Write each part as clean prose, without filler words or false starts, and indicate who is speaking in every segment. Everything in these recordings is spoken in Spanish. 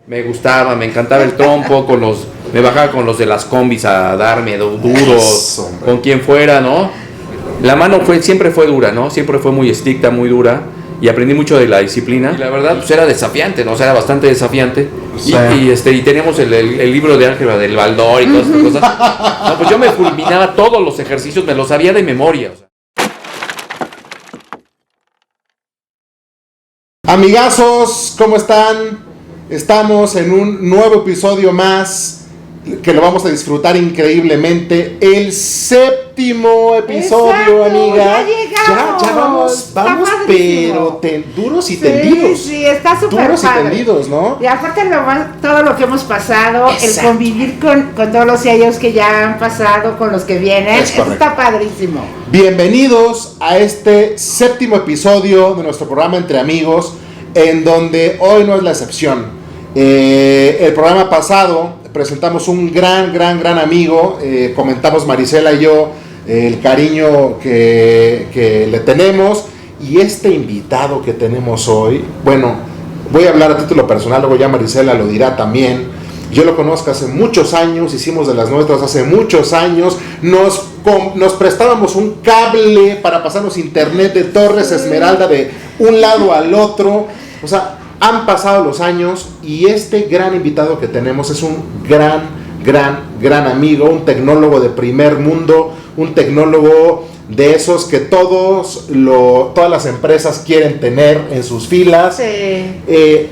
Speaker 1: Me gustaba, me encantaba el trompo, me bajaba con los de las combis a darme duros, con quien fuera, ¿no? La mano siempre fue dura, ¿no? Siempre fue muy estricta, muy dura. Y aprendí mucho de la disciplina. Y la verdad, pues era desafiante, ¿no? O sea, era bastante desafiante. Sí. Y teníamos el libro de álgebra del Baldor y todas estas cosas. No, pues yo me fulminaba todos los ejercicios, me los sabía de memoria. O sea.
Speaker 2: Amigazos, ¿cómo están? Estamos en un nuevo episodio más que lo vamos a disfrutar increíblemente. El séptimo episodio. Exacto, amiga.
Speaker 3: Ya
Speaker 2: vamos, pero duros y tendidos.
Speaker 3: Sí, está súper
Speaker 2: duros
Speaker 3: padre.
Speaker 2: Y tendidos, ¿no?
Speaker 3: Y aparte todo lo que hemos pasado,
Speaker 2: exacto,
Speaker 3: el convivir con todos los sellos que ya han pasado, con los que vienen, eso está padrísimo.
Speaker 2: Bienvenidos a este séptimo episodio de nuestro programa Entre Amigos, en donde hoy no es la excepción. El programa pasado presentamos un gran amigo, comentamos Marisela y yo el cariño que le tenemos, y este invitado que tenemos hoy, bueno, voy a hablar a título personal, luego ya Marisela lo dirá también. Yo lo conozco hace muchos años, hicimos de las nuestras hace muchos años, nos prestábamos un cable para pasarnos internet de Torres Esmeralda de un lado al otro, o sea, han pasado los años y este gran invitado que tenemos es un gran amigo, un tecnólogo de primer mundo, un tecnólogo de esos que todas las empresas quieren tener en sus filas.
Speaker 3: Sí.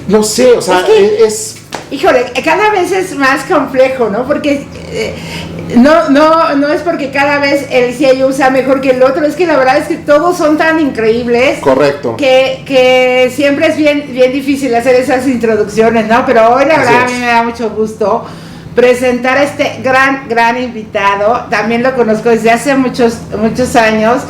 Speaker 2: No sé, o sea, es
Speaker 3: híjole, cada vez es más complejo, ¿no? Porque no es porque cada vez el sello sea mejor que el otro, es que la verdad es que todos son tan increíbles.
Speaker 2: Correcto.
Speaker 3: Que siempre es bien difícil hacer esas introducciones, ¿no? Pero hoy la verdad a mí me da mucho gusto presentar a este gran invitado. También lo conozco desde hace muchos años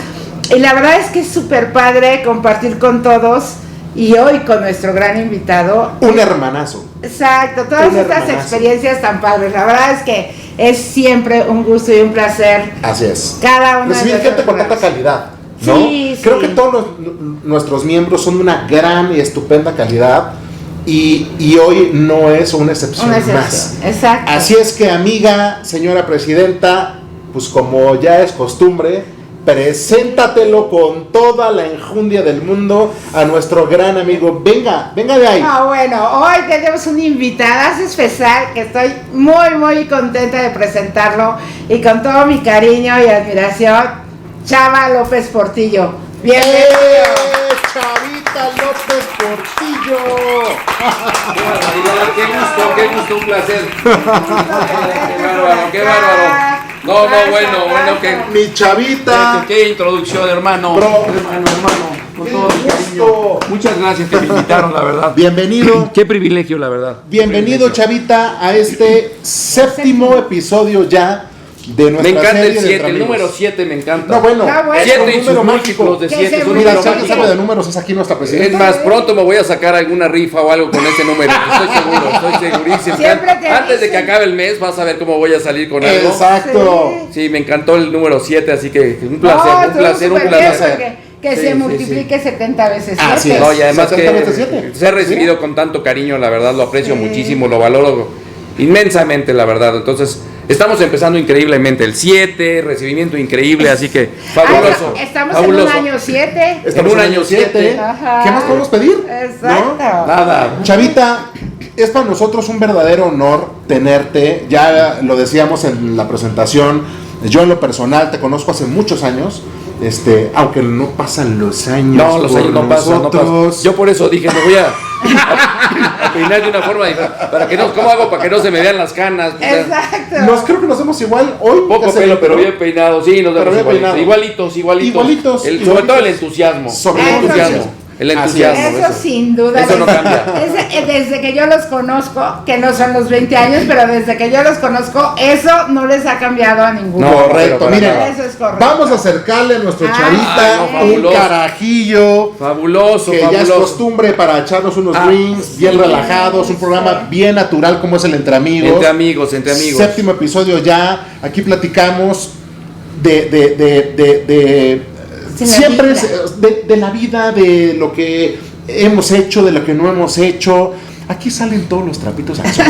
Speaker 3: y la verdad es que es súper padre compartir con todos. Y hoy con nuestro gran invitado,
Speaker 2: un hermanazo.
Speaker 3: Exacto, todas estas experiencias tan padres. La verdad es que es siempre un gusto y un placer.
Speaker 2: Así es.
Speaker 3: Cada uno
Speaker 2: recibir gente con tanta calidad, ¿no?
Speaker 3: Sí,
Speaker 2: creo que todos nuestros miembros son de una gran y estupenda calidad. Y hoy no es una excepción más.
Speaker 3: Exacto.
Speaker 2: Así es que, amiga, señora presidenta, pues como ya es costumbre, preséntatelo con toda la enjundia del mundo a nuestro gran amigo. Venga de ahí.
Speaker 3: Bueno, hoy tenemos un invitadazo especial que estoy muy contenta de presentarlo y con todo mi cariño y admiración, Chava López Portillo. Bienvenido.
Speaker 2: Chavita López Portillo.
Speaker 1: Qué gusto, un placer. Qué bárbaro. No, bueno, que
Speaker 2: mi Chavita.
Speaker 1: Qué introducción, hermano. Hermano, con todo mi cariño. Muchas gracias que me invitaron, la verdad.
Speaker 2: Bienvenido.
Speaker 1: Qué privilegio, la verdad.
Speaker 2: Bienvenido, Chavita, a este séptimo episodio ya de nuestra serie.
Speaker 1: Me encanta el 7,
Speaker 2: el
Speaker 1: número 7 me encanta.
Speaker 2: No, bueno,
Speaker 1: 7 y sus múltiplos de 7. Es un
Speaker 2: mira,
Speaker 1: número
Speaker 2: si alguien sabe de números es aquí nuestra presidenta.
Speaker 1: Es más, pronto me voy a sacar alguna rifa o algo con ese número. Estoy segurísimo. Antes de que acabe el mes vas a ver cómo voy a salir con algo.
Speaker 2: Exacto.
Speaker 1: Sí, me encantó el número 7, así que un placer.
Speaker 3: Que se multiplique 70 veces 7.
Speaker 2: Así es.
Speaker 1: No, y además
Speaker 2: que
Speaker 1: se ha recibido con tanto cariño, la verdad, lo aprecio muchísimo, lo valoro inmensamente, la verdad. Entonces, estamos empezando increíblemente el 7, recibimiento increíble, así que fabuloso.
Speaker 3: Estamos
Speaker 1: fabuloso.
Speaker 3: en un año 7.
Speaker 2: Estamos en un año 7. ¿Qué más podemos pedir?
Speaker 3: Exacto.
Speaker 2: ¿No?
Speaker 1: Nada.
Speaker 2: Chavita, es para nosotros un verdadero honor tenerte. Ya lo decíamos en la presentación. Yo en lo personal te conozco hace muchos años. Aunque no pasan los años.
Speaker 1: No, los años no pasan. Yo por eso dije, me voy a peinar de una forma diferente. ¿Cómo hago para que no se me vean las canas?
Speaker 3: Exacto.
Speaker 2: Creo que nos vemos igual hoy.
Speaker 1: Poco pelo, pero bien peinado. Sí, nos vemos igualitos. Sobre todo el entusiasmo. El entusiasmo.
Speaker 3: Eso sin duda.
Speaker 1: Eso no cambia.
Speaker 3: Desde que yo los conozco, que no son los 20 años, pero desde que yo los conozco, eso no les ha cambiado a ninguno.
Speaker 2: No, correcto, miren.
Speaker 3: Eso es correcto.
Speaker 2: Vamos a acercarle a nuestro Chavita un carajillo.
Speaker 1: Fabuloso,
Speaker 2: que ya es costumbre para echarnos unos drinks bien relajados, un programa bien natural como es el Entre Amigos.
Speaker 1: Entre amigos.
Speaker 2: Séptimo episodio ya. Aquí platicamos siempre de la vida, de lo que hemos hecho, de lo que no hemos hecho, aquí salen todos los trapitos al sol.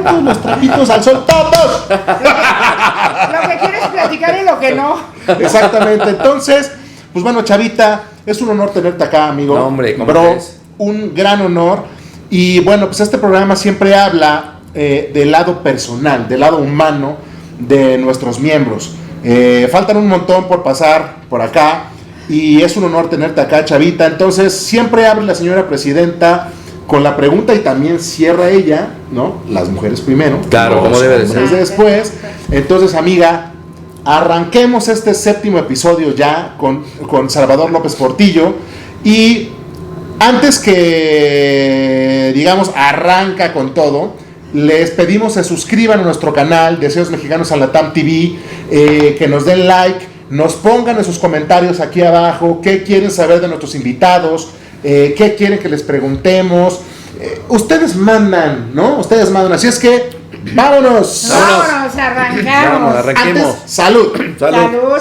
Speaker 2: Todos los trapitos al sol, todos.
Speaker 3: Lo que quieres platicar y lo que no.
Speaker 2: Exactamente. Entonces, pues bueno, Chavita, es un honor tenerte acá, amigo.
Speaker 1: No, hombre, ¿cómo
Speaker 2: bro,
Speaker 1: crees?
Speaker 2: Un gran honor. Y bueno, pues este programa siempre habla del lado personal, del lado humano de nuestros miembros. Faltan un montón por pasar por acá y es un honor tenerte acá, Chavita. Entonces siempre abre la señora presidenta con la pregunta y también cierra ella, ¿no? Las mujeres primero,
Speaker 1: claro, como debe de ser.
Speaker 2: Después. Entonces, amiga, arranquemos este 7º episodio ya con Salvador López Portillo. Y antes que, digamos, arranca con todo, les pedimos se suscriban a nuestro canal Deseos Mexicanos a la TAM TV, que nos den like, nos pongan en sus comentarios aquí abajo qué quieren saber de nuestros invitados, qué quieren que les preguntemos. Ustedes mandan, ¿no? Ustedes mandan, así es que vámonos,
Speaker 3: arrancamos.
Speaker 1: Arranquemos.
Speaker 2: Antes, salud.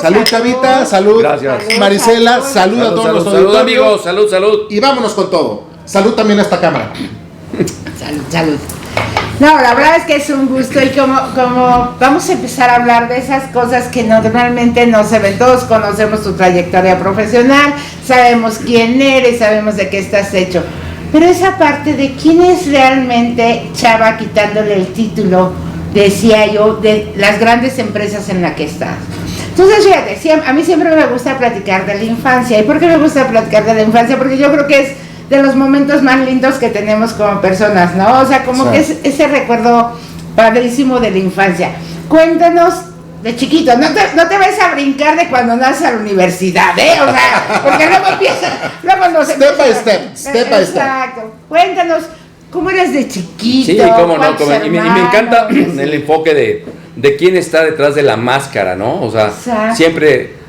Speaker 2: Salud, Chavita, salud.
Speaker 1: Gracias.
Speaker 2: Marisela, salud a todos los
Speaker 1: salud, amigos, salud.
Speaker 2: Y vámonos con todo. Salud también a esta cámara.
Speaker 3: Salud. No, la verdad es que es un gusto y como vamos a empezar a hablar de esas cosas que normalmente no se ven. Todos conocemos tu trayectoria profesional, sabemos quién eres, sabemos de qué estás hecho. Pero esa parte de quién es realmente Chava, quitándole el título, decía yo, de las grandes empresas en las que estás. Entonces, fíjate, a mí siempre me gusta platicar de la infancia. ¿Y por qué me gusta platicar de la infancia? Porque yo creo que es de los momentos más lindos que tenemos como personas, ¿no? O sea, como que es ese recuerdo padrísimo de la infancia. Cuéntanos de chiquito, no te vas a brincar de cuando naces a la universidad, ¿eh? O sea, porque luego nos
Speaker 2: Step by step.
Speaker 3: Exacto. Cuéntanos, ¿cómo eres de chiquito?
Speaker 1: Sí, cómo no, y me encanta
Speaker 3: así.
Speaker 1: el enfoque de quién está detrás de la máscara, ¿no? O sea, siempre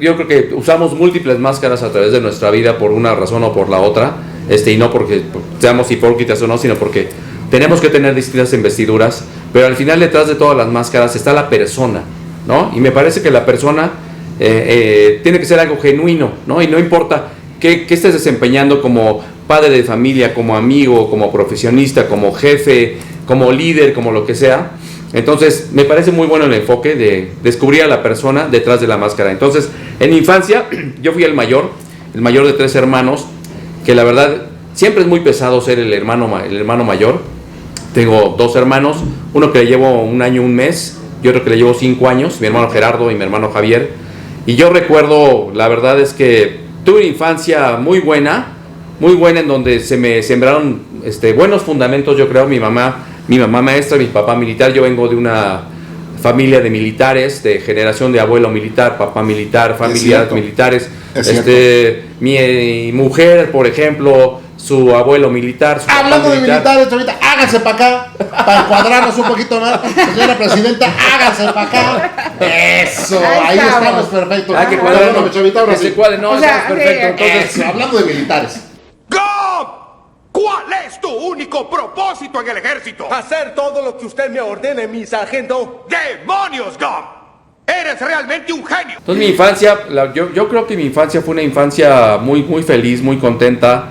Speaker 1: yo creo que usamos múltiples máscaras a través de nuestra vida por una razón o por la otra, y no porque seamos hipócritas o no, sino porque tenemos que tener distintas investiduras, pero al final detrás de todas las máscaras está la persona, ¿no? Y me parece que la persona tiene que ser algo genuino, ¿no? Y no importa qué estés desempeñando como padre de familia, como amigo, como profesionista, como jefe, como líder, como lo que sea. Entonces, me parece muy bueno el enfoque de descubrir a la persona detrás de la máscara. Entonces, en mi infancia, yo fui el mayor de 3 hermanos, que la verdad, siempre es muy pesado ser el hermano mayor. Tengo 2 hermanos, uno que le llevo 1 año, 1 mes, y otro que le llevo 5 años, mi hermano Gerardo y mi hermano Javier. Y yo recuerdo, la verdad es que tuve una infancia muy buena en donde se me sembraron buenos fundamentos, yo creo. Mi mamá maestra, mi papá militar. Yo vengo de una familia de militares, de generación de abuelo militar, papá militar, familias militares. Mi mujer, por ejemplo, su abuelo militar, su
Speaker 2: hablando de militares, ahorita háganse para acá, para encuadrarnos un poquito más. Señora presidenta, háganse para acá. Eso, ahí estamos perfectos.
Speaker 1: Hay que cuadrarnos,
Speaker 2: Chavita, ahora sí.
Speaker 1: No, o sea, estamos perfecto.
Speaker 2: Entonces, hablando de militares.
Speaker 4: ¿Cuál es tu único propósito en el ejército?
Speaker 5: Hacer todo lo que usted me ordene, mi sargento.
Speaker 4: ¡Demonios, Gump! ¡Eres realmente un genio!
Speaker 1: Entonces mi infancia, yo creo que mi infancia fue una infancia muy, muy feliz, muy contenta,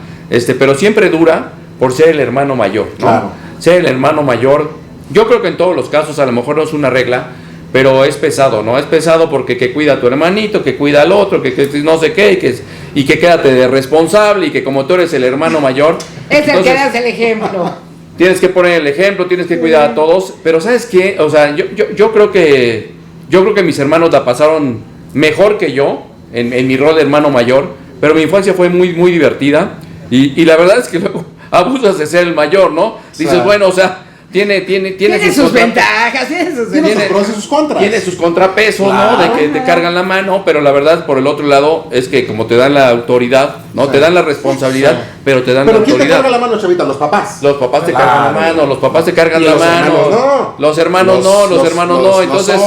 Speaker 1: pero siempre dura por ser el hermano mayor, ¿no?
Speaker 2: Claro.
Speaker 1: Ser el hermano mayor, yo creo que en todos los casos, a lo mejor no es una regla, pero es pesado, ¿no? Es pesado porque que cuida a tu hermanito, que cuida al otro, que no sé qué, y que quédate de responsable, y que como tú eres el hermano mayor,
Speaker 3: es el que das el ejemplo.
Speaker 1: Tienes que poner el ejemplo, tienes que cuidar a todos, pero ¿sabes qué? O sea, yo creo que mis hermanos la pasaron mejor que yo en mi rol de hermano mayor, pero mi infancia fue muy, muy divertida, y la verdad es que luego abusas de ser el mayor, ¿no? Dices, bueno, o sea, tiene
Speaker 3: sus ventajas, tiene sus
Speaker 2: pros y sus contras.
Speaker 1: Tiene sus contrapesos,
Speaker 2: claro,
Speaker 1: ¿no? De que te cargan la mano, pero la verdad, por el otro lado, es que como te dan la autoridad, ¿no? Sí. Te dan la responsabilidad, pero te dan la autoridad.
Speaker 2: ¿Pero quién te carga la mano, Chavita? ¿Los papás?
Speaker 1: Los papás te cargan la mano, los papás te cargan la mano. Los hermanos no. Entonces,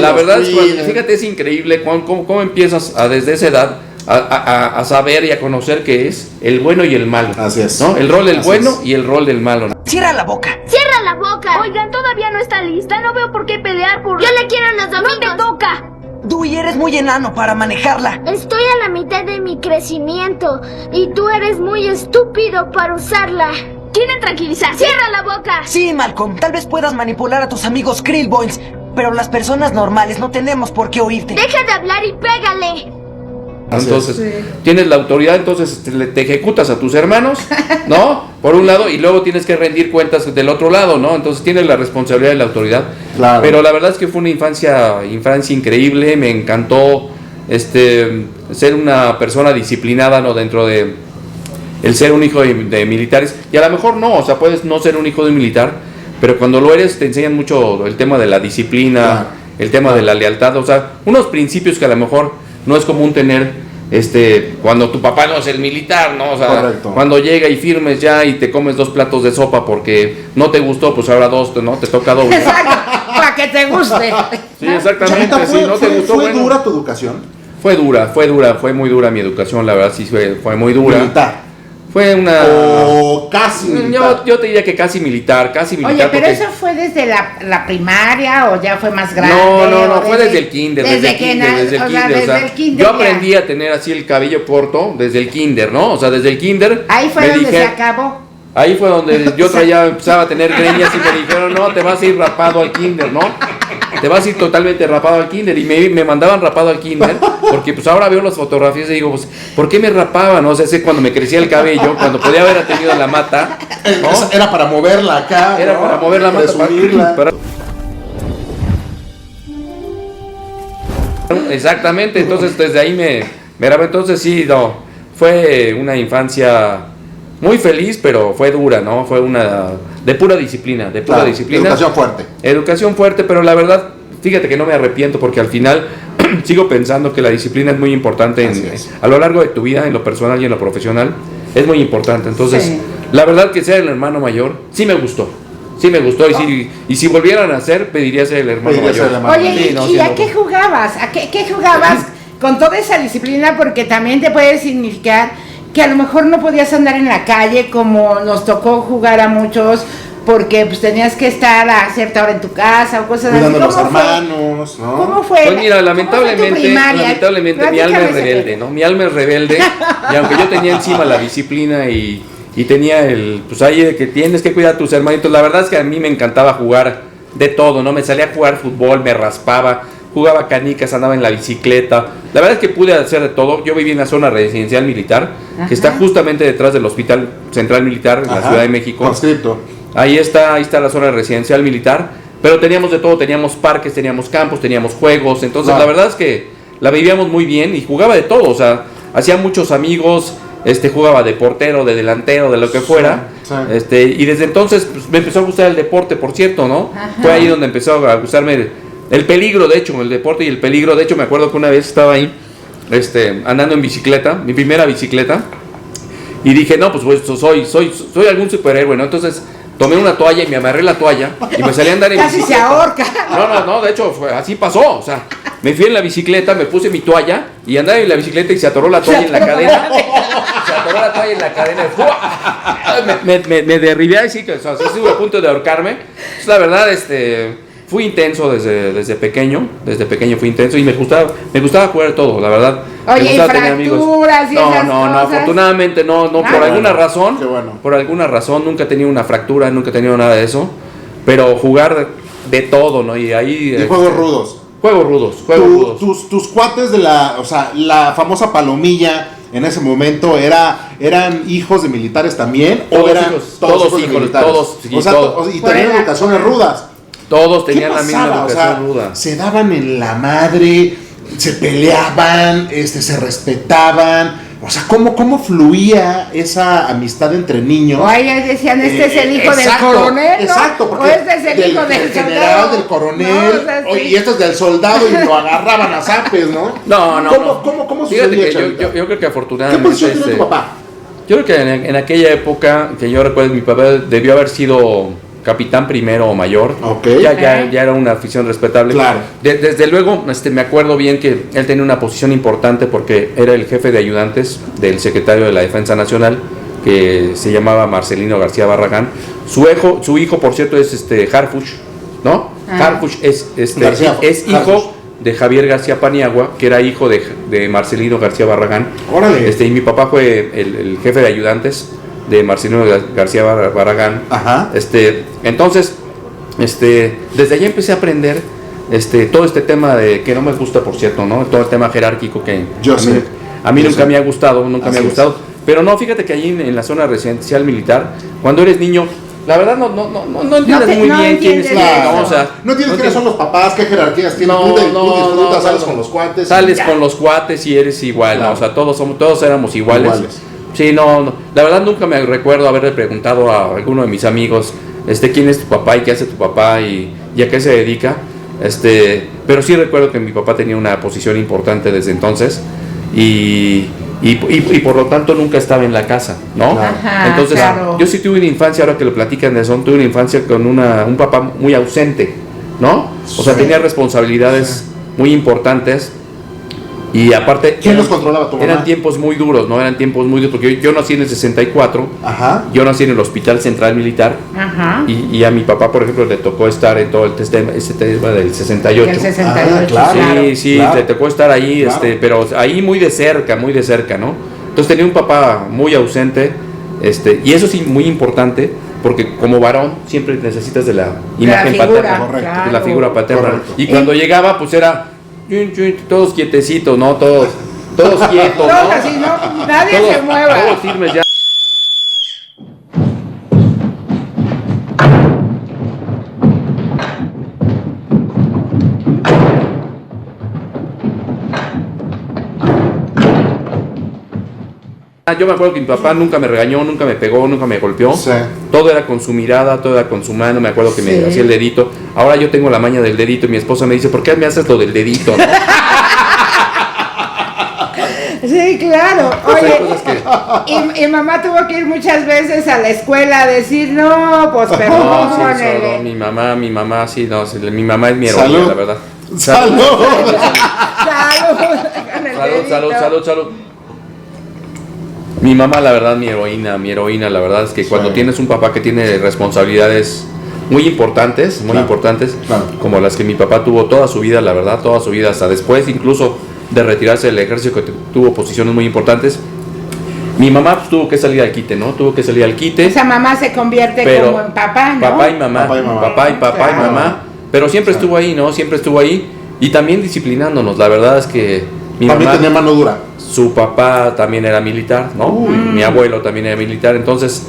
Speaker 1: la verdad es que, fíjate, es increíble cómo empiezas desde esa edad a saber y a conocer qué es el bueno y el malo.
Speaker 2: Así es.
Speaker 1: ¿No? El rol del bueno y el rol del malo.
Speaker 6: ¡Cierra la boca!
Speaker 7: ¡Cierra la boca! Oigan, todavía no está lista, no veo por qué pelear por... Yo le quiero a los domingos. ¡No te toca!
Speaker 6: Dewey, eres muy enano para manejarla.
Speaker 7: Estoy a la mitad de mi crecimiento y tú eres muy estúpido para usarla. Quieren tranquilizar. ¡Cierra la boca!
Speaker 6: Sí, Malcolm, tal vez puedas manipular a tus amigos Krillboins, pero las personas normales no tenemos por qué oírte.
Speaker 7: Deja de hablar y pégale.
Speaker 1: Entonces, tienes la autoridad, entonces te ejecutas a tus hermanos, ¿no? Por un lado, y luego tienes que rendir cuentas del otro lado, ¿no? Entonces tienes la responsabilidad de la autoridad.
Speaker 2: Claro.
Speaker 1: Pero la verdad es que fue una infancia increíble, me encantó ser una persona disciplinada, ¿no? Dentro de el ser un hijo de militares. Y a lo mejor no, o sea, puedes no ser un hijo de un militar, pero cuando lo eres te enseñan mucho el tema de la disciplina, el tema de la lealtad, o sea, unos principios que a lo mejor no es común tener cuando tu papá no es el militar, ¿no? O sea,
Speaker 2: correcto.
Speaker 1: Cuando llega y firmes ya y te comes 2 platos de sopa porque no te gustó, pues ahora 2, ¿no? Te toca doble.
Speaker 3: Exacto, para que te guste.
Speaker 1: Sí, exactamente.
Speaker 2: Chavita,
Speaker 1: Si no te gustó,
Speaker 2: ¿fue
Speaker 1: bueno.
Speaker 2: dura tu educación?
Speaker 1: Fue muy dura mi educación, la verdad sí fue muy dura.
Speaker 2: Militar.
Speaker 1: Fue una...
Speaker 2: O casi militar.
Speaker 1: Yo te diría que casi militar.
Speaker 3: Oye, pero
Speaker 1: porque...
Speaker 3: eso fue desde la primaria o ya fue más grande.
Speaker 1: No, fue desde el kinder, desde el kinder. Yo aprendí a tener así el cabello corto desde el kinder, ¿no? O sea, desde el kinder.
Speaker 3: Ahí fue donde se acabó.
Speaker 1: Ahí fue donde yo empezaba a tener greñas y me dijeron, no, te vas a ir rapado al kinder, ¿no? Te vas a ir totalmente rapado al kinder. Y me mandaban rapado al kinder, porque pues ahora veo las fotografías y digo, pues, ¿por qué me rapaban? O sea, sé cuando me crecía el cabello, cuando podía haber tenido la mata, ¿no?
Speaker 2: Era para moverla acá.
Speaker 1: Era para mover la mata. Exactamente, entonces desde ahí me grabé. Entonces sí, no, fue una infancia muy feliz, pero fue dura, ¿no? Fue una de pura disciplina, Educación fuerte, pero la verdad, fíjate que no me arrepiento porque al final sigo pensando que la disciplina es muy importante a lo largo de tu vida, en lo personal y en lo profesional, es muy importante. Entonces, la verdad que ser el hermano mayor, sí me gustó. Y si volvieran a hacer, pediría ser el hermano mayor.
Speaker 3: Oye, ¿y a qué jugabas? ¿A qué jugabas con toda esa disciplina? Porque también te puede significar que a lo mejor no podías andar en la calle como nos tocó jugar a muchos, porque pues tenías que estar a cierta hora en tu casa o cosas
Speaker 2: así.
Speaker 3: Cuidando
Speaker 2: a los hermanos, ¿no?
Speaker 3: ¿Cómo fue?
Speaker 1: Pues mira, lamentablemente mi alma es rebelde, ¿no? Mi alma es rebelde, y aunque yo tenía encima la disciplina y tenía pues ahí de que tienes que cuidar a tus hermanitos, la verdad es que a mí me encantaba jugar de todo, ¿no? Me salía a jugar fútbol, me raspaba, jugaba canicas, andaba en la bicicleta. La verdad es que pude hacer de todo. Yo viví en la zona residencial militar, que está justamente detrás del Hospital Central Militar en la Ciudad de México.
Speaker 2: Conscripto.
Speaker 1: Ahí está la zona residencial militar, pero teníamos de todo, teníamos parques, teníamos campos, teníamos juegos. Entonces la verdad es que la vivíamos muy bien y jugaba de todo, o sea, hacía muchos amigos. Jugaba de portero, de delantero, de lo que fuera. Y desde entonces pues, me empezó a gustar el deporte, por cierto, ¿no? Fue ahí donde empezó a gustarme el peligro, de hecho, el deporte y el peligro. De hecho, me acuerdo que una vez estaba ahí andando en bicicleta, mi primera bicicleta, y dije, no, pues soy algún superhéroe, ¿no? Entonces tomé una toalla y me amarré la toalla y me salí a andar en
Speaker 3: bicicleta. Casi se ahorca. No,
Speaker 1: de hecho, así pasó, o sea, me fui en la bicicleta, me puse mi toalla y andaba en la bicicleta y se atoró la toalla en la cadena. Se atoró la toalla en la cadena y me derribé así, que o sea, estuve a punto de ahorcarme. Pues, la verdad, fui intenso desde pequeño fui intenso y me gustaba jugar todo, la verdad.
Speaker 3: Oye, ¿y fracturas y esas cosas?
Speaker 1: No, afortunadamente no, por alguna razón, por alguna razón nunca he tenido una fractura, nunca he tenido nada de eso, pero jugar de todo, ¿no? Y ahí...
Speaker 2: ¿Y juegos rudos?
Speaker 1: Juegos rudos.
Speaker 2: Tus cuates de la famosa palomilla en ese momento eran hijos de militares también,
Speaker 1: todos
Speaker 2: o eran
Speaker 1: hijos,
Speaker 2: todos
Speaker 1: hijos
Speaker 2: de militares.
Speaker 1: todos.
Speaker 2: Y tenían educaciones rudas.
Speaker 1: Todos tenían la misma educación ruda.
Speaker 2: Se daban en la madre, se peleaban, se respetaban. O sea, ¿cómo fluía esa amistad entre niños?
Speaker 3: O ahí decían, este es el hijo del coronel, ¿no?
Speaker 2: Exacto, porque
Speaker 3: o este es el hijo del
Speaker 2: general, del coronel, y este es del soldado y lo agarraban a zapes, ¿no? ¿Cómo
Speaker 1: Fíjate que yo creo que afortunadamente...
Speaker 2: ¿Qué posición tiene tu papá?
Speaker 1: Yo creo que en aquella época, que yo recuerdo, mi papá debió haber sido capitán primero o mayor. Ya era una afición respetable.
Speaker 2: Claro.
Speaker 1: Desde luego, me acuerdo bien que él tenía una posición importante porque era el jefe de ayudantes del secretario de la Defensa Nacional, que se llamaba Marcelino García Barragán. Su hijo, por cierto, es Harfuch, ¿no? Harfuch es hijo de Javier García Paniagua, que era hijo de Marcelino García Barragán.
Speaker 2: Órale.
Speaker 1: Y mi papá fue el jefe de ayudantes. de Marcelino García Barragán.
Speaker 2: Ajá.
Speaker 1: Entonces, desde allí empecé a aprender todo este tema de que no me gusta, por cierto, ¿no? Todo el tema jerárquico que a mí nunca me ha gustado, Pero no, fíjate que allí en la zona residencial militar, cuando eres niño, la verdad no entiendes muy bien quién es quién, ¿no? O sea,
Speaker 2: no entiendes quiénes son los papás, qué jerarquías tienen. Tú disfrutas, sales con los cuates.
Speaker 1: Sales con los cuates y eres igual, claro. ¿no? O sea, todos éramos iguales. Sí, no, la verdad nunca me recuerdo haberle preguntado a alguno de mis amigos, quién es tu papá y qué hace tu papá y a qué se dedica. Pero sí recuerdo que mi papá tenía una posición importante desde entonces y por lo tanto nunca estaba en la casa, ¿no?
Speaker 3: Ajá,
Speaker 1: entonces,
Speaker 3: claro.
Speaker 1: yo sí tuve una infancia, ahora que lo platican de eso, tuve una infancia con un papá muy ausente, ¿no? O sea, tenía responsabilidades muy importantes. Y aparte,
Speaker 2: ¿quién los controlaba, tu mamá?
Speaker 1: Eran tiempos muy duros, ¿no? Eran tiempos muy duros, porque yo nací en el 64,
Speaker 2: Ajá.
Speaker 1: Yo nací en el Hospital Central Militar,
Speaker 3: Ajá.
Speaker 1: Y a mi papá, por ejemplo, le tocó estar en todo ese tema del 68.
Speaker 3: El 68,
Speaker 2: claro.
Speaker 1: Sí,
Speaker 2: claro.
Speaker 1: le tocó estar ahí,
Speaker 2: claro.
Speaker 1: Pero ahí muy de cerca, ¿no? Entonces tenía un papá muy ausente, y eso sí, muy importante, porque como varón siempre necesitas de la imagen paterna,
Speaker 2: correcto.
Speaker 1: de la figura paterna.
Speaker 2: Correcto.
Speaker 1: Y cuando llegaba, pues era todos quietecitos, ¿no? Todos quietos,
Speaker 3: Todos
Speaker 1: ¿no?
Speaker 3: así, ¿no? Nadie
Speaker 1: Todos-
Speaker 3: se mueva.
Speaker 1: Todos firmes ya. Yo me acuerdo que mi papá nunca me regañó, nunca me pegó, nunca me golpeó.
Speaker 2: Sí.
Speaker 1: Todo era con su mirada, todo era con su mano. Me acuerdo que me
Speaker 3: Sí.
Speaker 1: hacía el dedito. Ahora yo tengo la maña del dedito y mi esposa me dice, ¿por qué me haces lo del dedito? ¿no?
Speaker 3: Sí, claro.
Speaker 1: Hay
Speaker 3: Oye,
Speaker 1: cosas que-
Speaker 3: y mamá tuvo que ir muchas veces a la escuela a decir, no, pues
Speaker 1: No, sí,
Speaker 3: perdónele.
Speaker 1: mi mamá, sí, no, sí, mi mamá es mi heroína,
Speaker 2: Salud.
Speaker 1: la verdad.
Speaker 2: ¡Salud!
Speaker 1: Salud. Mi mamá, la verdad, mi heroína, la verdad es que cuando
Speaker 2: Sí.
Speaker 1: tienes un papá que tiene responsabilidades muy importantes,
Speaker 2: Claro.
Speaker 1: como las que mi papá tuvo toda su vida, la verdad, toda su vida, hasta después incluso de retirarse del ejército, que tuvo posiciones muy importantes. Mi mamá pues, tuvo que salir al quite, ¿no?
Speaker 3: Esa mamá se convierte
Speaker 1: Pero
Speaker 3: como en papá, ¿no?
Speaker 1: Papá y mamá,
Speaker 2: Papá y
Speaker 1: mamá, pero siempre estuvo ahí, ¿no? Siempre estuvo ahí y también disciplinándonos. La verdad es que mi
Speaker 2: También
Speaker 1: mamá,
Speaker 2: tenía mano dura.
Speaker 1: su papá también era militar, ¿no? Mi abuelo también era militar, entonces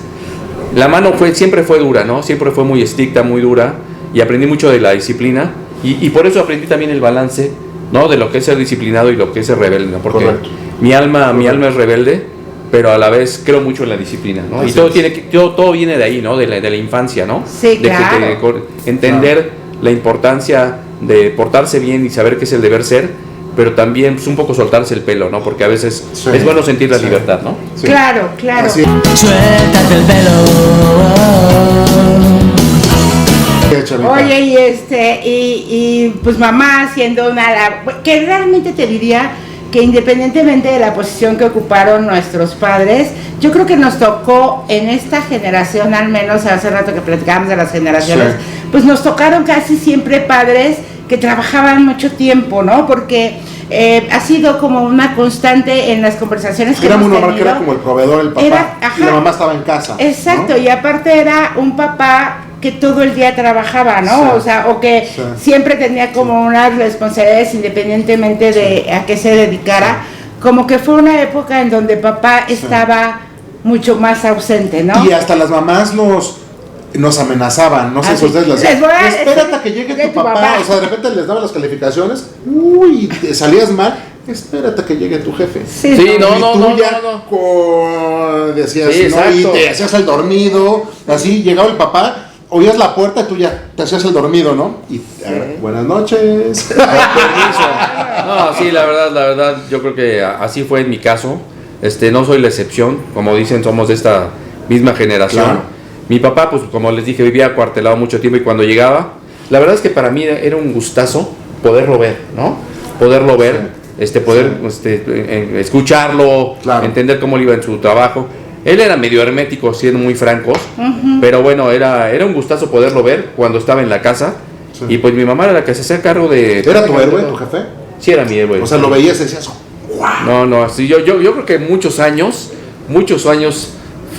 Speaker 1: la mano siempre fue dura, ¿no? Siempre fue muy estricta, muy dura y aprendí mucho de la disciplina y por eso aprendí también el balance, ¿no? De lo que es ser disciplinado y lo que es ser rebelde, ¿no? Porque
Speaker 2: Correcto.
Speaker 1: mi alma es rebelde, pero a la vez creo mucho en la disciplina, ¿no?
Speaker 2: Así
Speaker 1: Y todo
Speaker 2: es.
Speaker 1: todo viene de ahí, ¿no? De la infancia, ¿no?
Speaker 3: Sí,
Speaker 1: de
Speaker 3: claro.
Speaker 1: entender la importancia de portarse bien y saber qué es el deber ser, pero también pues, un poco soltarse el pelo, ¿no? Porque a veces
Speaker 2: Sí.
Speaker 1: es bueno sentir la
Speaker 2: Sí.
Speaker 1: libertad, ¿no?
Speaker 2: Sí.
Speaker 3: Claro.
Speaker 2: Así es.
Speaker 6: Suéltate el pelo.
Speaker 2: Chavita.
Speaker 3: Oye, y pues mamá haciendo que realmente te diría que independientemente de la posición que ocuparon nuestros padres, yo creo que nos tocó en esta generación, al menos hace rato que platicábamos de las generaciones,
Speaker 2: Sí.
Speaker 3: pues nos tocaron casi siempre padres que trabajaban mucho tiempo, ¿no? Porque ha sido como una constante en las conversaciones que
Speaker 2: Era muy
Speaker 3: hemos
Speaker 2: normal que
Speaker 3: tenido.
Speaker 2: era como el proveedor, el papá,
Speaker 3: Era- ajá.
Speaker 2: y la mamá estaba en casa.
Speaker 3: Exacto,
Speaker 2: ¿no?
Speaker 3: y aparte era un papá que todo el día trabajaba, ¿no?
Speaker 2: Sí.
Speaker 3: O sea, o que
Speaker 2: Sí.
Speaker 3: siempre tenía como unas responsabilidades independientemente de a qué se dedicara. Como que fue una época en donde papá estaba mucho más ausente, ¿no?
Speaker 2: Y hasta las mamás nos amenazaban, no sé si
Speaker 3: Así,
Speaker 2: ustedes les
Speaker 3: les voy a-
Speaker 2: espérate a que llegue
Speaker 3: de
Speaker 2: tu
Speaker 3: tu
Speaker 2: papá.
Speaker 3: papá.
Speaker 2: O sea, de repente les daban las calificaciones, uy, te salías mal, espérate a que llegue tu jefe.
Speaker 3: Sí,
Speaker 1: Sí,
Speaker 2: Y
Speaker 1: no,
Speaker 2: tú ya
Speaker 1: no.
Speaker 2: decías,
Speaker 1: Sí,
Speaker 2: ¿no? Y
Speaker 1: exacto.
Speaker 2: te hacías el dormido, así llegaba el papá, oías la puerta y tú ya te hacías el dormido, ¿no? Y buenas noches.
Speaker 1: Permiso. No, sí, la verdad, yo creo que así fue en mi caso. No soy la excepción, como dicen, somos de esta misma generación.
Speaker 2: Claro.
Speaker 1: Mi papá, pues como les dije, vivía acuartelado mucho tiempo y cuando llegaba, la verdad es que para mí era un gustazo poderlo ver, ¿no? Poderlo ver, escucharlo,
Speaker 2: Claro.
Speaker 1: entender cómo le iba en su trabajo. Él era medio hermético, siendo muy francos, pero bueno, era un gustazo poderlo ver cuando estaba en la casa.
Speaker 2: Sí.
Speaker 1: Y pues mi mamá era la que se hacía cargo de...
Speaker 2: ¿Era tu héroe, tu jefe?
Speaker 1: Sí, era mi héroe.
Speaker 2: O sea, lo veías y decías,
Speaker 1: No, sí, yo creo que muchos años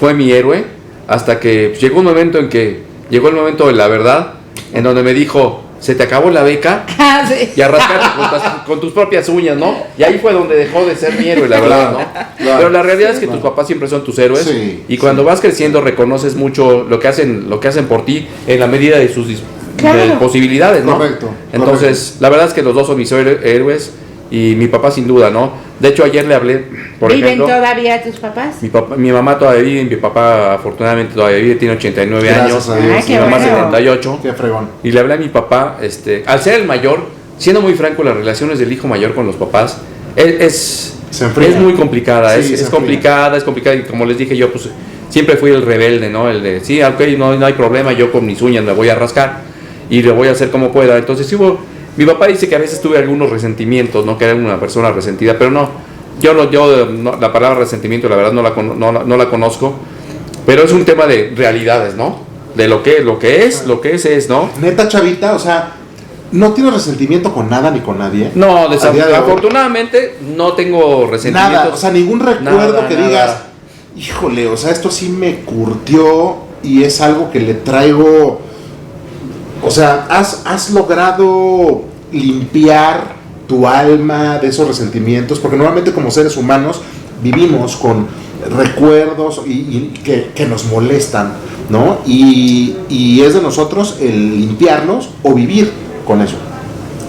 Speaker 1: fue mi héroe, hasta que llegó el momento de la verdad, en donde me dijo, se te acabó la beca,
Speaker 3: Sí.
Speaker 1: y a rascarte con tus propias uñas, ¿no? Y ahí fue donde dejó de ser mi héroe, la verdad, ¿no?
Speaker 2: Claro.
Speaker 1: Pero la realidad es que tus papás siempre son tus héroes, y cuando vas creciendo reconoces mucho lo que hacen por ti en la medida de sus de posibilidades, ¿no?
Speaker 2: Correcto.
Speaker 1: Entonces, la verdad es que los dos son mis héroes, y mi papá sin duda, ¿no? De hecho, ayer le hablé, por
Speaker 3: ¿Viven
Speaker 1: ejemplo,
Speaker 3: todavía tus papás?
Speaker 1: mi mamá todavía vive, y mi papá afortunadamente todavía vive, tiene 89
Speaker 2: Gracias
Speaker 1: años,
Speaker 2: a Dios.
Speaker 3: Ay, qué
Speaker 1: mi mamá
Speaker 3: bueno.
Speaker 1: 78.
Speaker 2: Qué fregón.
Speaker 1: Y le hablé a mi papá, al ser el mayor, siendo muy franco, las relaciones del hijo mayor con los papás
Speaker 2: Se enfría.
Speaker 1: es muy complicada,
Speaker 2: Sí, se
Speaker 1: es complicada, y como les dije yo, pues siempre fui el rebelde, ¿no? El de, sí, ok, no hay problema, yo con mis uñas me voy a rascar y le voy a hacer como pueda. Entonces mi papá dice que a veces tuve algunos resentimientos, ¿no? Que era una persona resentida, pero no, la palabra resentimiento la verdad no la conozco, pero es un tema de realidades, ¿no? De lo que es, ¿no?
Speaker 2: Neta, Chavita, o sea, ¿no tienes resentimiento con nada ni con nadie?
Speaker 1: No,
Speaker 2: A día de hoy.
Speaker 1: afortunadamente no tengo resentimientos.
Speaker 2: Nada, o sea, ningún recuerdo
Speaker 1: Nada,
Speaker 2: que
Speaker 1: nada.
Speaker 2: digas, híjole, o sea, esto sí me curtió y es algo que le traigo. O sea, has logrado limpiar tu alma de esos resentimientos, porque normalmente como seres humanos vivimos con recuerdos y que nos molestan, ¿no? Y es de nosotros el limpiarlos o vivir con eso.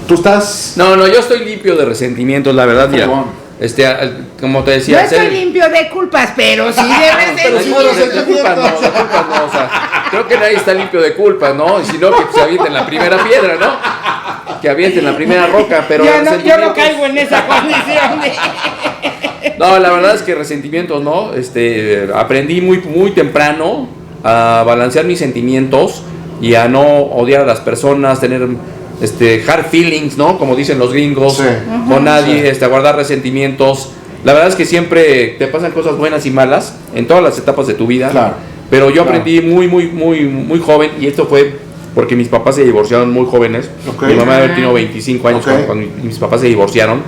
Speaker 2: Tú estás...
Speaker 1: No, yo estoy limpio de resentimientos, la verdad, mira. Como te decía,
Speaker 3: No estoy limpio de culpas, pero sí de
Speaker 1: pero sí,
Speaker 3: resentimientos.
Speaker 1: de culpas no, o sea, creo que nadie está limpio de culpas, ¿no? Y si no, que se avienten la primera piedra, ¿no? Que avienten la primera roca, pero
Speaker 3: Yo no caigo en esa condición.
Speaker 1: No, la verdad es que resentimientos, ¿no? Aprendí muy temprano a balancear mis sentimientos y a no odiar a las personas, tener hard feelings, ¿no? Como dicen los gringos,
Speaker 2: Sí.
Speaker 1: con nadie, a guardar resentimientos. La verdad es que siempre te pasan cosas buenas y malas en todas las etapas de tu vida.
Speaker 2: Claro.
Speaker 1: Pero yo
Speaker 2: Claro.
Speaker 1: aprendí muy joven, y esto fue porque mis papás se divorciaron muy jóvenes.
Speaker 2: Ok.
Speaker 1: Mi mamá había tenido 25 años
Speaker 2: Ok.
Speaker 1: cuando mis papás se divorciaron.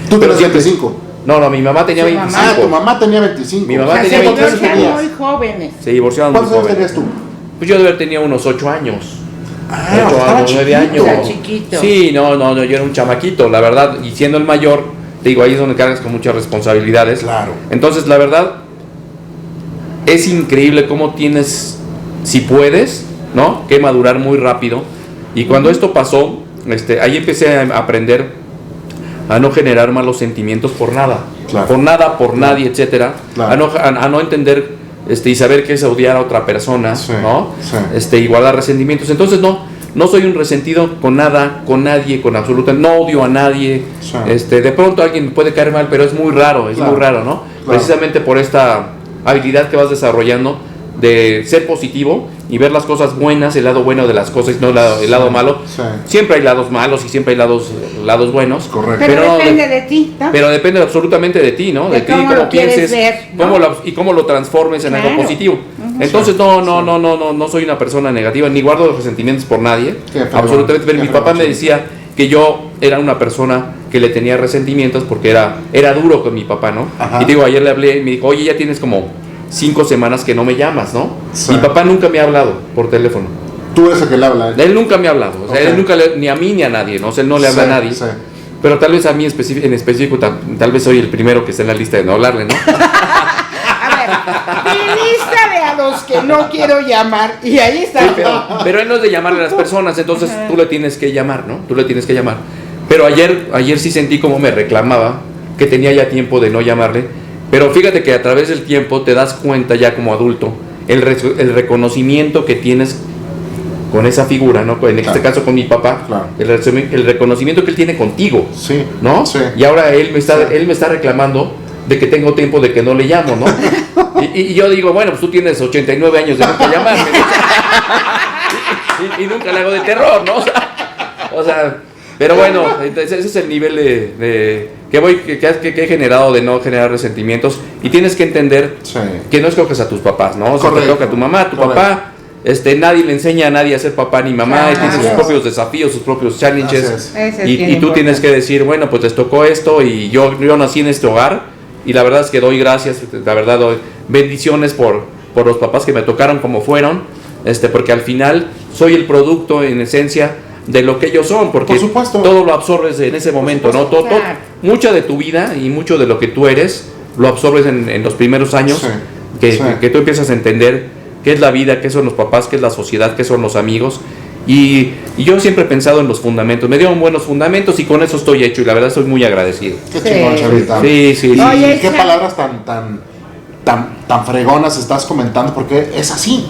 Speaker 2: Tú
Speaker 1: Pero
Speaker 2: tenías
Speaker 1: siempre-
Speaker 2: 25.
Speaker 1: No, mi mamá tenía
Speaker 3: Su
Speaker 1: 25.
Speaker 3: mamá.
Speaker 2: Ah, tu mamá tenía 25.
Speaker 1: Mi mamá
Speaker 3: O sea,
Speaker 1: tenía
Speaker 3: se
Speaker 1: 25
Speaker 3: divorciaron
Speaker 1: años.
Speaker 3: muy jóvenes.
Speaker 1: Se divorciaron muy
Speaker 2: ¿Cuántos años
Speaker 1: jóvenes.
Speaker 2: tenías tú?
Speaker 1: Pues yo debe haber tenido unos 8 años.
Speaker 2: Ah,
Speaker 1: 8
Speaker 2: estaba
Speaker 1: años, 9
Speaker 2: chiquito.
Speaker 1: años.
Speaker 3: Era chiquito.
Speaker 1: Sí, no, yo era un chamaquito, la verdad. Y siendo el mayor, te digo, ahí es donde cargas con muchas responsabilidades.
Speaker 2: Claro.
Speaker 1: Entonces, la verdad, es increíble cómo tienes, si puedes, ¿no? Que madurar muy rápido. Y cuando esto pasó, ahí empecé a aprender a no generar malos sentimientos por nada.
Speaker 2: Claro.
Speaker 1: Por nada, por nadie, etcétera.
Speaker 2: Claro.
Speaker 1: A no entender y saber qué es odiar a otra persona,
Speaker 2: Sí,
Speaker 1: ¿no?
Speaker 2: sí.
Speaker 1: Y guardar resentimientos. Entonces no soy un resentido con nada, con nadie, con absolutamente, no odio a nadie.
Speaker 2: Sí.
Speaker 1: De pronto alguien me puede caer mal, pero es muy raro, ¿no?
Speaker 2: Claro.
Speaker 1: Precisamente por esta habilidad que vas desarrollando de ser positivo y ver las cosas buenas, el lado bueno de las cosas, no el lado malo.
Speaker 2: Sí.
Speaker 1: Siempre hay lados malos y siempre hay lados buenos.
Speaker 2: Correcto.
Speaker 3: Pero
Speaker 1: no,
Speaker 3: depende de ti, ¿no?
Speaker 1: Pero depende absolutamente de ti, ¿no?
Speaker 3: De
Speaker 1: De ti,
Speaker 3: cómo
Speaker 1: cómo
Speaker 3: lo quieres
Speaker 1: pienses,
Speaker 3: ver, ¿no?
Speaker 1: cómo lo transformes en algo
Speaker 3: Claro.
Speaker 1: positivo. Entonces no soy una persona negativa, ni guardo resentimientos por nadie.
Speaker 2: Qué fregón,
Speaker 1: Absolutamente. Pero
Speaker 2: qué
Speaker 1: mi papá
Speaker 2: fregón,
Speaker 1: me decía que yo era una persona que le tenía resentimientos porque era duro con mi papá, ¿no?
Speaker 2: Ajá.
Speaker 1: Y digo, ayer le hablé y me dijo, oye, ya tienes como 5 semanas que no me llamas, ¿no?
Speaker 2: Sí.
Speaker 1: Mi papá nunca me ha hablado por teléfono.
Speaker 2: Tú eres el que le habla.
Speaker 1: Él nunca me ha hablado. O sea,
Speaker 2: Ok.
Speaker 1: él nunca ni a mí ni a nadie, ¿no? O sea, él no le habla
Speaker 2: Sí,
Speaker 1: a nadie.
Speaker 2: sí.
Speaker 1: Pero tal vez a mí en específico, tal vez soy el primero que está en la lista de no hablarle, ¿no?
Speaker 3: A ver, mi lista de a los que no quiero llamar, y ahí está.
Speaker 1: Sí, pero él no es de llamarle a las personas, entonces tú le tienes que llamar, ¿no? Tú le tienes que llamar. Pero ayer sí sentí como me reclamaba, que tenía ya tiempo de no llamarle. Pero fíjate que a través del tiempo te das cuenta ya como adulto el reconocimiento que tienes con esa figura, ¿no? En este
Speaker 2: Claro.
Speaker 1: caso con mi papá,
Speaker 2: Claro.
Speaker 1: el reconocimiento que él tiene contigo,
Speaker 2: Sí.
Speaker 1: ¿no?
Speaker 2: Sí.
Speaker 1: Y ahora él me está reclamando de que tengo tiempo de que no le llamo, ¿no? y yo digo, bueno, pues tú tienes 89 años de nunca llamarme, ¿no? y nunca le hago de terror, ¿no? O sea, pero bueno, ese es el nivel que he generado de no generar resentimientos. Y tienes que entender
Speaker 2: Sí.
Speaker 1: que no escoges a tus papás, ¿no? O sea, te
Speaker 2: Correcto.
Speaker 1: toca a tu mamá, a tu
Speaker 2: Correcto.
Speaker 1: papá. Nadie le enseña a nadie a ser papá ni mamá, y tiene
Speaker 2: Así
Speaker 1: sus
Speaker 2: es.
Speaker 1: propios desafíos, sus propios challenges.
Speaker 2: Así es.
Speaker 3: Ese es
Speaker 1: Y
Speaker 3: bien
Speaker 1: tú
Speaker 3: importante.
Speaker 1: tienes que decir, bueno, pues les tocó esto y yo nací en este hogar y la verdad es que doy gracias, la verdad bendiciones por los papás que me tocaron como fueron, porque al final soy el producto en esencia de lo que ellos son, porque
Speaker 2: por supuesto,
Speaker 1: todo lo absorbes en ese momento, ¿no?
Speaker 3: Claro.
Speaker 1: Mucha de tu vida y mucho de lo que tú eres lo absorbes en los primeros años,
Speaker 2: sí.
Speaker 1: que tú empiezas a entender qué es la vida, qué son los papás, qué es la sociedad, qué son los amigos. Y yo siempre he pensado en los fundamentos, me dieron buenos fundamentos y con eso estoy hecho y la verdad estoy muy agradecido.
Speaker 2: Qué chingón, Chavita.
Speaker 1: Sí.
Speaker 3: Oye,
Speaker 2: qué palabras tan fregonas estás comentando, porque es así.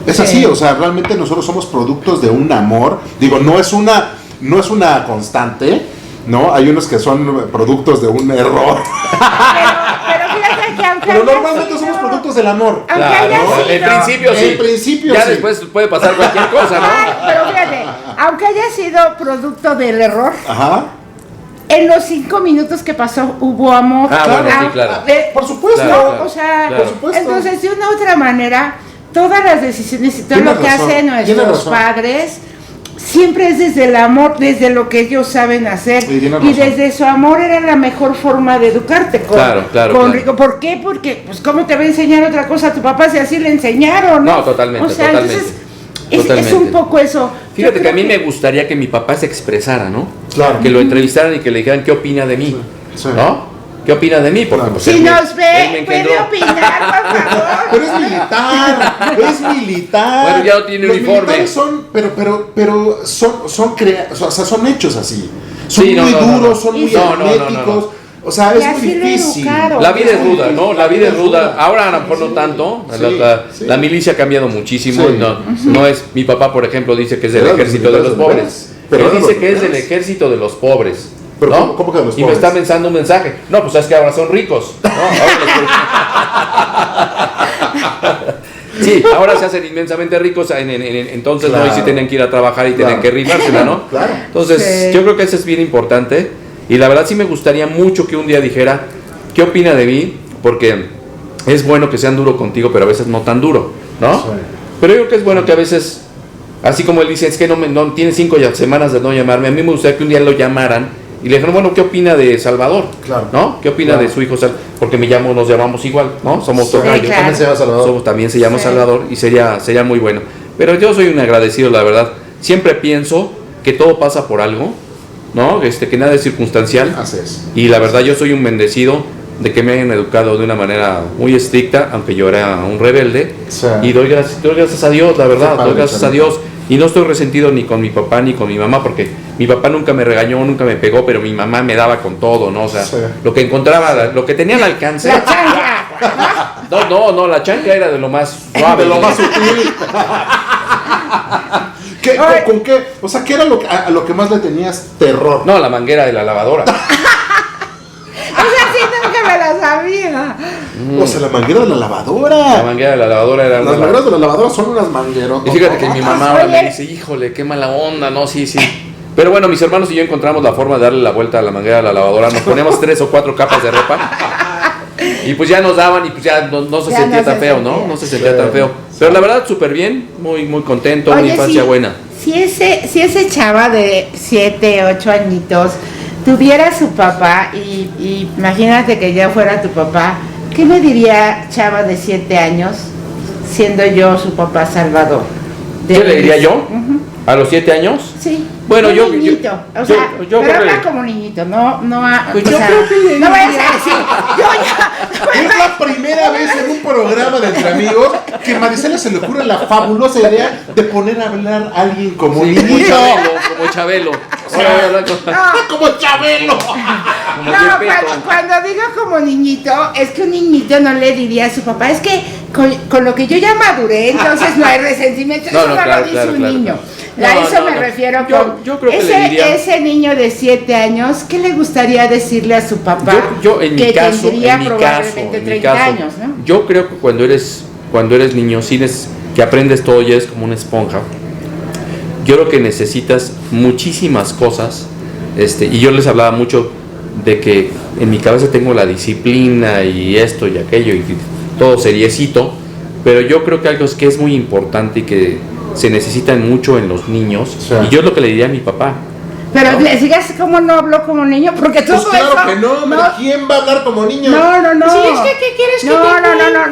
Speaker 2: Es así, o sea, realmente nosotros somos productos de un amor. Digo, no es una constante, ¿no? Hay unos que son productos de un error.
Speaker 3: Pero fíjate que aunque
Speaker 2: Pero normalmente somos productos del amor.
Speaker 3: Aunque haya sido-
Speaker 1: En principio sí.
Speaker 2: En principio
Speaker 1: ya
Speaker 2: sí.
Speaker 1: después puede pasar cualquier cosa, ¿no?
Speaker 3: Ay, pero fíjate, aunque haya sido producto del error,
Speaker 2: Ajá.
Speaker 3: en los 5 minutos que pasó hubo amor.
Speaker 1: Bueno, sí, claro.
Speaker 2: Por supuesto.
Speaker 1: Claro.
Speaker 3: O sea,
Speaker 1: Claro.
Speaker 2: Por supuesto.
Speaker 3: entonces de una u otra manera, todas las decisiones y todo
Speaker 2: Tienes
Speaker 3: lo que
Speaker 2: razón,
Speaker 3: hacen
Speaker 2: tienes
Speaker 3: nuestros
Speaker 2: razón.
Speaker 3: padres siempre es desde el amor, desde lo que ellos saben hacer.
Speaker 2: Sí, tienes
Speaker 3: Y
Speaker 2: razón.
Speaker 3: desde su amor era la mejor forma de educarte.
Speaker 1: Claro.
Speaker 3: Rico. ¿Por qué? Porque, pues, ¿cómo te va a enseñar otra cosa a tu papá si así le enseñaron?
Speaker 1: No, totalmente,
Speaker 3: O sea,
Speaker 1: totalmente.
Speaker 3: entonces, es
Speaker 1: Totalmente.
Speaker 3: un poco eso.
Speaker 1: Fíjate
Speaker 3: Yo
Speaker 1: que a
Speaker 3: creo
Speaker 1: mí me gustaría que mi papá se expresara, ¿no?
Speaker 2: Claro.
Speaker 1: Que lo entrevistaran y que le dijeran qué opina de mí,
Speaker 2: Sí.
Speaker 1: ¿no? ¿Qué opina de mí? Porque
Speaker 2: Claro.
Speaker 1: pues,
Speaker 3: Si
Speaker 1: él me-
Speaker 3: nos
Speaker 1: él
Speaker 3: ve,
Speaker 1: me
Speaker 3: puede
Speaker 1: engendró.
Speaker 3: opinar, por favor.
Speaker 2: Pero es militar.
Speaker 1: Bueno, ya no tiene
Speaker 2: Los
Speaker 1: uniforme.
Speaker 2: militares son, pero son hechos así. Son
Speaker 1: Sí, no,
Speaker 2: muy
Speaker 1: no, no,
Speaker 2: duros,
Speaker 1: no.
Speaker 2: son muy
Speaker 1: No, no, no,
Speaker 2: herméticos.
Speaker 1: no.
Speaker 2: O sea,
Speaker 3: Y
Speaker 2: es muy
Speaker 3: así lo
Speaker 2: difícil.
Speaker 3: educaron.
Speaker 1: La vida es ruda, ¿no? La vida es ruda. Ahora a lo mejor no tanto.
Speaker 2: Sí, sí.
Speaker 1: La milicia ha cambiado muchísimo.
Speaker 2: Sí.
Speaker 1: No es. Mi papá, por ejemplo, dice que es del
Speaker 2: Era de los
Speaker 1: ejército de los
Speaker 2: militares,
Speaker 1: pobres.
Speaker 2: pero
Speaker 1: Él
Speaker 2: era de
Speaker 1: dice
Speaker 2: los
Speaker 1: que es del
Speaker 2: militares.
Speaker 1: ejército de los pobres.
Speaker 2: Pero
Speaker 1: ¿no?
Speaker 2: ¿cómo que de los
Speaker 1: Y me
Speaker 2: pobres?
Speaker 1: está pensando un mensaje. No, pues es que ahora son ricos. ¿no? Sí, ahora se hacen inmensamente ricos, entonces
Speaker 2: Claro.
Speaker 1: no, y sí tenían que ir a trabajar y
Speaker 2: Claro.
Speaker 1: tenían que rifársela, ¿no?
Speaker 2: Claro.
Speaker 1: Entonces,
Speaker 3: Sí.
Speaker 1: yo creo que eso es bien importante, y la verdad sí me gustaría mucho que un día dijera, ¿qué opina de mí? Porque es bueno que sean duro contigo, pero a veces no tan duro, ¿no?
Speaker 2: Sí.
Speaker 1: Pero yo creo que es bueno que a veces, así como él dice, es que no tiene 5 semanas de no llamarme, a mí me gustaría que un día lo llamaran y le dijeron, bueno, ¿qué opina de Salvador?
Speaker 2: Claro.
Speaker 1: ¿No? ¿Qué opina
Speaker 2: Claro.
Speaker 1: de su hijo Salvador? Porque nos llamamos igual, ¿no? Somos
Speaker 2: Sí,
Speaker 1: tocayos.
Speaker 3: claro.
Speaker 2: También se llama Salvador.
Speaker 1: También se llama
Speaker 3: Sí.
Speaker 1: Salvador y sería muy bueno. Pero yo soy un agradecido, la verdad. Siempre pienso que todo pasa por algo, ¿no? Que nada es circunstancial.
Speaker 2: Así es.
Speaker 1: Y la verdad yo soy un bendecido de que me hayan educado de una manera muy estricta, aunque yo era un rebelde.
Speaker 2: Sí.
Speaker 1: Y doy gracias a Dios, la verdad,
Speaker 2: Qué padre,
Speaker 1: doy gracias a
Speaker 2: Chavita.
Speaker 1: Dios. Y no estoy resentido ni con mi papá ni con mi mamá, porque mi papá nunca me regañó, nunca me pegó, pero mi mamá me daba con todo, ¿no? O sea,
Speaker 2: Sí.
Speaker 1: lo que encontraba, lo que tenía al alcance.
Speaker 3: La chancla.
Speaker 1: No, la chancla era de lo más suave.
Speaker 2: De lo más sutil.
Speaker 3: Ay.
Speaker 2: ¿Con qué? O sea, ¿qué era a lo que más le tenías terror?
Speaker 1: No, la manguera de la lavadora.
Speaker 3: Esa sí nunca me la sabía.
Speaker 2: O sea, la manguera de la
Speaker 1: La
Speaker 2: lavadora.
Speaker 1: manguera de la lavadora era
Speaker 2: Las
Speaker 1: una.
Speaker 2: mangueras de la lavadora son unas manguerotas.
Speaker 1: Y fíjate que mi mamá ahora
Speaker 3: Oye.
Speaker 1: me dice, híjole, qué mala onda, no, sí. Pero bueno, mis hermanos y yo encontramos la forma de darle la vuelta a la manguera de la lavadora. Nos poníamos 3 o 4 capas de ropa. Y pues ya nos daban y pues ya no se
Speaker 3: Ya
Speaker 1: sentía
Speaker 3: no
Speaker 1: tan
Speaker 3: se
Speaker 1: feo,
Speaker 3: sentía.
Speaker 1: ¿no? No se sentía
Speaker 2: Sí.
Speaker 1: tan feo. Pero la verdad, súper bien, muy contento, una
Speaker 3: Oye,
Speaker 1: infancia
Speaker 3: sí,
Speaker 1: buena.
Speaker 3: Si ese chava de 7, 8 añitos tuviera a su papá y imagínate que ya fuera tu papá, ¿qué me diría chava de 7 años siendo yo su papá Salvador?
Speaker 1: ¿Qué le diría yo?
Speaker 3: Ujú.
Speaker 1: ¿A los 7 años?
Speaker 3: Sí.
Speaker 1: Bueno,
Speaker 3: Un
Speaker 1: yo-
Speaker 3: niñito, o
Speaker 1: yo-
Speaker 3: sea,
Speaker 1: yo
Speaker 3: pero
Speaker 1: creo
Speaker 3: habla
Speaker 1: que-
Speaker 3: como niñito, no,
Speaker 1: Pues
Speaker 3: o
Speaker 1: yo
Speaker 3: sea,
Speaker 1: creo que le
Speaker 3: no vayas
Speaker 1: diría-
Speaker 3: a decir, yo ya,
Speaker 2: Es la primera vez en un programa de Entre Amigos que a Marisela se le ocurre la fabulosa idea de poner a hablar a alguien como
Speaker 1: Sí, como
Speaker 2: niño.
Speaker 1: Chabelo, como Chabelo. Ahora voy a hablar con-
Speaker 3: no,
Speaker 2: Como Chabelo.
Speaker 1: como
Speaker 3: no,
Speaker 1: Gepetto.
Speaker 3: cuando digo como niñito, es que un niñito no le diría a su papá, es que con lo que yo ya maduré, entonces no hay resentimiento,
Speaker 1: No,
Speaker 3: eso
Speaker 1: no,
Speaker 3: no
Speaker 1: claro,
Speaker 3: lo dice
Speaker 1: claro,
Speaker 3: un
Speaker 1: claro,
Speaker 3: niño.
Speaker 1: claro.
Speaker 3: A
Speaker 1: No,
Speaker 3: eso
Speaker 1: no,
Speaker 3: me
Speaker 1: no.
Speaker 3: refiero
Speaker 1: Yo creo que le diría-
Speaker 3: ese niño de 7 años, ¿qué le gustaría decirle a su papá?
Speaker 1: Yo en
Speaker 3: que
Speaker 1: mi caso,
Speaker 3: tendría
Speaker 1: en mi
Speaker 3: probablemente 30 años, ¿no?
Speaker 1: yo creo que cuando eres niño, que aprendes todo y eres como una esponja, yo creo que necesitas muchísimas cosas, y yo les hablaba mucho de que en mi cabeza tengo la disciplina y esto y aquello y todo seriecito, pero yo creo que algo que es muy importante y que se necesita mucho en los niños,
Speaker 2: Sí.
Speaker 1: y yo es lo que le diría a mi papá,
Speaker 3: Pero
Speaker 1: ¿no?
Speaker 3: le sigas como no habló como niño, porque todo
Speaker 2: Pues claro
Speaker 3: eso.
Speaker 2: que no, ¿quién va a hablar como niño?
Speaker 3: No.
Speaker 2: Sí, es que ¿qué quieres que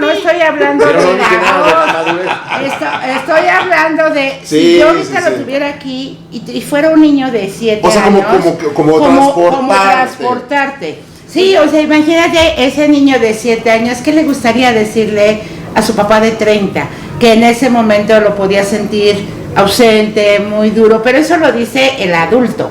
Speaker 3: No estoy hablando
Speaker 1: Pero
Speaker 3: de
Speaker 1: no dije nada de la madurez.
Speaker 3: Estoy hablando de
Speaker 2: Sí,
Speaker 3: si yo ahorita
Speaker 2: sí,
Speaker 3: lo
Speaker 2: sí.
Speaker 3: tuviera aquí y fuera un niño de 7
Speaker 2: O sea,
Speaker 3: años.
Speaker 2: como
Speaker 3: transportarte. Sí, o sea, imagínate ese niño de 7 años, ¿qué le gustaría decirle a su papá de 30? Que en ese momento lo podía sentir ausente, muy duro, pero eso lo dice el adulto.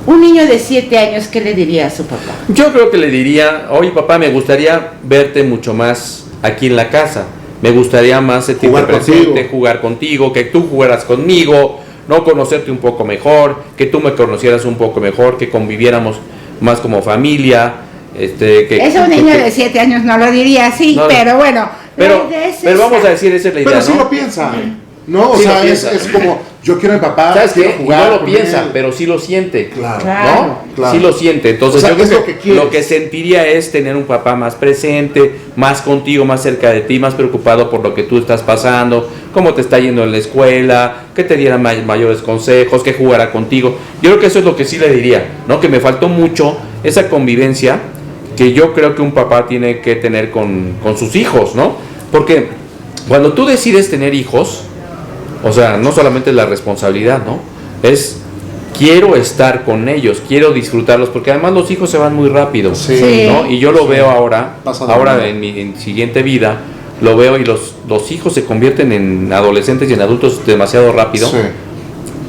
Speaker 3: Un niño de 7 años, ¿qué le diría a su papá?
Speaker 1: Yo creo que le tiempo, oye papá, me gustaría verte mucho más aquí en la casa. Me gustaría más sentirte presente, jugar contigo, que tú jugaras conmigo, no conocerte un poco mejor, que tú me conocieras un poco mejor, que conviviéramos más como familia.
Speaker 3: Eso un niño de 7 años no lo diría así,
Speaker 1: no,
Speaker 3: pero bueno.
Speaker 1: Pero vamos a decir, esa es la idea,
Speaker 2: Pero sí
Speaker 1: ¿no?
Speaker 2: lo piensa, ¿no? O
Speaker 1: Sí
Speaker 2: sea,
Speaker 1: lo piensa.
Speaker 2: es como, yo quiero a mi papá,
Speaker 1: ¿Sabes
Speaker 2: quiero
Speaker 1: qué?
Speaker 2: jugar
Speaker 1: No lo
Speaker 2: con
Speaker 1: piensa,
Speaker 2: él.
Speaker 1: pero sí lo siente.
Speaker 2: Claro.
Speaker 1: ¿No?
Speaker 2: Claro.
Speaker 1: Sí lo siente. Entonces,
Speaker 2: O sea,
Speaker 1: yo
Speaker 2: es
Speaker 1: creo
Speaker 2: lo
Speaker 1: que
Speaker 2: que quieres.
Speaker 1: lo que sentiría es tener un papá más presente, más contigo, más cerca de ti, más preocupado por lo que tú estás pasando, cómo te está yendo en la escuela, que te diera mayores consejos, que jugara contigo. Yo creo que eso es lo que sí le diría, ¿no? Que me faltó mucho esa convivencia que yo creo que un papá tiene que tener con sus hijos, ¿no? Porque cuando tú decides tener hijos, o sea, no solamente es la responsabilidad, ¿no? Es quiero estar con ellos, quiero disfrutarlos, porque además los hijos se van muy rápido,
Speaker 2: Sí.
Speaker 1: ¿no? Y yo lo veo ahora
Speaker 2: Pasa
Speaker 1: en mi siguiente vida, lo veo y los hijos se convierten en adolescentes y en adultos demasiado rápido.
Speaker 2: Sí.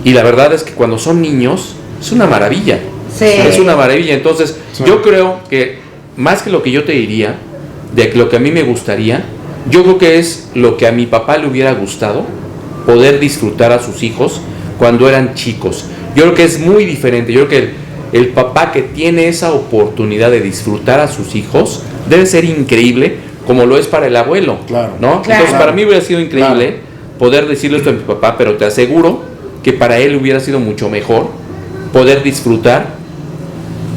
Speaker 1: Y la verdad es que cuando son niños, es una maravilla.
Speaker 3: Sí.
Speaker 1: Es una maravilla. Entonces,
Speaker 2: Sí.
Speaker 1: yo creo que más que lo que yo te diría, de lo que a mí me gustaría, yo creo que es lo que a mi papá le hubiera gustado, poder disfrutar a sus hijos cuando eran chicos. Yo creo que es muy diferente. Yo creo que el papá que tiene esa oportunidad de disfrutar a sus hijos debe ser increíble, como lo es para el abuelo.
Speaker 2: Claro.
Speaker 1: ¿No?
Speaker 3: Claro.
Speaker 1: Entonces, para mí hubiera sido increíble poder decirle esto a mi papá, pero te aseguro que para él hubiera sido mucho mejor poder disfrutar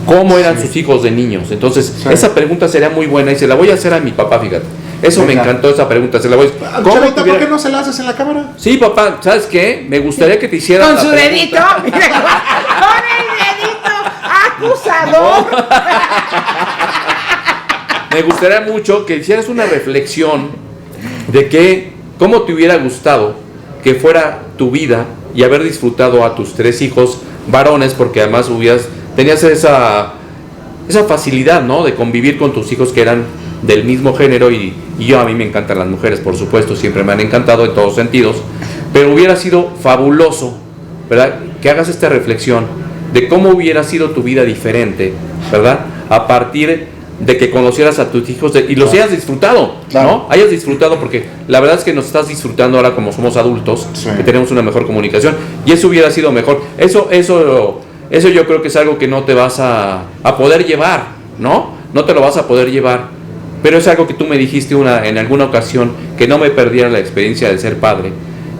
Speaker 1: cómo eran sus hijos de niños. Entonces, esa pregunta sería muy buena y se la voy a hacer a mi papá, fíjate. Eso me encantó, esa pregunta, se la voy a hacer.
Speaker 2: Chavita, ¿por qué no se la haces en la cámara?
Speaker 1: Sí, papá, ¿sabes qué? Me gustaría que te hicieras
Speaker 3: Con
Speaker 1: la
Speaker 3: su
Speaker 1: pregunta.
Speaker 3: dedito, con el dedito acusador.
Speaker 1: Me gustaría mucho que hicieras una reflexión de cómo te hubiera gustado que fuera tu vida y haber disfrutado a tus 3 hijos varones, porque además tenías esa facilidad, ¿no? De convivir con tus hijos que eran del mismo género y a mí me encantan las mujeres, por supuesto, siempre me han encantado en todos sentidos, pero hubiera sido fabuloso, ¿verdad? Que hagas esta reflexión de cómo hubiera sido tu vida diferente, ¿verdad? A partir de que conocieras a tus hijos y los hayas disfrutado,
Speaker 2: Claro.
Speaker 1: ¿no? Hayas disfrutado, porque la verdad es que nos estás disfrutando ahora como somos adultos,
Speaker 2: Sí.
Speaker 1: que tenemos una mejor comunicación, y eso hubiera sido mejor. Eso yo creo que es algo que no te vas a poder llevar, ¿no? No te lo vas a poder llevar. Pero es algo que tú me dijiste en alguna ocasión, que no me perdiera la experiencia de ser padre.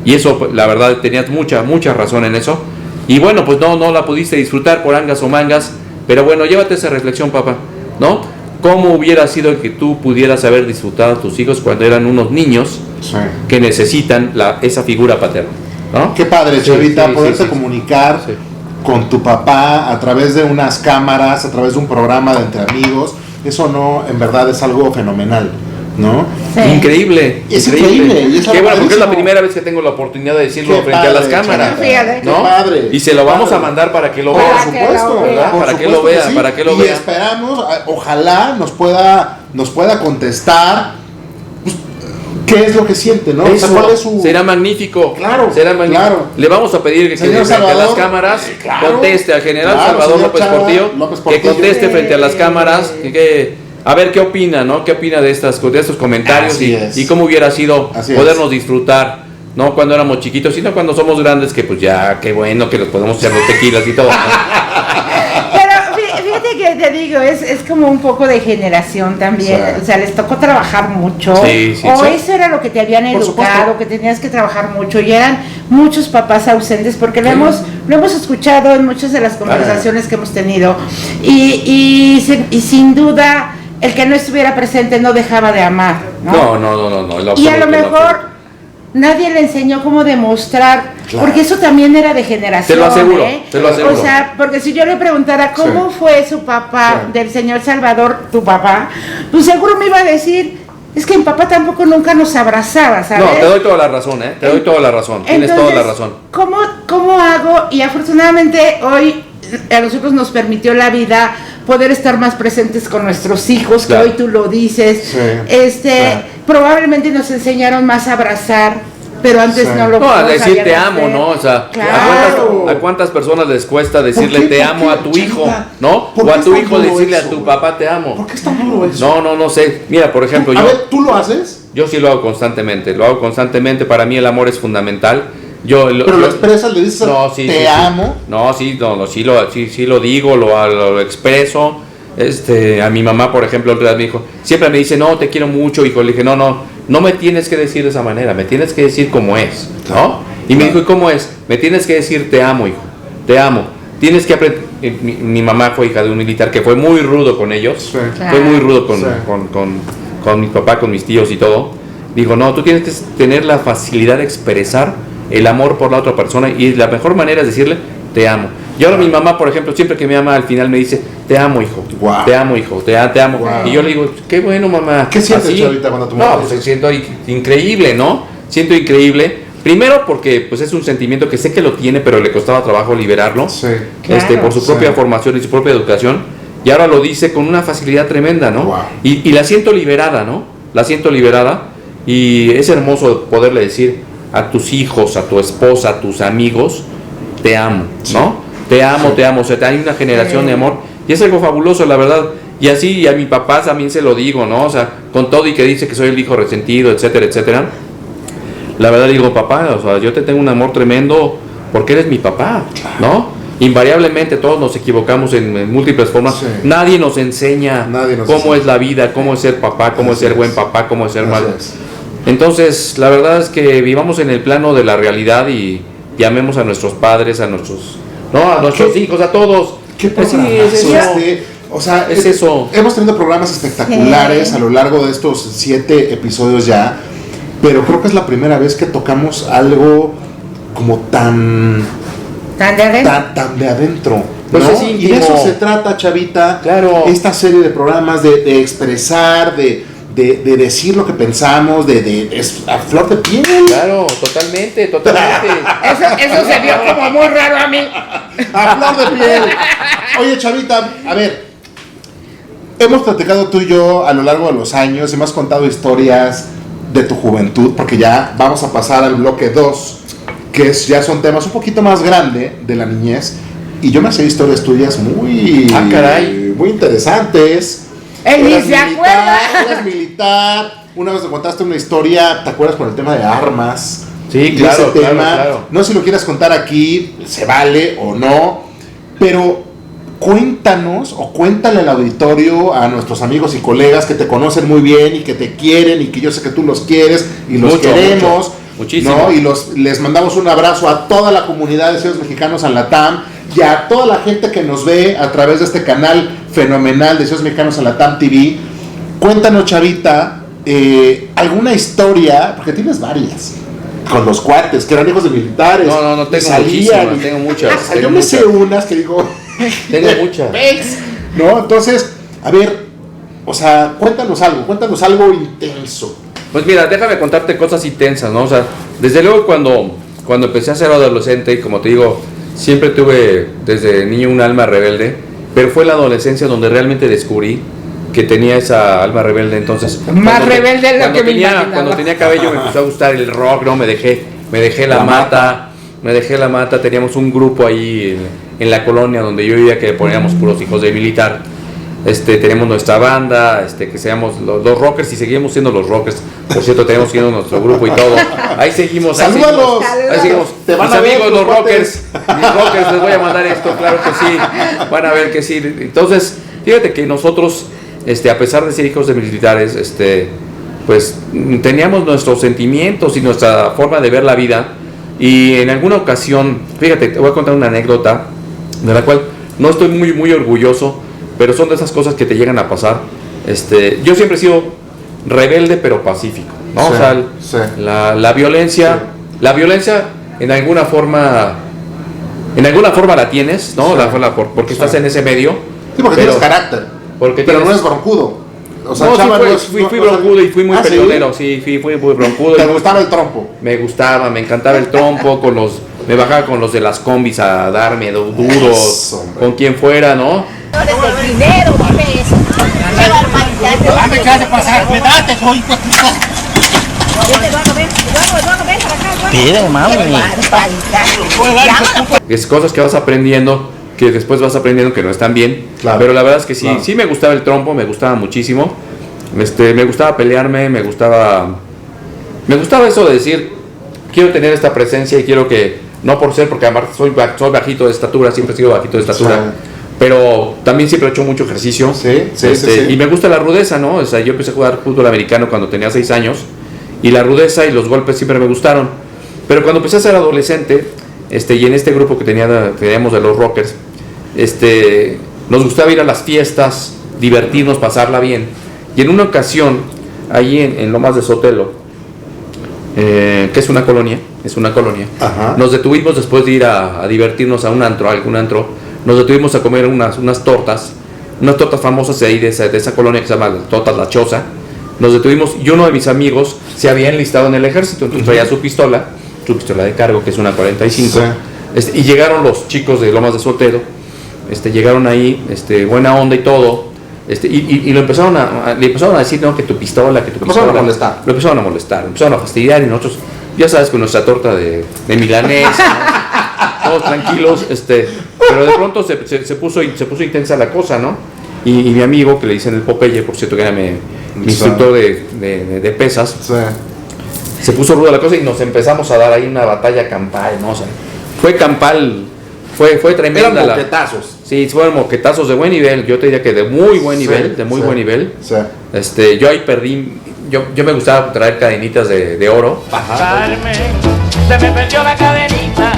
Speaker 1: Y eso, pues, la verdad, tenías mucha razón en eso. Y bueno, pues no la pudiste disfrutar por angas o mangas. Pero bueno, llévate esa reflexión, papá, ¿no? ¿Cómo hubiera sido que tú pudieras haber disfrutado a tus hijos cuando eran unos niños
Speaker 2: Sí.
Speaker 1: que necesitan esa figura paterna, ¿no?
Speaker 2: Qué padre,
Speaker 1: Sí,
Speaker 2: Chavita,
Speaker 1: sí,
Speaker 2: poderse
Speaker 1: sí.
Speaker 2: comunicar
Speaker 1: Sí.
Speaker 2: con tu papá a través de unas cámaras, a través de un programa de entre amigos. Eso no, en verdad es algo fenomenal, ¿no?
Speaker 3: Sí.
Speaker 1: Increíble.
Speaker 2: Es increíble, y es
Speaker 1: Qué
Speaker 2: algo
Speaker 1: bueno, porque es la
Speaker 2: padrísimo.
Speaker 1: primera vez que tengo la oportunidad de decirlo
Speaker 2: Qué
Speaker 1: frente a las
Speaker 2: padre,
Speaker 1: cámaras.
Speaker 2: Chavita.
Speaker 3: Fíjate.
Speaker 1: ¿No?
Speaker 2: Qué padre.
Speaker 1: Y se lo vamos
Speaker 2: Padre.
Speaker 1: a mandar para que lo
Speaker 2: Por
Speaker 1: vea.
Speaker 3: Para que lo
Speaker 2: supuesto,
Speaker 3: vea.
Speaker 2: ¿verdad?
Speaker 1: Para
Speaker 2: Por
Speaker 1: que lo
Speaker 2: supuesto
Speaker 1: vea,
Speaker 2: sí.
Speaker 1: para que lo
Speaker 2: y
Speaker 1: vea.
Speaker 2: esperamos, ojalá nos pueda contestar, pues, qué es lo que siente, ¿no? O sea,
Speaker 1: Eso
Speaker 2: ¿cuál es su...
Speaker 1: será magnífico.
Speaker 2: Claro,
Speaker 1: Será magnífico.
Speaker 2: claro.
Speaker 1: Le vamos a pedir que
Speaker 2: Señor
Speaker 1: frente a las
Speaker 2: Salvador,
Speaker 1: cámaras
Speaker 2: claro,
Speaker 1: conteste al general
Speaker 2: claro,
Speaker 1: Salvador
Speaker 2: señor
Speaker 1: López
Speaker 2: Chava
Speaker 1: Portillo,
Speaker 2: López
Speaker 1: que
Speaker 2: Portillo.
Speaker 1: conteste frente a las cámaras, a ver qué opina, ¿no? ¿Qué opina de estos comentarios
Speaker 2: Así es.
Speaker 1: y cómo hubiera sido
Speaker 2: Así
Speaker 1: podernos disfrutar, ¿no? Cuando éramos chiquitos, sino cuando somos grandes, que pues ya, qué bueno que nos podemos echar los tequilas y todo.
Speaker 3: Pero fíjate que te digo, es como un poco de generación también.
Speaker 2: Sí.
Speaker 3: O sea, les tocó trabajar mucho.
Speaker 1: Sí, sí,
Speaker 3: o
Speaker 1: sí.
Speaker 3: eso era lo que te habían
Speaker 2: Por
Speaker 3: educado,
Speaker 2: supuesto.
Speaker 3: que tenías que trabajar mucho. Y eran muchos papás ausentes, porque lo hemos escuchado en muchas de las conversaciones que hemos tenido. Y sin duda, el que no estuviera presente no dejaba de amar, ¿no?
Speaker 1: No.
Speaker 3: Y a lo mejor nadie le enseñó cómo demostrar,
Speaker 2: Claro.
Speaker 3: porque eso también era de generación.
Speaker 1: Te lo aseguro, te lo aseguro.
Speaker 3: O sea, porque si yo le preguntara cómo fue su papá, del señor Salvador, tu papá, pues seguro me iba a decir, es que mi papá tampoco nunca nos abrazaba, ¿sabes?
Speaker 1: No, te doy toda la razón, te doy toda la razón. Tienes toda la razón.
Speaker 3: ¿Cómo hago? Y afortunadamente hoy a nosotros nos permitió la vida poder estar más presentes con nuestros hijos,
Speaker 1: Claro.
Speaker 3: que hoy tú lo dices. Probablemente nos enseñaron más a abrazar, pero antes no lo
Speaker 1: No, a decir
Speaker 3: sabían
Speaker 1: te amo,
Speaker 3: hacer.
Speaker 1: ¿no? O sea,
Speaker 3: Claro.
Speaker 1: ¿a cuántas personas les cuesta decirle
Speaker 2: ¿Por qué?
Speaker 1: te
Speaker 2: ¿Por
Speaker 1: amo
Speaker 2: qué,
Speaker 1: a tu hijo,
Speaker 2: Chavita?
Speaker 1: ¿no?
Speaker 2: ¿Por
Speaker 1: O
Speaker 2: qué
Speaker 1: a tu
Speaker 2: es tan
Speaker 1: hijo
Speaker 2: duro
Speaker 1: decirle
Speaker 2: eso,
Speaker 1: a tu
Speaker 2: güey?
Speaker 1: papá te amo.
Speaker 2: ¿Por qué es tan duro eso?
Speaker 1: No sé. Mira, por ejemplo,
Speaker 2: A ver, ¿tú lo haces?
Speaker 1: yo sí lo hago constantemente. Para mí el amor es fundamental.
Speaker 2: Pero lo expresas, le dices te amo.
Speaker 1: No, sí lo digo, lo expreso. A mi mamá, por ejemplo, otra vez me dijo, siempre me dice, no, te quiero mucho, hijo. Le dije, no me tienes que decir de esa manera, me tienes que decir como es, ¿no? Y me dijo, ¿y cómo es? Me tienes que decir, te amo, hijo, te amo. Tienes que aprender. Mi mamá fue hija de un militar que fue muy rudo con ellos, fue muy rudo con mi papá, con mis tíos y todo. Digo, no, tú tienes que tener la facilidad de expresar el amor por la otra persona y la mejor manera es decirle, te amo. Y ahora mi mamá, por ejemplo, siempre que me ama, al final me dice, te amo, hijo, te amo, hijo, te amo.
Speaker 2: Wow.
Speaker 1: Y yo le digo, qué bueno, mamá.
Speaker 2: ¿Qué sientes ahorita cuando tu mamá
Speaker 1: No, pues siento increíble, ¿no? Siento increíble. Primero porque pues es un sentimiento que sé que lo tiene, pero le costaba trabajo liberarlo.
Speaker 2: Sí.
Speaker 3: Claro.
Speaker 1: Por su propia formación y su propia educación. Y ahora lo dice con una facilidad tremenda, ¿no?
Speaker 2: Wow.
Speaker 1: Y la siento liberada, ¿no? La siento liberada. Y es hermoso poderle decir a tus hijos, a tu esposa, a tus amigos, te amo, ¿no? Te amo. O sea, hay una generación de amor. Y es algo fabuloso, la verdad. Y así a mi papá también se lo digo, ¿no? O sea, con todo y que dice que soy el hijo resentido, etcétera, etcétera. La verdad digo, papá, o sea, yo te tengo un amor tremendo porque eres mi papá, ¿no? Invariablemente todos nos equivocamos en múltiples formas.
Speaker 2: Sí.
Speaker 1: Nadie nos enseña cómo es la vida, cómo es ser papá, cómo es ser buen papá, cómo es ser mal. Entonces, la verdad es que vivamos en el plano de la realidad y amemos a nuestros padres, a nuestros hijos, a todos.
Speaker 2: ¿Qué
Speaker 1: Pues sí,
Speaker 2: programazo
Speaker 1: es eso.
Speaker 2: o sea,
Speaker 1: Es eso.
Speaker 2: Hemos tenido programas espectaculares a lo largo de estos 7 episodios ya, pero creo que es la primera vez que tocamos algo como tan
Speaker 3: de adentro.
Speaker 2: Tan de adentro.
Speaker 1: Pues
Speaker 2: ¿no?
Speaker 1: es
Speaker 2: Y
Speaker 1: íntimo.
Speaker 2: de eso se trata, Chavita.
Speaker 1: Claro.
Speaker 2: Esta serie de programas de expresar, de decir lo que pensamos, es a flor de piel.
Speaker 1: Claro, totalmente.
Speaker 3: Eso se vio como muy raro a mí.
Speaker 2: A flor de piel. Oye, Chavita, a ver. Hemos platicado tú y yo a lo largo de los años y me has contado historias de tu juventud, porque ya vamos a pasar al bloque 2, que ya son temas un poquito más grandes de la niñez. Y yo me sé historias tuyas muy interesantes.
Speaker 3: Él ni
Speaker 2: Eras
Speaker 3: se acuerda.
Speaker 2: Eras militar. Una vez te contaste una historia, ¿te acuerdas, con el tema de armas?
Speaker 1: Sí,
Speaker 2: Y
Speaker 1: claro,
Speaker 2: ese tema,
Speaker 1: claro.
Speaker 2: no sé si lo quieras contar aquí, se vale o no, pero cuéntanos o cuéntale al auditorio, a nuestros amigos y colegas que te conocen muy bien y que te quieren y que yo sé que tú los quieres y los queremos.
Speaker 1: Muchísimo.
Speaker 2: ¿no? Y les mandamos un abrazo a toda la comunidad de Ciudades Mexicanos en la TAM y a toda la gente que nos ve a través de este canal fenomenal de Ciudades Mexicanos en la TAM TV. Cuéntanos, Chavita, alguna historia, porque tienes varias, con los cuates, que eran hijos de militares.
Speaker 1: No, tengo muchísimas, tengo muchas.
Speaker 2: Yo me sé unas que digo...
Speaker 1: Tengo muchas.
Speaker 2: ¿No? Entonces, a ver, o sea, cuéntanos algo intenso.
Speaker 1: Pues mira, déjame contarte cosas intensas, ¿no? O sea, desde luego cuando empecé a ser adolescente, y como te digo, siempre tuve desde niño un alma rebelde, pero fue la adolescencia donde realmente descubrí que tenía esa alma rebelde. Entonces,
Speaker 3: Más rebelde de lo que me
Speaker 1: tenía,
Speaker 3: imaginaba.
Speaker 1: cuando tenía cabello me empezó a gustar el rock, ¿no? Me dejé la mata, teníamos un grupo ahí en la colonia donde yo vivía que poníamos puros hijos de militar. Tenemos nuestra banda, que seamos los rockers y seguimos siendo los rockers. Por cierto, tenemos siendo nuestro grupo y todo. Ahí seguimos.
Speaker 2: ¡Salúdalos!
Speaker 1: Ahí seguimos.
Speaker 2: Te van
Speaker 1: Mis
Speaker 2: a ver,
Speaker 1: amigos, los
Speaker 2: cuates.
Speaker 1: rockers, mis rockers, les voy a mandar esto, claro que sí. Van a ver que sí. Entonces, fíjate que nosotros, a pesar de ser hijos de militares, pues teníamos nuestros sentimientos y nuestra forma de ver la vida. Y en alguna ocasión, fíjate, te voy a contar una anécdota de la cual no estoy muy orgulloso, pero son de esas cosas que te llegan a pasar. Yo siempre he sido rebelde pero pacífico, ¿no?
Speaker 2: Sí,
Speaker 1: O sea,
Speaker 2: sí.
Speaker 1: la violencia,
Speaker 2: Sí.
Speaker 1: la violencia en alguna forma la tienes, ¿no?
Speaker 2: Sí.
Speaker 1: Porque
Speaker 2: Sí.
Speaker 1: estás en ese medio.
Speaker 2: Sí, porque
Speaker 1: pero-
Speaker 2: tienes carácter.
Speaker 1: porque
Speaker 2: pero no
Speaker 1: tienes-
Speaker 2: es broncudo. O sea,
Speaker 1: No,
Speaker 2: Chava
Speaker 1: sí
Speaker 2: no es-
Speaker 1: fui
Speaker 2: no- no-
Speaker 1: broncudo y fui muy
Speaker 2: ¿Ah, sí?
Speaker 1: peleonero, sí, fui muy broncudo.
Speaker 2: ¿Te
Speaker 1: y muy-
Speaker 2: gustaba el trompo?
Speaker 1: Me gustaba, me encantaba el trompo, me bajaba con los de las combis a darme duros,
Speaker 2: Eso, hombre.
Speaker 1: con quien fuera, ¿no?
Speaker 8: Dinero, ¿qué
Speaker 5: Dame chance de pasar, me date, soy hijo de puta.
Speaker 8: Pide, mami.
Speaker 1: Es cosas que vas aprendiendo, que después vas aprendiendo que no están bien.
Speaker 2: Claro.
Speaker 1: Pero la verdad es que sí,
Speaker 2: Claro.
Speaker 1: sí me gustaba el trompo, me gustaba muchísimo. Me gustaba pelearme, me gustaba eso de decir, quiero tener esta presencia y quiero que, no por ser, porque además soy bajito de estatura, siempre he sido bajito de estatura.
Speaker 2: Sí.
Speaker 1: Pero también siempre he hecho mucho ejercicio.
Speaker 2: Sí, sí, sí.
Speaker 1: Y me gusta la rudeza, ¿no? O sea, yo empecé a jugar fútbol americano cuando tenía 6 años. Y la rudeza y los golpes siempre me gustaron. Pero cuando empecé a ser adolescente, y en este grupo que teníamos de los rockers, nos gustaba ir a las fiestas, divertirnos, pasarla bien. Y en una ocasión, ahí en Lomas de Sotelo, que es una colonia,
Speaker 2: Ajá.
Speaker 1: nos detuvimos después de ir a divertirnos a algún antro, nos detuvimos a comer unas tortas famosas de ahí, de esa colonia que se llama Tortas La Choza. Nos detuvimos y uno de mis amigos se había enlistado en el ejército, entonces traía su pistola de cargo, que es una 45,
Speaker 2: Sí.
Speaker 1: y llegaron los chicos de Lomas de Sotelo, llegaron ahí, buena onda y todo, y le empezaron a decir, no, que tu pistola, que tu pistola.
Speaker 2: Empezaron a molestar.
Speaker 1: Lo empezaron a molestar, empezaron a fastidiar y nosotros, ya sabes, con nuestra torta de milanesa, ¿no? Todos tranquilos, pero de pronto se puso intensa la cosa, ¿no? Y mi amigo, que le dicen el Popeye, por cierto, que era mi instructor de pesas,
Speaker 2: Sí.
Speaker 1: se puso ruda la cosa y nos empezamos a dar ahí una batalla campal, ¿no? O sea, fue campal, fue tremenda.
Speaker 2: Eran moquetazos.
Speaker 1: Sí, fueron moquetazos de buen nivel, yo te diría que de muy buen
Speaker 2: Sí,
Speaker 1: nivel, de muy
Speaker 2: sí,
Speaker 1: buen nivel.
Speaker 2: Sí.
Speaker 1: Yo ahí perdí, yo me gustaba traer cadenitas de oro.
Speaker 9: Carmen, se me perdió la cadenita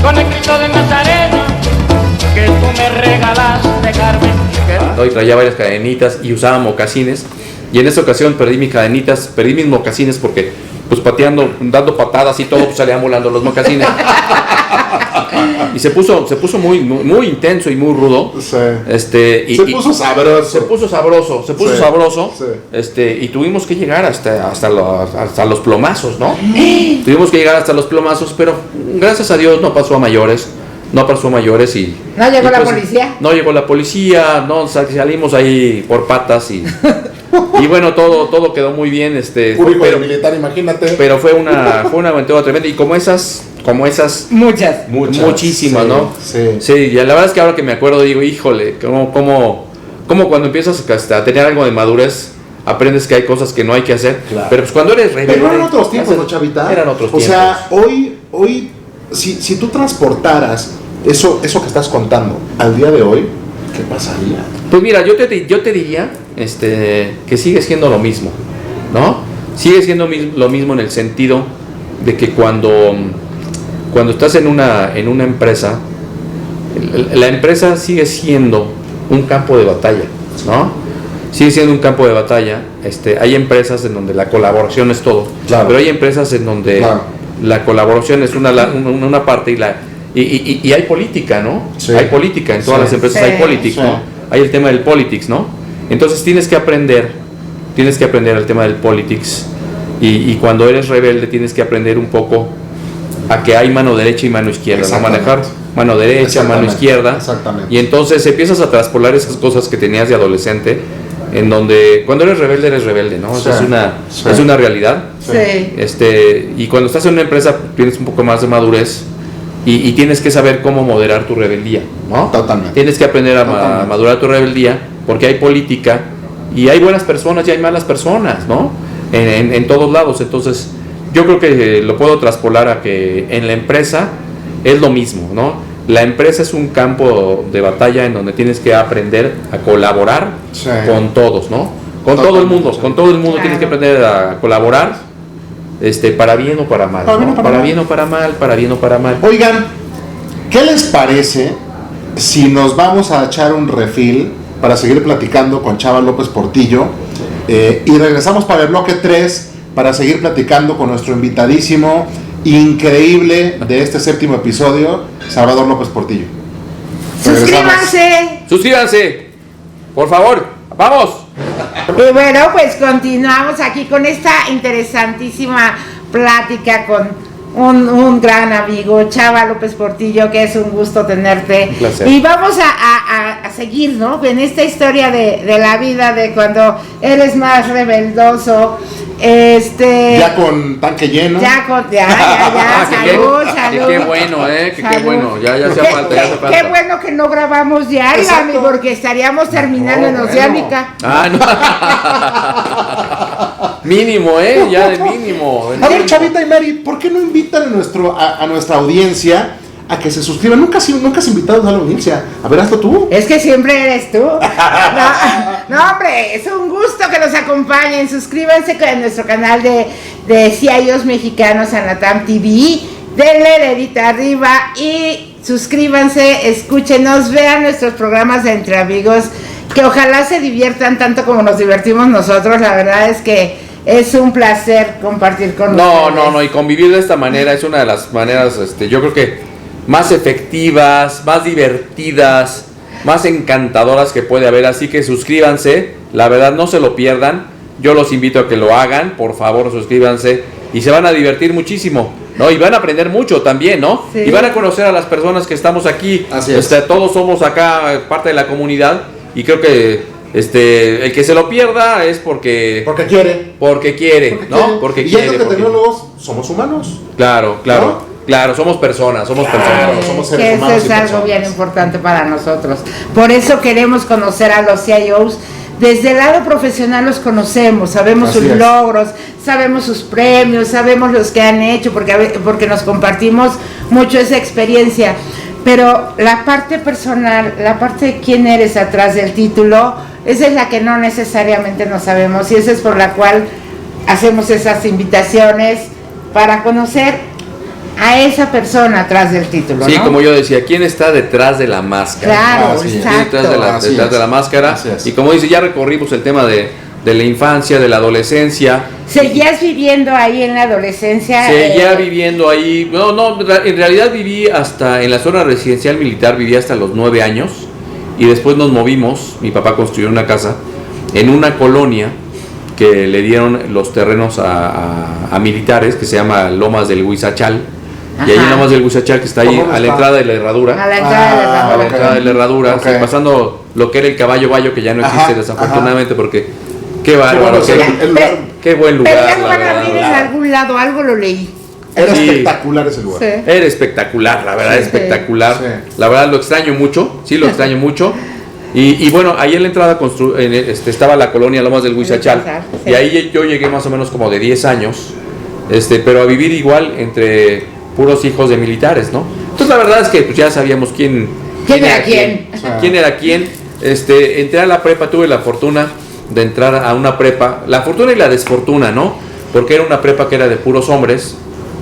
Speaker 9: con el Cristo de Nazareno que tú me regalaste, Carmen.
Speaker 1: ¿no? Y traía varias cadenitas y usaba mocasines. Y en esta ocasión perdí mis mocasines porque, pues dando patadas y todo, pues salían volando los mocasines. Y se puso muy intenso y muy rudo.
Speaker 2: Sí.
Speaker 1: Se
Speaker 2: puso sabroso.
Speaker 1: Se puso
Speaker 2: Sí,
Speaker 1: sabroso.
Speaker 2: sí.
Speaker 1: Y tuvimos que llegar hasta los plomazos, ¿no? Tuvimos que llegar hasta los plomazos, pero gracias a Dios no pasó a mayores. y
Speaker 3: ¿No llegó la policía?
Speaker 1: No llegó la policía, no salimos ahí por patas y bueno, todo quedó muy bien,
Speaker 2: Puro hijo de militar, imagínate.
Speaker 1: pero fue una aventura tremenda y como esas
Speaker 3: Muchas.
Speaker 1: muchísimas,
Speaker 2: sí,
Speaker 1: ¿no?
Speaker 2: Sí.
Speaker 1: Sí, y la verdad es que ahora que me acuerdo digo, híjole, como cuando empiezas a tener algo de madurez, aprendes que hay cosas que no hay que hacer.
Speaker 2: Claro.
Speaker 1: Pero pues cuando eres rebelde.
Speaker 2: Pero eran otros tiempos, ¿no, Chavita?
Speaker 1: Eran otros
Speaker 2: o
Speaker 1: tiempos.
Speaker 2: sea, hoy si tú transportaras eso que estás contando al día de hoy, ¿qué pasaría?
Speaker 1: Pues mira, yo te diría que sigue siendo lo mismo, ¿no? Sigue siendo lo mismo en el sentido de que cuando estás en una empresa, la empresa sigue siendo un campo de batalla, ¿no? Sigue siendo un campo de batalla. Hay empresas en donde la colaboración es todo,
Speaker 2: Claro.
Speaker 1: pero hay empresas en donde
Speaker 2: Claro.
Speaker 1: la colaboración es una parte y hay política, ¿no?
Speaker 2: Sí.
Speaker 1: Hay política, en todas
Speaker 2: Sí.
Speaker 1: las empresas
Speaker 3: Sí.
Speaker 1: hay politics,
Speaker 2: Sí.
Speaker 1: ¿no? Hay el tema del politics, ¿no? Entonces tienes que aprender el tema del politics y cuando eres rebelde tienes que aprender un poco a que hay mano derecha y mano izquierda, no
Speaker 2: Exactamente.
Speaker 1: manejar mano derecha, mano
Speaker 2: Exactamente.
Speaker 1: izquierda.
Speaker 2: Exactamente.
Speaker 1: Y entonces empiezas a traspolar esas cosas que tenías de adolescente, en donde cuando eres rebelde, ¿no?
Speaker 2: Sí.
Speaker 1: Esa
Speaker 2: Sí.
Speaker 1: es una realidad.
Speaker 3: Sí.
Speaker 1: Y cuando estás en una empresa tienes un poco más de madurez y tienes que saber cómo moderar tu rebeldía, ¿no?
Speaker 2: Totalmente.
Speaker 1: Tienes que aprender a
Speaker 2: Totalmente.
Speaker 1: madurar tu rebeldía porque hay política y hay buenas personas y hay malas personas, ¿no? En todos lados. Entonces, yo creo que lo puedo traspolar a que en la empresa es lo mismo, ¿no? La empresa es un campo de batalla en donde tienes que aprender a colaborar
Speaker 2: Sí.
Speaker 1: con todos, ¿no? Con todo el mundo,
Speaker 2: Totalmente, sí.
Speaker 1: con todo el mundo
Speaker 3: Claro.
Speaker 1: tienes que aprender a colaborar, para bien o para mal,
Speaker 2: Para bien
Speaker 1: ¿no?
Speaker 2: o para
Speaker 1: Para
Speaker 2: mal.
Speaker 1: bien o para mal, para bien o para mal.
Speaker 2: Oigan, ¿qué les parece si nos vamos a echar un refill para seguir platicando con Chava López Portillo y regresamos para el bloque 3 para seguir platicando con nuestro invitadísimo increíble de este séptimo episodio, Salvador López Portillo.
Speaker 1: Suscríbanse, por favor, vamos.
Speaker 3: Y bueno, pues continuamos aquí con esta interesantísima plática con un gran amigo, Chava López Portillo, que es un gusto tenerte.
Speaker 1: Un placer.
Speaker 3: Y vamos a seguir, ¿no? En esta historia de la vida, de cuando eres más rebeldoso.
Speaker 2: Ya con tanque lleno.
Speaker 3: Ya, salud.
Speaker 1: Qué bueno, qué bueno, ya hace falta, ya hace falta.
Speaker 3: Qué bueno que no grabamos diario, porque estaríamos terminando en Oceánica.
Speaker 1: Mínimo, ya de mínimo.
Speaker 2: A ver, Chavita y Mary, ¿por qué no invitan a nuestra audiencia a que se suscriban? Nunca has invitado a la audiencia. A ver, hazlo tú.
Speaker 3: Es que siempre eres tú. No, hombre, es un gusto que nos acompañen. Suscríbanse en nuestro canal de CIOs Mexicanos, Anatam TV. Denle dedito arriba y suscríbanse, escúchenos, vean nuestros programas de Entre Amigos, que ojalá se diviertan tanto como nos divertimos nosotros. La verdad es que es un placer compartir con ustedes.
Speaker 1: No, y convivir de esta manera es una de las maneras, yo creo que más efectivas, más divertidas, más encantadoras que puede haber. Así que suscríbanse, la verdad no se lo pierdan. Yo los invito a que lo hagan, por favor suscríbanse y se van a divertir muchísimo, ¿no? Y van a aprender mucho también, ¿no? Sí. Y van a conocer a las personas que estamos aquí.
Speaker 2: Así es.
Speaker 1: Todos somos acá parte de la comunidad y creo que el que se lo pierda es porque quiere, ¿no? Porque
Speaker 2: y
Speaker 1: quiere.
Speaker 2: Y que tecnólogos somos humanos.
Speaker 1: Claro, somos personas, somos
Speaker 3: Que
Speaker 2: seres humanos.
Speaker 3: Eso es algo bien importante para nosotros. Por eso queremos conocer a los CIOs. Desde el lado profesional los conocemos, sabemos sus logros, sabemos sus premios, sabemos los que han hecho, porque nos compartimos mucho esa experiencia. Pero la parte personal, la parte de quién eres atrás del título, esa es la que no necesariamente no sabemos, y esa es por la cual hacemos esas invitaciones para conocer a esa persona atrás del título,
Speaker 1: sí,
Speaker 3: ¿no?
Speaker 1: Como yo decía, ¿quién está detrás de la máscara?
Speaker 3: Claro, exacto.
Speaker 1: Detrás de la máscara. Y como dice, ya recorrimos el tema de la infancia, de la adolescencia.
Speaker 3: ¿Seguías viviendo ahí en la adolescencia?
Speaker 1: Seguía viviendo ahí. No, en realidad viví en la zona residencial militar, viví hasta los 9 años. Y después nos movimos, mi papá construyó una casa en una colonia que le dieron los terrenos a militares, que se llama Lomas del Huizachal. Y ahí en Lomas del Huizachal, que está ahí a la entrada de la herradura.
Speaker 3: A la entrada
Speaker 1: de la herradura, sí, pasando lo que era el Caballo Bayo, que ya no existe desafortunadamente, porque qué bárbaro, qué buen lugar.
Speaker 3: Pero ya no van a abrir en algún lado, algo lo leí.
Speaker 2: Era espectacular ese lugar.
Speaker 3: Sí.
Speaker 1: Era espectacular, la verdad, espectacular. Sí. La verdad lo extraño mucho, lo extraño mucho. Y bueno, ahí en la entrada estaba la colonia Lomas del Huizachal. Sí. Y ahí yo llegué más o menos como de 10 años, pero a vivir igual entre puros hijos de militares, ¿no? Entonces la verdad es que pues, ya sabíamos quién era quién. Quién era quién. Entré a la prepa, tuve la fortuna de entrar a una prepa, la fortuna y la desfortuna, ¿no? Porque era una prepa que era de puros hombres.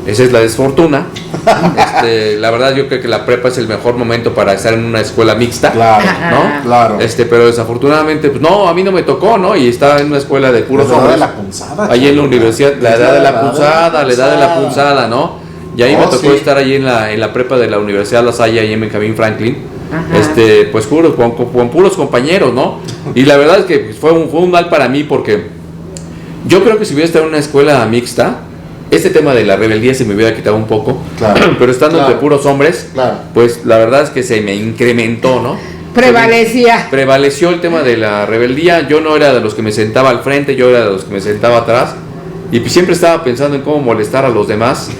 Speaker 1: Esa es la desfortuna. La verdad yo creo que la prepa es el mejor momento para estar en una escuela mixta,
Speaker 2: claro,
Speaker 1: ¿no?
Speaker 2: Claro.
Speaker 1: Pero desafortunadamente, pues no, a mí no me tocó, ¿no? Y estaba en una escuela de puros hombres.
Speaker 2: La edad de la punzada.
Speaker 1: Ahí en la universidad, la edad de la punzada, ¿no? Y ahí me tocó estar ahí en la prepa de la Universidad La Salle, ahí en Benjamín Franklin. Pues con puros compañeros, ¿no? Y la verdad es que pues, fue un mal para mí, porque yo creo que si hubiera estado en una escuela mixta, este tema de la rebeldía se me hubiera quitado un poco, pero estando entre puros hombres, pues la verdad es que se me incrementó, ¿no? Prevaleció el tema de la rebeldía. Yo no era de los que me sentaba al frente, yo era de los que me sentaba atrás, y pues siempre estaba pensando en cómo molestar a los demás.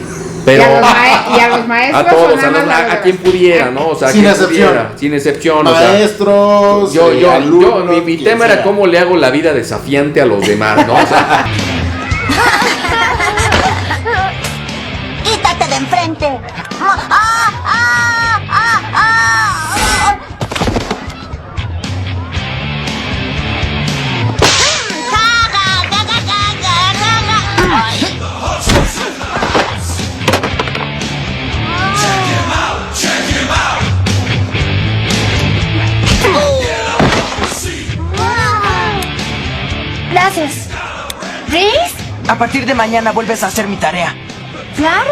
Speaker 1: Pero
Speaker 3: y a los maestros,
Speaker 1: a todos, a quien pudiera, ¿no? O sea,
Speaker 2: sin excepción.
Speaker 1: Sin excepción.
Speaker 2: Maestros,
Speaker 1: o sea, mi tema era cómo le hago la vida desafiante a los demás, ¿no? O sea,
Speaker 8: ¡quítate de enfrente! Gracias.
Speaker 6: A partir de mañana vuelves a hacer mi tarea.
Speaker 7: Claro.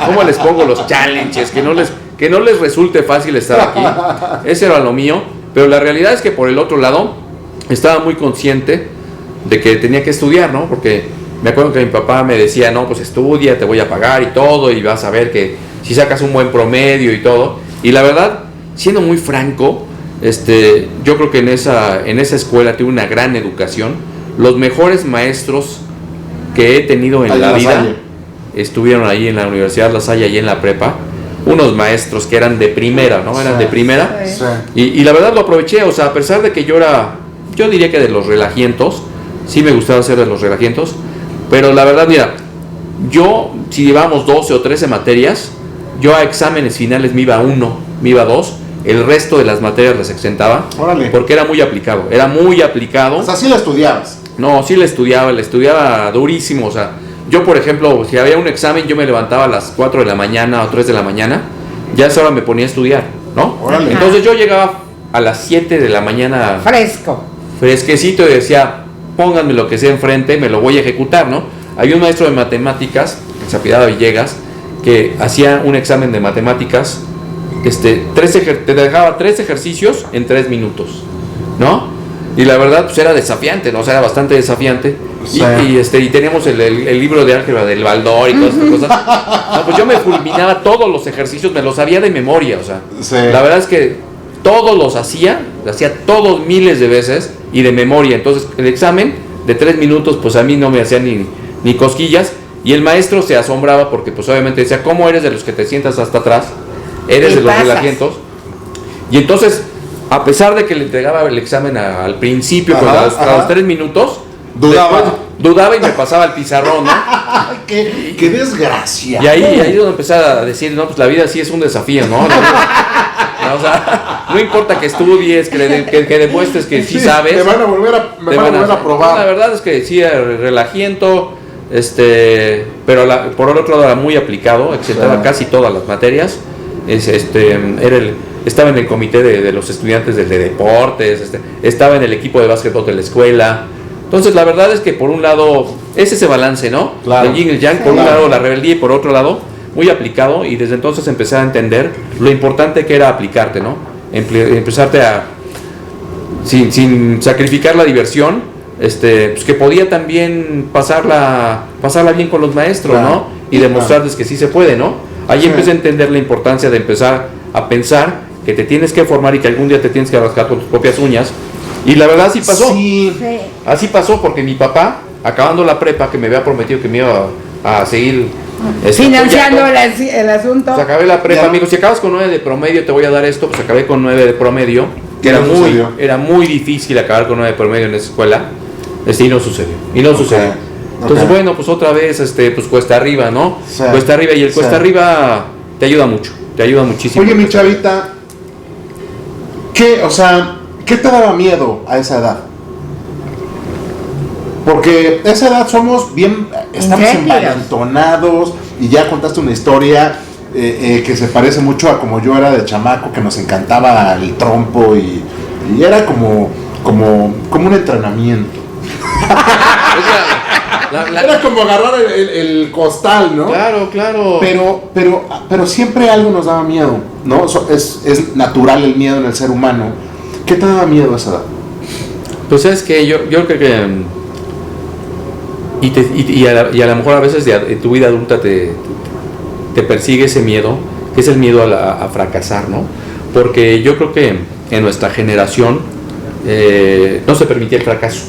Speaker 1: ¿Cómo les pongo los challenges? Que no les resulte fácil estar aquí. Ese era lo mío. Pero la realidad es que por el otro lado estaba muy consciente de que tenía que estudiar, ¿no? Porque me acuerdo que mi papá me decía, no, pues estudia, te voy a pagar y todo, y vas a ver que si sacas un buen promedio y todo. Y la verdad, siendo muy franco, yo creo que en esa escuela tuve una gran educación. Los mejores maestros que he tenido en la vida estuvieron ahí en la Universidad La Salle y en la prepa. Unos maestros que eran de primera, ¿no? Eran de primera.
Speaker 2: Sí.
Speaker 1: Y la verdad lo aproveché, o sea, a pesar de que yo diría que de los relajientos, sí me gustaba ser de los relajientos, pero la verdad, mira, yo, si llevábamos 12 o 13 materias, yo a exámenes finales me iba a 1, me iba a 2, el resto de las materias las exentaba.
Speaker 2: Órale.
Speaker 1: Porque era muy aplicado,
Speaker 2: O sea, sí la estudiabas.
Speaker 1: No, sí le estudiaba durísimo, o sea, yo por ejemplo, si había un examen, yo me levantaba a las 4 de la mañana o 3 de la mañana, ya a esa hora me ponía a estudiar, ¿no?
Speaker 2: Órale.
Speaker 1: Entonces yo llegaba a las 7 de la mañana fresquecito y decía, pónganme lo que sea enfrente, me lo voy a ejecutar, ¿no? Había un maestro de matemáticas, que se apellidaba Villegas, que hacía un examen de matemáticas, te dejaba 3 ejercicios en 3 minutos, ¿no? Y la verdad, pues era desafiante, ¿no? O sea, era bastante desafiante. Sí. Y teníamos el libro de álgebra del Baldor y todas esas cosas. No, pues yo me fulminaba todos los ejercicios, me los sabía de memoria, o sea. Sí. La verdad es que todos los hacía todos miles de veces y de memoria. Entonces, el examen de 3 minutos, pues a mí no me hacía ni cosquillas. Y el maestro se asombraba porque, pues obviamente decía, ¿cómo eres de los que te sientas hasta atrás? Eres de los relajientos. Y entonces, a pesar de que le entregaba el examen al principio, a los 3 minutos, dudaba y me pasaba el pizarrón, ¿no?
Speaker 2: ¡Qué desgracia!
Speaker 1: Y ahí es donde empecé a decir, no, pues la vida sí es un desafío, ¿no? O sea, no importa que estudies, que demuestres que sí sabes.
Speaker 2: Me van a volver a probar.
Speaker 1: La verdad es que sí, relajiento, pero por el otro lado era muy aplicado, exentaba casi todas las materias. Estaba en el comité de los estudiantes de deportes, estaba en el equipo de básquetbol de la escuela. Entonces la verdad es que por un lado es ese balance, ¿no? Claro. El yin y el yang, por un lado la rebeldía y por otro lado muy aplicado, y desde entonces empecé a entender lo importante que era aplicarte, ¿no? Empezarte a sin sacrificar la diversión, pues que podía también pasarla bien con los maestros, ¿no? Y demostrarles que sí se puede, ¿no? Ahí empecé a entender la importancia de empezar a pensar que te tienes que formar y que algún día te tienes que rascar con tus propias uñas. Y la verdad así pasó. Sí. Así pasó porque mi papá, acabando la prepa, que me había prometido que me iba a seguir
Speaker 3: financiando el asunto.
Speaker 1: Pues acabé la prepa, amigos. Si acabas con 9 de promedio, te voy a dar esto. Pues acabé con 9 de promedio, que era muy difícil acabar con 9 de promedio en esa escuela. Y no sucedió. Entonces, bueno, pues otra vez, pues cuesta arriba, ¿no? Sí. Cuesta arriba, y el cuesta arriba te ayuda mucho, te ayuda muchísimo.
Speaker 2: Oye, mi chavita, ¿qué te daba miedo a esa edad? Porque a esa edad estamos envalentonados, y ya contaste una historia que se parece mucho a como yo era de chamaco, que nos encantaba el trompo y era como un entrenamiento. Era como agarrar el costal, ¿no?
Speaker 1: Claro.
Speaker 2: Pero siempre algo nos daba miedo, ¿no? Es natural el miedo en el ser humano. ¿Qué te daba miedo a esa edad?
Speaker 1: Pues es que yo creo que y a lo mejor a veces en tu vida adulta te persigue ese miedo, que es el miedo a fracasar, ¿no? Porque yo creo que en nuestra generación no se permitía el fracaso,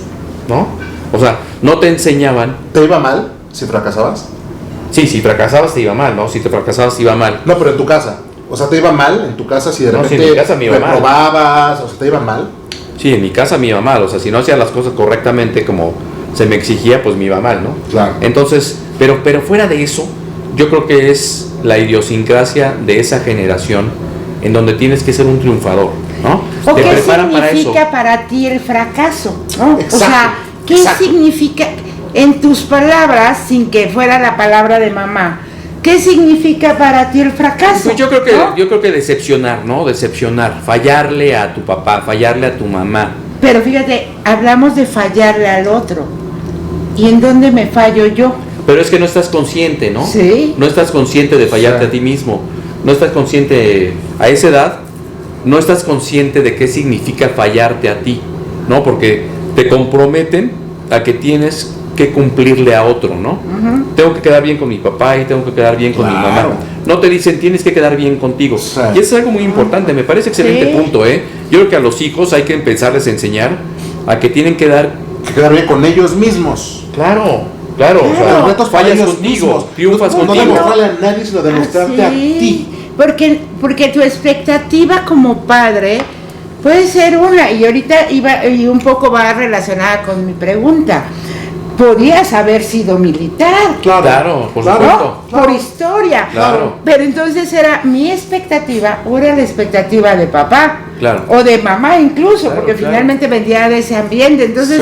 Speaker 1: ¿no? O sea, no te enseñaban.
Speaker 2: ¿Te iba mal si fracasabas?
Speaker 1: Sí, si fracasabas te iba mal, ¿no? Si te fracasabas te iba mal.
Speaker 2: No, pero en tu casa. O sea, ¿te iba mal en tu casa si de repente
Speaker 1: en mi casa me iba
Speaker 2: reprobabas? O sea, ¿te iba mal?
Speaker 1: Sí, en mi casa me iba mal. O sea, si no hacía las cosas correctamente como se me exigía, pues me iba mal, ¿no?
Speaker 2: Claro.
Speaker 1: Entonces, pero fuera de eso, yo creo que es la idiosincrasia de esa generación en donde tienes que ser un triunfador, ¿no?
Speaker 3: ¿O qué significa para ti el fracaso? ¿No? Exacto. O sea, ¿qué significa, en tus palabras, sin que fuera la palabra de mamá, ¿qué significa para ti el fracaso?
Speaker 1: Pues yo creo que decepcionar, ¿no? Decepcionar, fallarle a tu papá, fallarle a tu mamá.
Speaker 3: Pero fíjate, hablamos de fallarle al otro. ¿Y en dónde me fallo yo?
Speaker 1: Pero es que no estás consciente, ¿no?
Speaker 3: Sí.
Speaker 1: No estás consciente de fallarte a ti mismo. No estás consciente, a esa edad, no estás consciente de qué significa fallarte a ti, ¿no? Porque te comprometen a que tienes que cumplirle a otro, ¿no? Tengo que quedar bien con mi papá y tengo que quedar bien con mi mamá. No te dicen, tienes que quedar bien contigo. Sí. Y eso es algo muy importante, me parece excelente punto, ¿eh? Yo creo que a los hijos hay que empezarles a enseñar a que tienen que
Speaker 2: quedar bien con ellos mismos.
Speaker 1: Claro. O sea,
Speaker 2: los retos
Speaker 1: fallas contigo, triunfas contigo.
Speaker 2: No demostrarle a nadie, sino demostrarte a ti.
Speaker 3: Porque tu expectativa como padre puede ser una, y ahorita y un poco va relacionada con mi pregunta. Podías haber sido militar.
Speaker 1: Claro, por supuesto.
Speaker 3: ¿No? Por historia.
Speaker 1: Claro.
Speaker 3: Pero entonces era mi expectativa o era la expectativa de papá.
Speaker 1: Claro.
Speaker 3: O de mamá incluso, porque finalmente venía de ese ambiente. Entonces,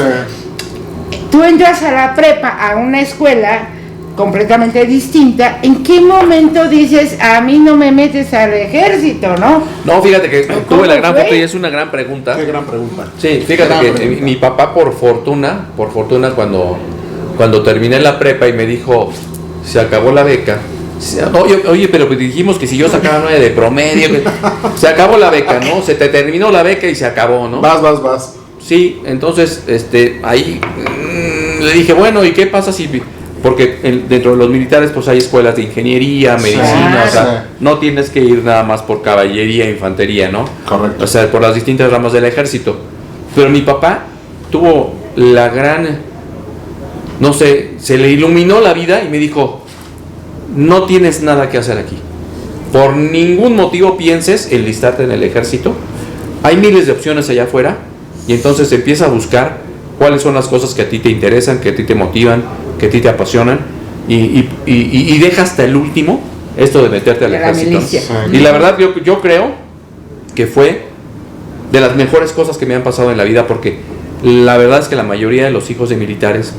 Speaker 3: tú entras a la prepa, a una escuela completamente distinta. ¿En qué momento dices, a mí no me metes al ejército, no?
Speaker 1: No, fíjate que tuve la gran foto y es una gran pregunta.
Speaker 2: Qué gran pregunta.
Speaker 1: Sí, fíjate que mi papá por fortuna cuando terminé la prepa y me dijo, se acabó la beca. Oye, pero pues dijimos que si yo sacaba 9 de promedio, se acabó la beca, ¿no? Se te terminó la beca y se acabó, ¿no?
Speaker 2: Vas.
Speaker 1: Sí, entonces, ahí le dije, bueno, ¿y qué pasa si...? Porque dentro de los militares pues hay escuelas de ingeniería, medicina, o sea, no tienes que ir nada más por caballería, infantería, ¿no?
Speaker 2: Correcto.
Speaker 1: O sea, por las distintas ramas del ejército. Pero mi papá tuvo la gran, no sé, se le iluminó la vida y me dijo, no tienes nada que hacer aquí. Por ningún motivo pienses en listarte en el ejército. Hay miles de opciones allá afuera y entonces empieza a buscar cuáles son las cosas que a ti te interesan, que a ti te motivan, que a ti te apasionan y deja hasta el último esto de meterte al ejército. Y la verdad yo creo que fue de las mejores cosas que me han pasado en la vida, porque la verdad es que la mayoría de los hijos de militares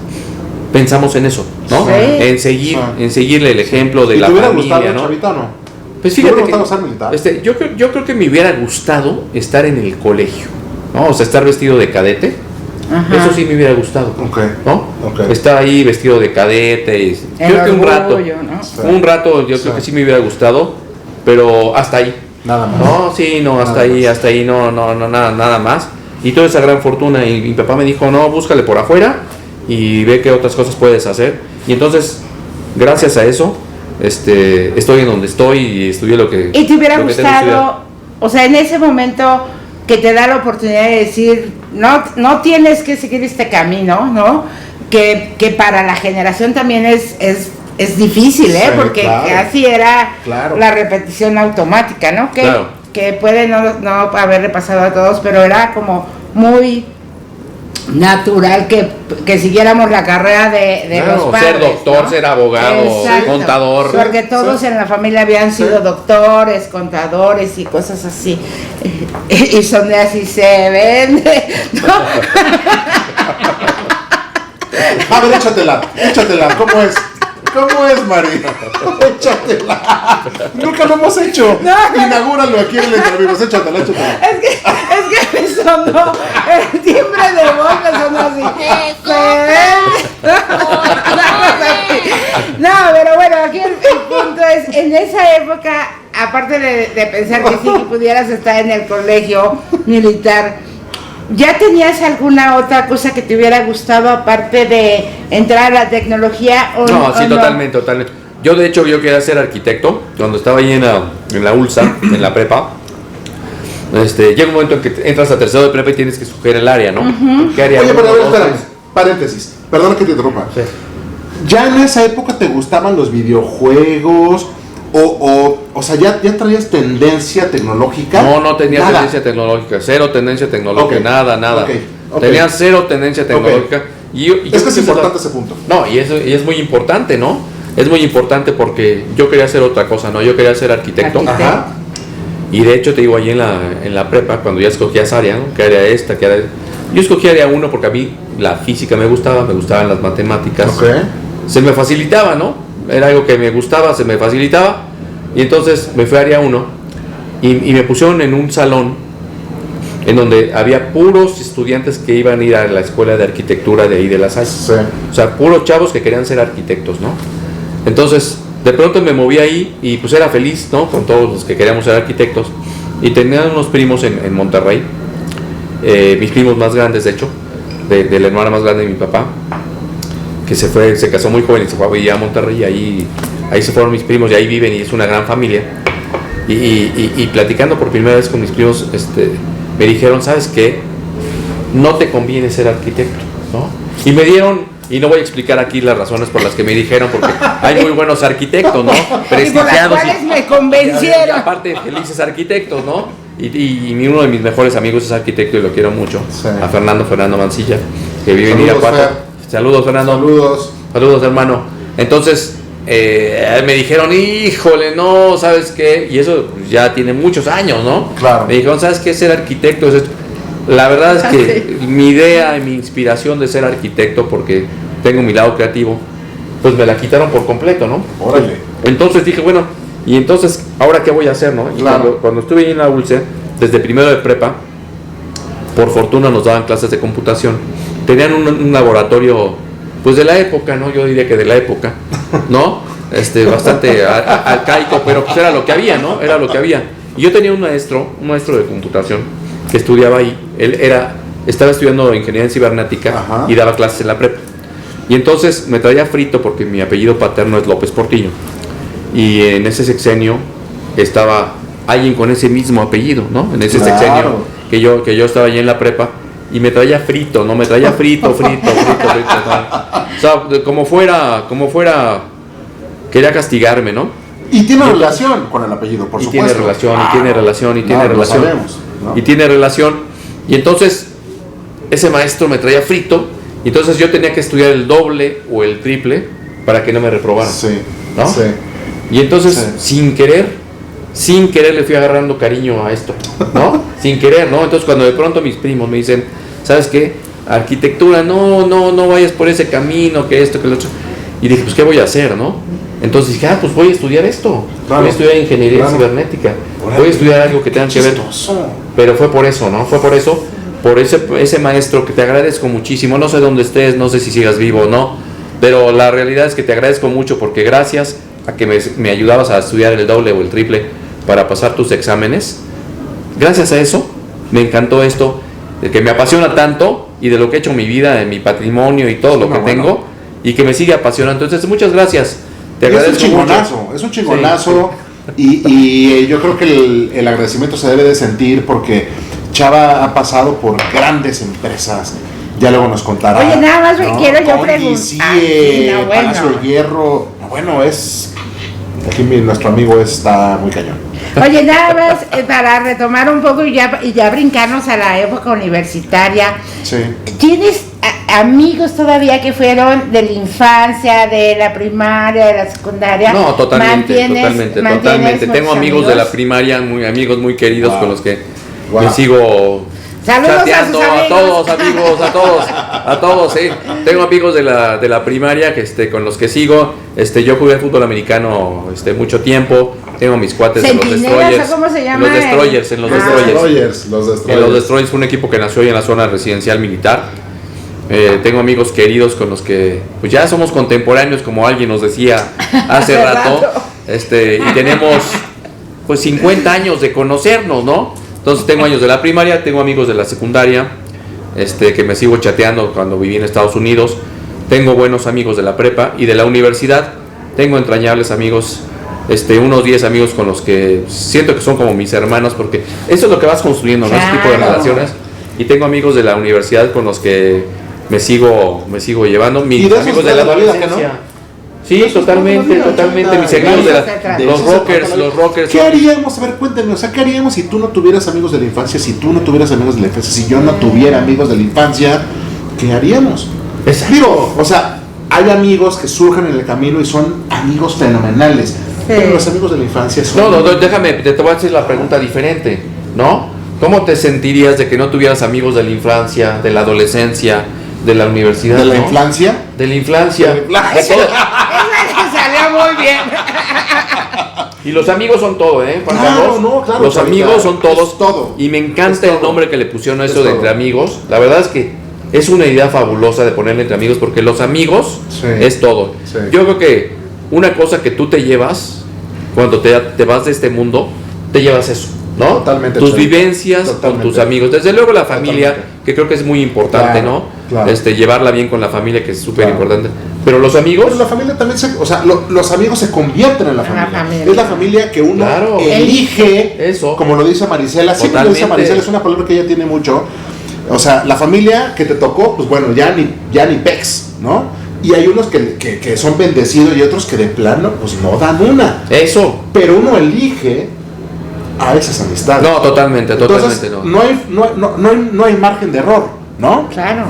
Speaker 1: pensamos en eso, ¿no? En seguirle el ejemplo de la familia, ¿no?
Speaker 2: Chavita, ¿no?
Speaker 1: Pues fíjate que yo creo que me hubiera gustado estar en el colegio, ¿no? O sea, estar vestido de cadete. Ajá. Eso sí me hubiera gustado, ¿no? Estar ahí vestido de cadete y creo que un rato yo creo que sí me hubiera gustado, pero hasta ahí.
Speaker 2: Nada más.
Speaker 1: Hasta ahí nada más. Y toda esa gran fortuna y mi papá me dijo, no, búscale por afuera y ve qué otras cosas puedes hacer. Y entonces, gracias a eso, estoy en donde estoy y estudié lo que...
Speaker 3: ¿Y te hubiera gustado, o sea, en ese momento que te da la oportunidad de decir, no tienes que seguir este camino, ¿no? Que para la generación también es difícil, porque así era la repetición automática, ¿no? Que puede no haberle pasado a todos, pero era como muy natural que siguiéramos la carrera de los padres,
Speaker 1: ser doctor, ¿no? Ser abogado, contador.
Speaker 3: Porque todos en la familia habían sido doctores, contadores y cosas así. Y son de así se vende, ¿no?
Speaker 2: A ver, échatela, ¿cómo es, Mari? Échatela. Nunca lo hemos hecho. Inaugúralo aquí en el Entre, échatela.
Speaker 3: Es que me sonó, el timbre de voz me sonó así. No, pero bueno, aquí el punto es, en esa época, aparte de pensar que sí que pudieras estar en el colegio militar, ¿ya tenías alguna otra cosa que te hubiera gustado aparte de entrar a la tecnología?
Speaker 1: Totalmente. Yo de hecho quería ser arquitecto cuando estaba ahí en la ULSA, en la prepa. Llega un momento en que entras a tercero de prepa y tienes que escoger el área, ¿no? ¿Qué área?
Speaker 2: Oye, pero a ver, espérame, paréntesis, perdona que te interrumpa. Sí. ¿Ya en esa época te gustaban los videojuegos? O sea, ¿ya traías tendencia tecnológica?
Speaker 1: No tenía tendencia tecnológica, cero tendencia tecnológica, nada. Tenía cero tendencia tecnológica.
Speaker 2: Es que es importante ese punto.
Speaker 1: No, y es muy importante, ¿no? Es muy importante porque yo quería hacer otra cosa, ¿no? Yo quería ser arquitecto. Ajá. Y de hecho te digo, ahí en la prepa, cuando ya escogías área, ¿no? ¿Qué área esta? ¿Qué área? Yo escogí área 1 porque a mí la física me gustaban las matemáticas. Se me facilitaba, ¿no? era algo que me gustaba, se me facilitaba, y entonces me fui a área 1 y me pusieron en un salón en donde había puros estudiantes que iban a ir a la escuela de arquitectura de ahí de las Salle.
Speaker 2: Sí.
Speaker 1: O sea, puros chavos que querían ser arquitectos, ¿no? Entonces, de pronto me moví ahí y pues era feliz, ¿no? Con todos los que queríamos ser arquitectos. Y tenía unos primos en Monterrey, mis primos más grandes, de hecho, de la hermana más grande de mi papá, que se casó muy joven y se fue a vivir a Monterrey, y ahí se fueron mis primos y ahí viven y es una gran familia. Y platicando por primera vez con mis primos, me dijeron, ¿sabes qué? No te conviene ser arquitecto, ¿no? Y me dieron, y no voy a explicar aquí las razones por las que me dijeron, porque hay muy buenos arquitectos, ¿no? Prestigiados.
Speaker 3: Y por las cuales me convencieron.
Speaker 1: Y aparte, felices arquitectos, ¿no? Y uno de mis mejores amigos es arquitecto y lo quiero mucho, sí. A Fernando Mancilla, que vive en Irapuato. Saludos, Fernando. Saludos, hermano. Entonces, me dijeron, híjole, no, ¿sabes qué? Y eso ya tiene muchos años, ¿no?
Speaker 2: Claro.
Speaker 1: Me dijeron, ¿sabes qué? Ser arquitecto es esto. La verdad es que mi idea y mi inspiración de ser arquitecto, porque tengo mi lado creativo, pues me la quitaron por completo, ¿no?
Speaker 2: Órale.
Speaker 1: Entonces dije, bueno, y entonces, ¿ahora qué voy a hacer, no? Y
Speaker 2: claro.
Speaker 1: cuando estuve ahí en la ULCE, desde primero de prepa, por fortuna nos daban clases de computación. Tenían un laboratorio, pues de la época, ¿no? Yo diría que de la época, ¿no? Bastante arcaico, pero pues era lo que había, ¿no? Era lo que había. Y yo tenía un maestro de computación que estudiaba ahí. Él estaba estudiando ingeniería en cibernética. Ajá. Y daba clases en la prepa. Y entonces me traía frito porque mi apellido paterno es López Portillo. Y en ese sexenio estaba alguien con ese mismo apellido, ¿no? En ese sexenio que yo estaba allí en la prepa. Y me traía frito, ¿no? Me traía frito. ¿no? O sea, como fuera, quería castigarme, ¿no?
Speaker 2: Y tiene relación con el apellido, por supuesto.
Speaker 1: Tiene relación.
Speaker 2: Sabemos, ¿no?
Speaker 1: Y tiene relación. Y entonces, ese maestro me traía frito, y entonces yo tenía que estudiar el doble o el triple para que no me reprobaran.
Speaker 2: Sí,
Speaker 1: ¿no?
Speaker 2: Sí.
Speaker 1: Y entonces, sin querer le fui agarrando cariño a esto, ¿no? Sin querer, ¿no? Entonces cuando de pronto mis primos me dicen, ¿sabes qué? Arquitectura, no vayas por ese camino, que esto, que lo otro. Y dije, pues ¿qué voy a hacer, no? Entonces dije, pues voy a estudiar esto. Claro, voy a estudiar ingeniería cibernética. Voy a estudiar algo que tenga que ver. Pero fue por eso, ¿no? Fue por eso, por ese maestro que te agradezco muchísimo. No sé dónde estés, no sé si sigas vivo o no, pero la realidad es que te agradezco mucho porque gracias a que me ayudabas a estudiar el doble o el triple para pasar tus exámenes, gracias a eso me encantó esto, de que me apasiona tanto y de lo que he hecho en mi vida, en mi patrimonio y todo lo que tengo, y que me sigue apasionando. Entonces, muchas gracias. Te agradezco mucho.
Speaker 2: Es un chingonazo. Sí. Y yo creo que el agradecimiento se debe de sentir porque Chava ha pasado por grandes empresas. Ya luego nos contará.
Speaker 3: Oye, nada más quiero yo preguntar.
Speaker 2: Palacio de Hierro. Bueno, aquí nuestro amigo está muy cañón.
Speaker 3: Oye, nada más para retomar un poco y ya brincarnos a la época universitaria.
Speaker 2: Sí.
Speaker 3: ¿Tienes amigos todavía que fueron de la infancia, de la primaria, de la secundaria?
Speaker 1: No, totalmente. Tengo amigos de la primaria, amigos muy queridos con los que me sigo chateando, a todos, sí. Tengo amigos de la primaria con los que sigo. Yo jugué fútbol americano mucho tiempo. Tengo mis cuates de los Destroyers.
Speaker 3: ¿Cómo se llama?
Speaker 1: En los Destroyers.
Speaker 2: Los
Speaker 1: Destroyers fue un equipo que nació ahí en la zona residencial militar. Tengo amigos queridos con los que pues ya somos contemporáneos, como alguien nos decía hace rato. Y tenemos pues 50 años de conocernos, ¿no? Entonces tengo años de la primaria, tengo amigos de la secundaria, que me sigo chateando cuando viví en Estados Unidos. Tengo buenos amigos de la prepa y de la universidad. Tengo entrañables amigos, unos 10 amigos con los que siento que son como mis hermanos, porque eso es lo que vas construyendo, ¿no? Ese tipo de relaciones. Y tengo amigos de la universidad con los que me sigo llevando. Mis amigos de la adolescencia. Sí, totalmente. Mis amigos de los rockers.
Speaker 2: ¿Qué haríamos? A ver, cuéntanos. O sea, ¿qué haríamos si tú no tuvieras amigos de la infancia? Si tú no tuvieras amigos de la infancia, si yo no tuviera amigos de la infancia, ¿qué haríamos? Digo, o sea, hay amigos que surgen en el camino y son amigos fenomenales. Pero los amigos de la infancia son...
Speaker 1: No, déjame, te voy a hacer la pregunta diferente, ¿no? ¿Cómo te sentirías de que no tuvieras amigos de la infancia, de la adolescencia, de la universidad?
Speaker 2: ¿De la infancia?
Speaker 1: De la infancia.
Speaker 3: Esa que salió muy bien.
Speaker 1: Y los amigos son todo, Juan
Speaker 2: Claro,
Speaker 1: Carlos?
Speaker 2: no, claro,
Speaker 1: los
Speaker 2: Chavita,
Speaker 1: amigos son todos.
Speaker 2: es todo.
Speaker 1: Y me encanta
Speaker 2: Es
Speaker 1: el
Speaker 2: todo.
Speaker 1: nombre que le pusieron a
Speaker 2: Es
Speaker 1: eso de
Speaker 2: todo.
Speaker 1: entre amigos. La verdad es que es una idea fabulosa de ponerle entre amigos, porque los amigos
Speaker 2: Sí.
Speaker 1: es todo.
Speaker 2: Sí.
Speaker 1: Yo creo que una cosa que tú te llevas cuando te vas de este mundo, te llevas eso, ¿no?
Speaker 2: Totalmente,
Speaker 1: Tus
Speaker 2: Chavita.
Speaker 1: vivencias con
Speaker 2: Totalmente.
Speaker 1: tus amigos. Desde luego la familia,
Speaker 2: Totalmente.
Speaker 1: que creo que es muy importante,
Speaker 2: Claro,
Speaker 1: ¿no?
Speaker 2: claro.
Speaker 1: Llevarla bien con la familia, que es súper
Speaker 2: Claro.
Speaker 1: importante. Pero los amigos,
Speaker 2: Pero la familia también los amigos se convierten en la familia.
Speaker 3: familia.
Speaker 2: Es la familia que uno
Speaker 1: Claro.
Speaker 2: elige,
Speaker 1: Eso.
Speaker 2: como lo dice Marisela, siempre lo dice
Speaker 1: Totalmente.
Speaker 2: Marisela, es una palabra que ella tiene mucho. O sea, la familia que te tocó, pues bueno, ya ni pex, ¿no? Y hay unos que son bendecidos y otros que de plano, pues no dan una.
Speaker 1: eso.
Speaker 2: Pero uno elige a esas amistades.
Speaker 1: No, totalmente,
Speaker 2: Entonces,
Speaker 1: totalmente no.
Speaker 2: no hay margen de error, ¿no?
Speaker 3: Claro.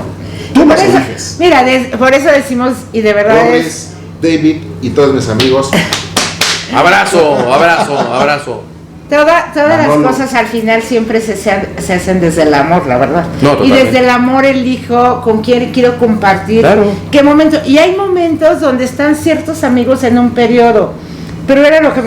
Speaker 2: Tú
Speaker 3: Por
Speaker 2: las
Speaker 3: eso-
Speaker 2: eliges.
Speaker 3: Mira, por eso decimos, y de verdad es...
Speaker 2: Boris, David y todos mis amigos.
Speaker 1: Abrazo, abrazo, abrazo.
Speaker 3: Todas
Speaker 2: Manolo.
Speaker 3: las cosas al final siempre se hacen desde el amor, la verdad.
Speaker 1: No,
Speaker 3: y
Speaker 1: totalmente.
Speaker 3: desde el amor elijo con quién quiero compartir,
Speaker 1: Claro.
Speaker 3: qué momento. Y hay momentos donde están ciertos amigos en un periodo, pero era lo que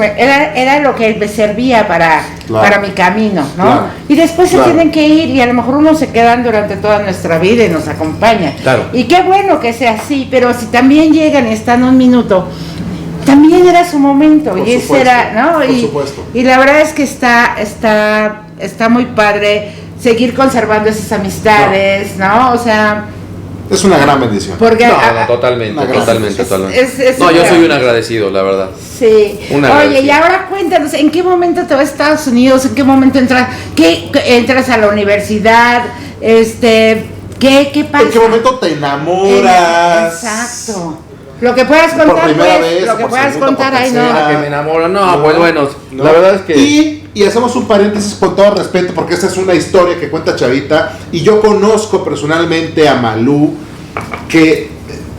Speaker 3: me servía
Speaker 2: Claro.
Speaker 3: para mi camino, ¿no?
Speaker 2: Claro.
Speaker 3: Y después
Speaker 2: Claro.
Speaker 3: se tienen que ir y a lo mejor unos se quedan durante toda nuestra vida y nos acompañan.
Speaker 1: Claro.
Speaker 3: Y qué bueno que sea así, pero si también llegan y están un minuto, también era su momento.
Speaker 2: Por
Speaker 3: Y ese
Speaker 2: supuesto,
Speaker 3: era, ¿no?
Speaker 2: por
Speaker 3: Y,
Speaker 2: supuesto.
Speaker 3: y la verdad es que está muy padre seguir conservando esas amistades, ¿no? O sea,
Speaker 2: Es una gran bendición.
Speaker 3: porque...
Speaker 1: No, totalmente,
Speaker 2: Una gran-
Speaker 1: totalmente, totalmente.
Speaker 3: es
Speaker 1: No, yo
Speaker 3: una-
Speaker 1: soy un agradecido, la verdad.
Speaker 3: Sí.
Speaker 1: Un
Speaker 3: Oye,
Speaker 1: agradecido.
Speaker 3: y ahora cuéntanos, ¿en qué momento te vas a Estados Unidos? ¿En qué momento entras a la universidad? ¿Qué pasa?
Speaker 2: ¿En qué momento te enamoras?
Speaker 3: Exacto. Lo que puedas
Speaker 2: Por
Speaker 3: contar,
Speaker 2: primera
Speaker 3: pues,
Speaker 2: vez,
Speaker 3: lo que
Speaker 2: por
Speaker 3: puedas
Speaker 2: segunda,
Speaker 3: contar
Speaker 2: por
Speaker 3: ahí, ¿no?
Speaker 2: tercera.
Speaker 1: Que me enamoro, no,
Speaker 2: No,
Speaker 1: pues bueno,
Speaker 2: no.
Speaker 1: la verdad es que...
Speaker 2: Y hacemos un paréntesis con todo respeto, porque esta es una historia que cuenta Chavita, y yo conozco personalmente a Malú, que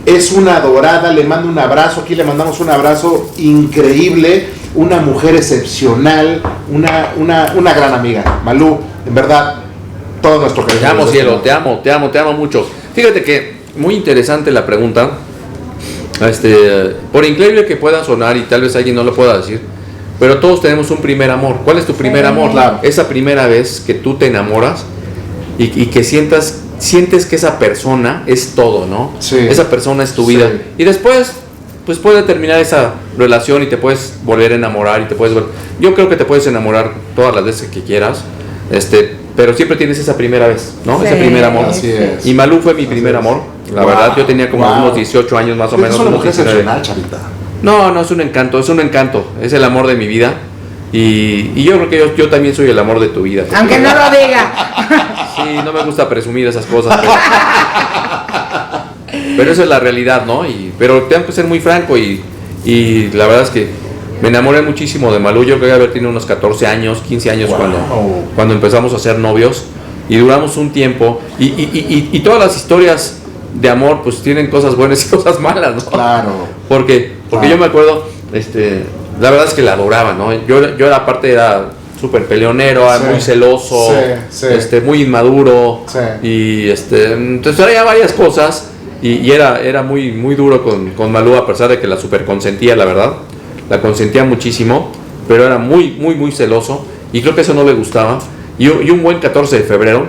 Speaker 2: es una adorada, le mando un abrazo, aquí le mandamos un abrazo increíble, una mujer excepcional, una gran amiga. Malú, en verdad, todo nuestro cariño.
Speaker 1: Te amo, cielo, te amo mucho. Fíjate que muy interesante la pregunta. Por increíble que pueda sonar y tal vez alguien no lo pueda decir, pero todos tenemos un primer amor. ¿Cuál es tu primer amor?
Speaker 2: Claro.
Speaker 1: Esa primera vez que tú te enamoras y que sientes que esa persona es todo, ¿no?
Speaker 2: Sí.
Speaker 1: Esa persona es tu
Speaker 2: Sí.
Speaker 1: vida. Y después, pues puede terminar esa relación y te puedes volver a enamorar Yo creo que te puedes enamorar todas las veces que quieras, pero siempre tienes esa primera vez, ¿no?
Speaker 3: Sí,
Speaker 1: Ese primer amor.
Speaker 2: así es.
Speaker 1: Y Malú fue mi primer amor. La
Speaker 2: Wow,
Speaker 1: verdad, yo tenía como
Speaker 2: wow.
Speaker 1: unos 18 años más o
Speaker 2: Es
Speaker 1: menos.
Speaker 2: una
Speaker 1: unos
Speaker 2: mujer
Speaker 1: 19.
Speaker 2: excepcional, Chavita.
Speaker 1: No, es un encanto, es el amor de mi vida. Y yo creo que yo también soy el amor de tu vida.
Speaker 3: Aunque no lo diga.
Speaker 1: Sí, no me gusta presumir esas cosas. Pero eso es la realidad, ¿no? Pero tengo que ser muy franco y la verdad es que me enamoré muchísimo de Malú. Yo creo que haber tenido unos 14 años, 15 años
Speaker 2: Wow.
Speaker 1: cuando empezamos a ser novios. Y duramos un tiempo. Y todas las historias de amor pues tienen cosas buenas y cosas malas, ¿no?
Speaker 2: Claro.
Speaker 1: Porque
Speaker 2: Claro.
Speaker 1: yo me acuerdo, la verdad es que la adoraba, ¿no? Yo era súper peleonero,
Speaker 2: Sí.
Speaker 1: muy celoso,
Speaker 2: Sí, sí.
Speaker 1: muy inmaduro,
Speaker 2: Sí.
Speaker 1: y entonces traía varias cosas, y era muy, muy duro con Malú, a pesar de que la super consentía, la verdad, la consentía muchísimo, pero era muy, muy, muy celoso, y creo que eso no le gustaba, y un buen 14 de febrero,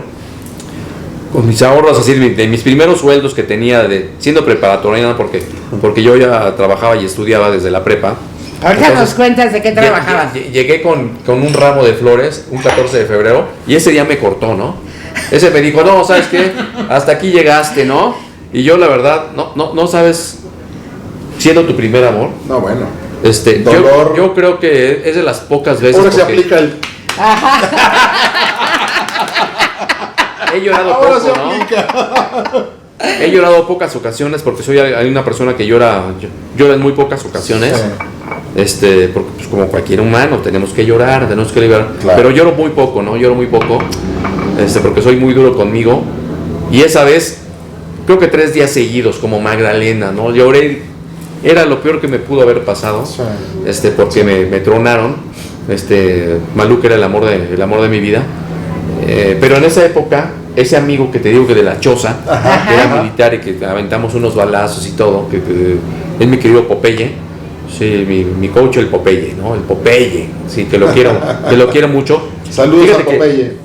Speaker 1: con mis ahorros, así de mis primeros sueldos que tenía siendo preparatoriana, porque yo ya trabajaba y estudiaba desde la prepa.
Speaker 3: Ahorita
Speaker 1: Entonces,
Speaker 3: nos cuentas de qué trabajabas.
Speaker 1: Llegué con un ramo de flores un 14 de febrero y ese día me cortó, ¿no? Ese me dijo, no, ¿sabes qué? Hasta aquí llegaste, ¿no? Y yo la verdad, no sabes, siendo tu primer amor,
Speaker 2: No, bueno.
Speaker 1: yo, yo creo que es de las pocas veces
Speaker 2: Ahora se
Speaker 1: porque
Speaker 2: aplica el.
Speaker 1: he llorado
Speaker 2: Ahora
Speaker 1: poco,
Speaker 2: se
Speaker 1: ¿no?
Speaker 2: aplica.
Speaker 1: He llorado pocas ocasiones porque hay una persona que llora en muy pocas ocasiones. Porque pues como cualquier humano tenemos que llorar, tenemos que liberar.
Speaker 2: Claro.
Speaker 1: Pero lloro muy poco, ¿no? Lloro muy poco. Porque soy muy duro conmigo. Y esa vez, creo que 3 días seguidos, como Magdalena, ¿no? Lloré. Era lo peor que me pudo haber pasado.
Speaker 2: Sí.
Speaker 1: Porque me tronaron. Malú, que era el amor de mi vida. Pero en esa época, ese amigo que te digo que de la choza, que era militar y que aventamos unos balazos y todo, que es mi querido Popeye, Sí, mi coach, el Popeye, ¿no? El Popeye, sí, que lo quiero mucho.
Speaker 2: Saludos
Speaker 1: Fíjate
Speaker 2: a Popeye.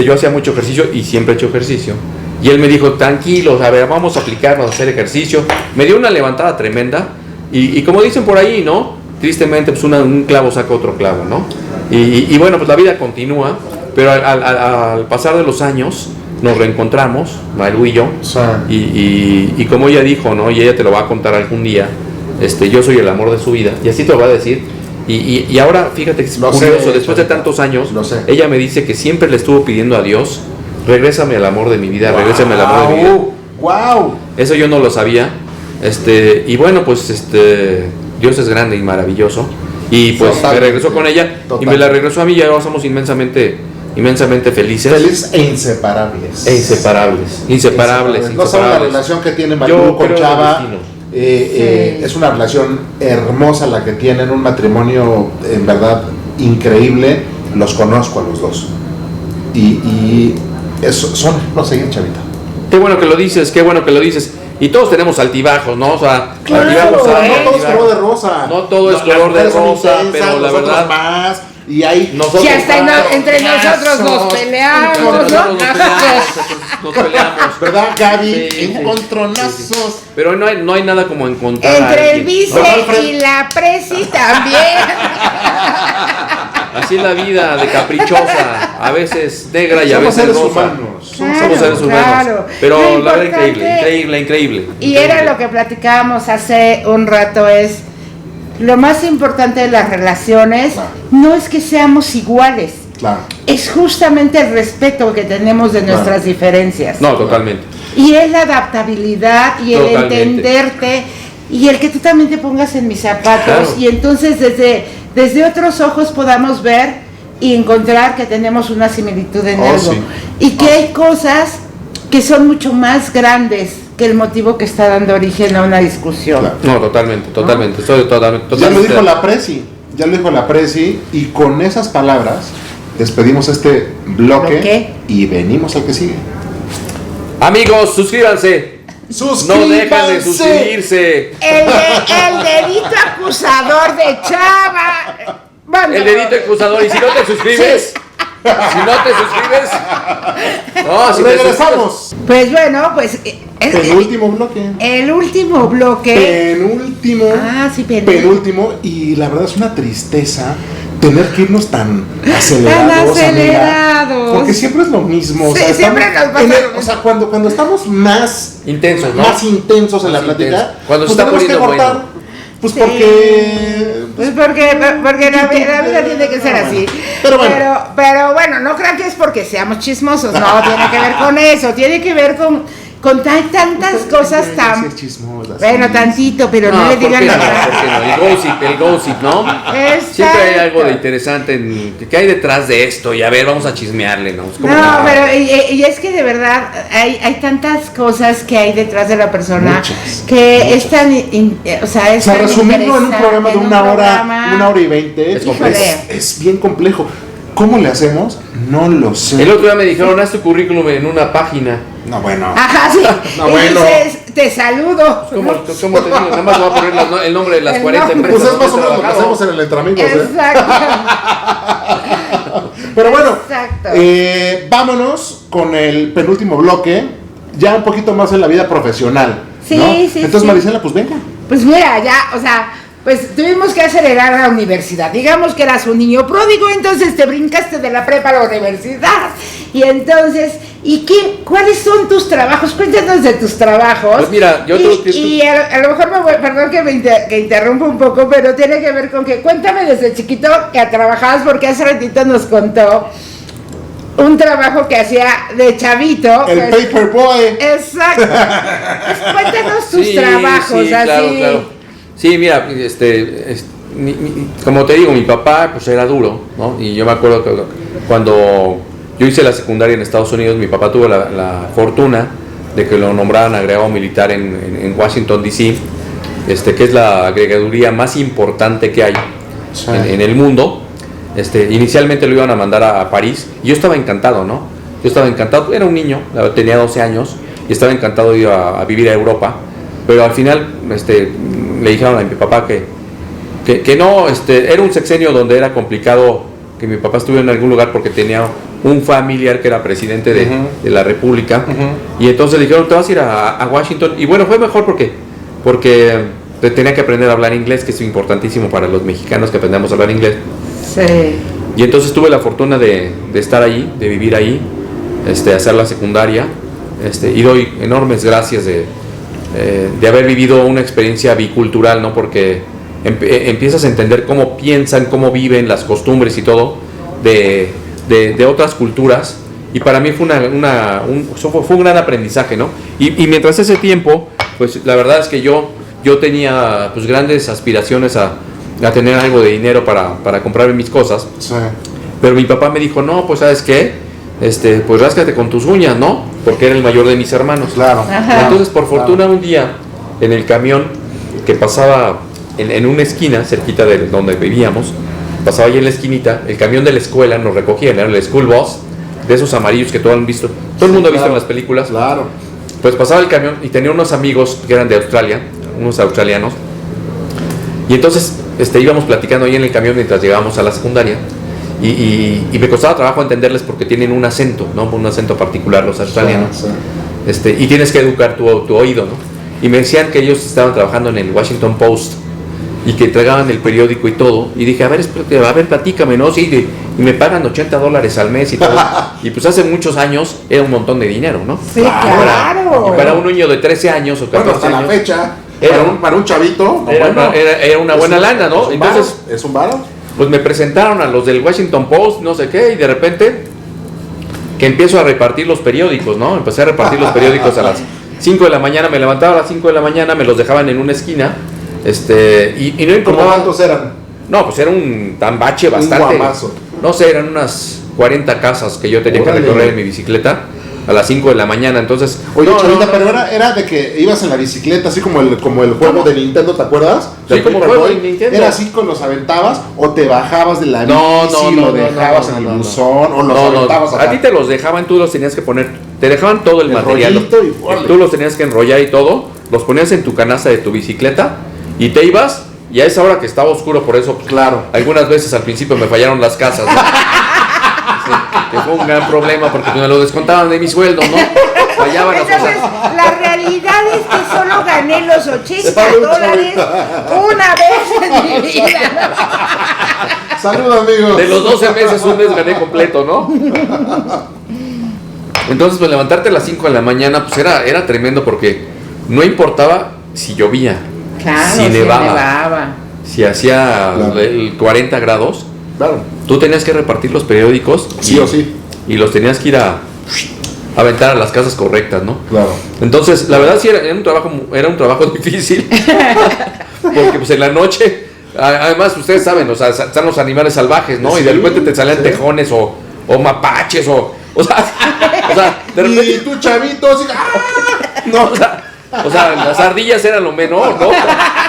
Speaker 1: Yo hacía mucho ejercicio y siempre he hecho ejercicio. Y él me dijo, tranquilos, a ver, vamos a aplicarnos a hacer ejercicio. Me dio una levantada tremenda. Y como dicen por ahí, ¿no? Tristemente, pues un clavo saca otro clavo, ¿no? Y bueno, pues la vida continúa. Pero al pasar de los años, nos reencontramos, Maru y yo.
Speaker 2: Sí.
Speaker 1: Y como ella dijo, ¿no? Y ella te lo va a contar algún día. Yo soy el amor de su vida. Y así te lo va a decir. Y ahora, fíjate que es curioso, después de tantos años, ella me dice que siempre le estuvo pidiendo a Dios, regrésame al amor de mi vida, regrésame al amor de mi vida.
Speaker 2: ¡Wow!
Speaker 1: Eso yo no lo sabía. Y bueno, pues Dios es grande y maravilloso. Y pues me regresó con ella y me la regresó a mí y ahora somos inmensamente felices.
Speaker 2: Felices e inseparables.
Speaker 1: Inseparables.
Speaker 2: No saben la relación que tiene Marilu con Chava. Es una relación hermosa la que tienen, un matrimonio en verdad increíble. Los conozco a los dos. Y eso son, no sé, Chavita.
Speaker 1: Qué bueno que lo dices. Y todos tenemos altibajos, ¿no? O sea,
Speaker 2: claro,
Speaker 1: altibajos.
Speaker 2: No todo es color de rosa.
Speaker 1: No todo es color de rosa, pero la verdad.
Speaker 2: Más. Y ahí
Speaker 3: nosotros, si hasta entre nosotros nos peleamos, ¿no?
Speaker 1: Nos peleamos,
Speaker 2: ¿verdad, Gaby? Encontronazos.
Speaker 1: Sí. Pero no hay nada como encontrar
Speaker 3: entre el vice y la presi también.
Speaker 1: Así es la vida de caprichosa, a veces negra y a veces rosa. Somos seres humanos. Pero la verdad increíble.
Speaker 3: Y era lo que platicábamos hace un rato, es lo más importante de las relaciones, no es que seamos iguales, es justamente el respeto que tenemos de nuestras diferencias.
Speaker 1: No, totalmente.
Speaker 3: Y es la adaptabilidad y el entenderte y el que tú también te pongas en mis zapatos y entonces desde otros ojos podamos ver y encontrar que tenemos una similitud en algo y que hay cosas que son mucho más grandes que el motivo que está dando origen a una discusión.
Speaker 1: No, totalmente. Estoy totalmente.
Speaker 2: Ya lo dijo la Presi, y con esas palabras despedimos este bloque y venimos al que sigue.
Speaker 1: Amigos, suscríbanse. No dejan de suscribirse.
Speaker 3: El dedito acusador de Chava.
Speaker 1: El dedito acusador, y si no te suscribes.
Speaker 2: Regresamos.
Speaker 3: Pues bueno, pues
Speaker 2: el último bloque. Penúltimo, y la verdad es una tristeza tener que irnos tan acelerados. Amiga, porque siempre es lo mismo.
Speaker 3: Siempre nos pasa lo mismo.
Speaker 2: O sea, cuando estamos más
Speaker 1: intensos, ¿no?
Speaker 2: Más intensos en la plática,
Speaker 1: cuando se está poniendo
Speaker 2: bueno. Pues
Speaker 3: porque la vida tiene que ser así. Pero bueno, no crean que es porque seamos chismosos, no, tiene que ver con eso, tiene que ver con tantas cosas tan... Bueno, tantito, pero no le digan nada.
Speaker 1: El gossip, ¿no? Siempre hay algo de interesante que hay detrás de esto, y a ver, vamos a chismearle, ¿no?
Speaker 3: Pero y es que de verdad hay tantas cosas que hay detrás de la persona. Muchas. Que es tan...
Speaker 2: resumirlo en un programa de una hora y 20 es bien complejo. ¿Cómo le hacemos? No lo sé.
Speaker 1: El otro día me dijeron, haz tu currículum en una página.
Speaker 2: No, bueno.
Speaker 3: Ajá, sí.
Speaker 2: No, bueno.
Speaker 3: Dices, te saludo.
Speaker 1: ¿Cómo te digo? Nada más voy a poner el nombre de las 40 empresas.
Speaker 2: Pues es más o menos lo que hacemos en el Entre Amigos.
Speaker 3: Exacto.
Speaker 2: Pero bueno, vámonos con el penúltimo bloque, ya un poquito más en la vida profesional.
Speaker 3: Sí,
Speaker 2: ¿no?
Speaker 3: sí.
Speaker 2: Entonces, Marisela, pues venga.
Speaker 3: Pues mira, pues tuvimos que acelerar la universidad. Digamos que eras un niño pródigo, entonces te brincaste de la prepa a la universidad. Y entonces, ¿cuáles son tus trabajos? Cuéntanos de tus trabajos.
Speaker 1: Pues mira,
Speaker 3: y a lo mejor perdón que interrumpa un poco, pero tiene que ver con que cuéntame desde chiquito que trabajabas, porque hace ratito nos contó un trabajo que hacía de chavito.
Speaker 2: El Paperboy.
Speaker 3: Exacto. Pues cuéntanos tus trabajos, así.
Speaker 1: Claro. Sí, mira, como te digo, mi papá pues era duro, ¿no? Y yo me acuerdo que cuando yo hice la secundaria en Estados Unidos, mi papá tuvo la fortuna de que lo nombraran agregado militar en Washington, D.C., que es la agregaduría más importante que hay en el mundo. Inicialmente lo iban a mandar a París y yo estaba encantado, ¿no? Era un niño, tenía 12 años y estaba encantado de ir a vivir a Europa, pero al final le dijeron a mi papá que no, era un sexenio donde era complicado que mi papá estuviera en algún lugar porque tenía un familiar que era presidente de la República, y entonces dijeron, te vas a ir a Washington, y bueno, fue mejor porque tenía que aprender a hablar inglés, que es importantísimo para los mexicanos que aprendamos a hablar inglés.
Speaker 3: Sí.
Speaker 1: Y entonces tuve la fortuna de estar ahí, de vivir ahí, hacer la secundaria, y doy enormes gracias de haber vivido una experiencia bicultural, ¿no? Porque empiezas a entender cómo piensan, cómo viven, las costumbres y todo de otras culturas, y para mí fue fue un gran aprendizaje, ¿no? Y mientras ese tiempo, pues la verdad es que yo tenía pues grandes aspiraciones a tener algo de dinero para comprarme mis cosas,
Speaker 2: Sí.
Speaker 1: pero mi papá me dijo, no, pues ¿sabes qué? Pues ráscate con tus uñas, ¿no? Porque era el mayor de mis hermanos.
Speaker 2: Claro.
Speaker 1: Entonces, por fortuna, un día, en el camión que pasaba en una esquina, cerquita de donde vivíamos, pasaba ahí en la esquinita, el camión de la escuela nos recogía, era el school bus, de esos amarillos que todo el mundo ha visto en las películas.
Speaker 2: Claro.
Speaker 1: Pues pasaba el camión y tenía unos amigos que eran de Australia, unos australianos, y entonces íbamos platicando ahí en el camión mientras llegábamos a la secundaria, y me costaba trabajo entenderles porque tienen un acento, ¿no? Un acento particular los australianos.
Speaker 2: Sí.
Speaker 1: Y tienes que educar tu oído, ¿no? Y me decían que ellos estaban trabajando en el Washington Post y que entregaban el periódico y todo, y dije, a ver, platícame, ¿no? Sí, y me pagan $80 al mes y todo. Y pues hace muchos años era un montón de dinero, ¿no?
Speaker 3: Sí, claro.
Speaker 1: Y para un niño de 13 años o 14
Speaker 2: Bueno, hasta
Speaker 1: años,
Speaker 2: la fecha,
Speaker 1: Era
Speaker 2: para un chavito,
Speaker 1: era una buena lana, ¿no? Entonces,
Speaker 2: es un varo.
Speaker 1: pues me presentaron a los del Washington Post, no sé qué, y de repente que empiezo a repartir los periódicos, ¿no? Empecé a repartir los periódicos a las 5 de la mañana, me levantaba a las 5 de la mañana, me los dejaban en una esquina, y no importaba.
Speaker 2: ¿Cuántos eran?
Speaker 1: No, pues era un tambache bastante.
Speaker 2: Un guamazo.
Speaker 1: No sé, eran unas 40 casas que yo tenía
Speaker 2: Órale.
Speaker 1: que recorrer en mi bicicleta a las 5 de la mañana, entonces...
Speaker 2: Oye,
Speaker 1: no,
Speaker 2: Chavita,
Speaker 1: no,
Speaker 2: pero era de que ibas en la bicicleta, así como el juego de Nintendo, ¿te acuerdas?
Speaker 1: Sí,
Speaker 2: Del
Speaker 1: como
Speaker 2: Paper
Speaker 1: juego de
Speaker 2: Boy.
Speaker 1: Nintendo.
Speaker 2: ¿Era así con los aventabas o te bajabas de la bici
Speaker 1: No,
Speaker 2: y lo dejabas en el buzón o los aventabas
Speaker 1: a
Speaker 2: acá?
Speaker 1: ti te los dejaban, tú los tenías que poner, te dejaban todo el material,
Speaker 2: rollito y órale.
Speaker 1: tú los tenías que enrollar y todo, los ponías en tu canasta de tu bicicleta y te ibas, y a esa hora que estaba oscuro, por eso, pues,
Speaker 2: Claro.
Speaker 1: algunas veces al principio me fallaron las casas, ¿no? Sí, que fue un gran problema porque me lo descontaban de mi sueldo, ¿no? Fallaban las
Speaker 3: Entonces,
Speaker 1: cosas.
Speaker 3: la realidad es que solo gané los $80 una vez en mi vida.
Speaker 2: Salud, amigos.
Speaker 1: De los 12 meses un mes gané completo, ¿no? Entonces, pues levantarte a las 5 de la mañana, pues era tremendo porque no importaba si llovía,
Speaker 3: Claro,
Speaker 1: si nevaba, si hacía el 40 grados,
Speaker 2: Claro.
Speaker 1: tú tenías que repartir los periódicos
Speaker 2: Sí o sí.
Speaker 1: y los tenías que ir a aventar a las casas correctas, ¿no?
Speaker 2: Claro.
Speaker 1: Entonces, la verdad sí era un trabajo difícil, porque pues en la noche, además ustedes saben, o sea, están los animales salvajes, ¿no?
Speaker 2: Sí,
Speaker 1: y de repente te salían
Speaker 2: sí.
Speaker 1: tejones o mapaches o sea, de repente,
Speaker 2: Y tú, chavito, así, ¡ah! No,
Speaker 1: o sea, las ardillas eran lo menor, ¿no?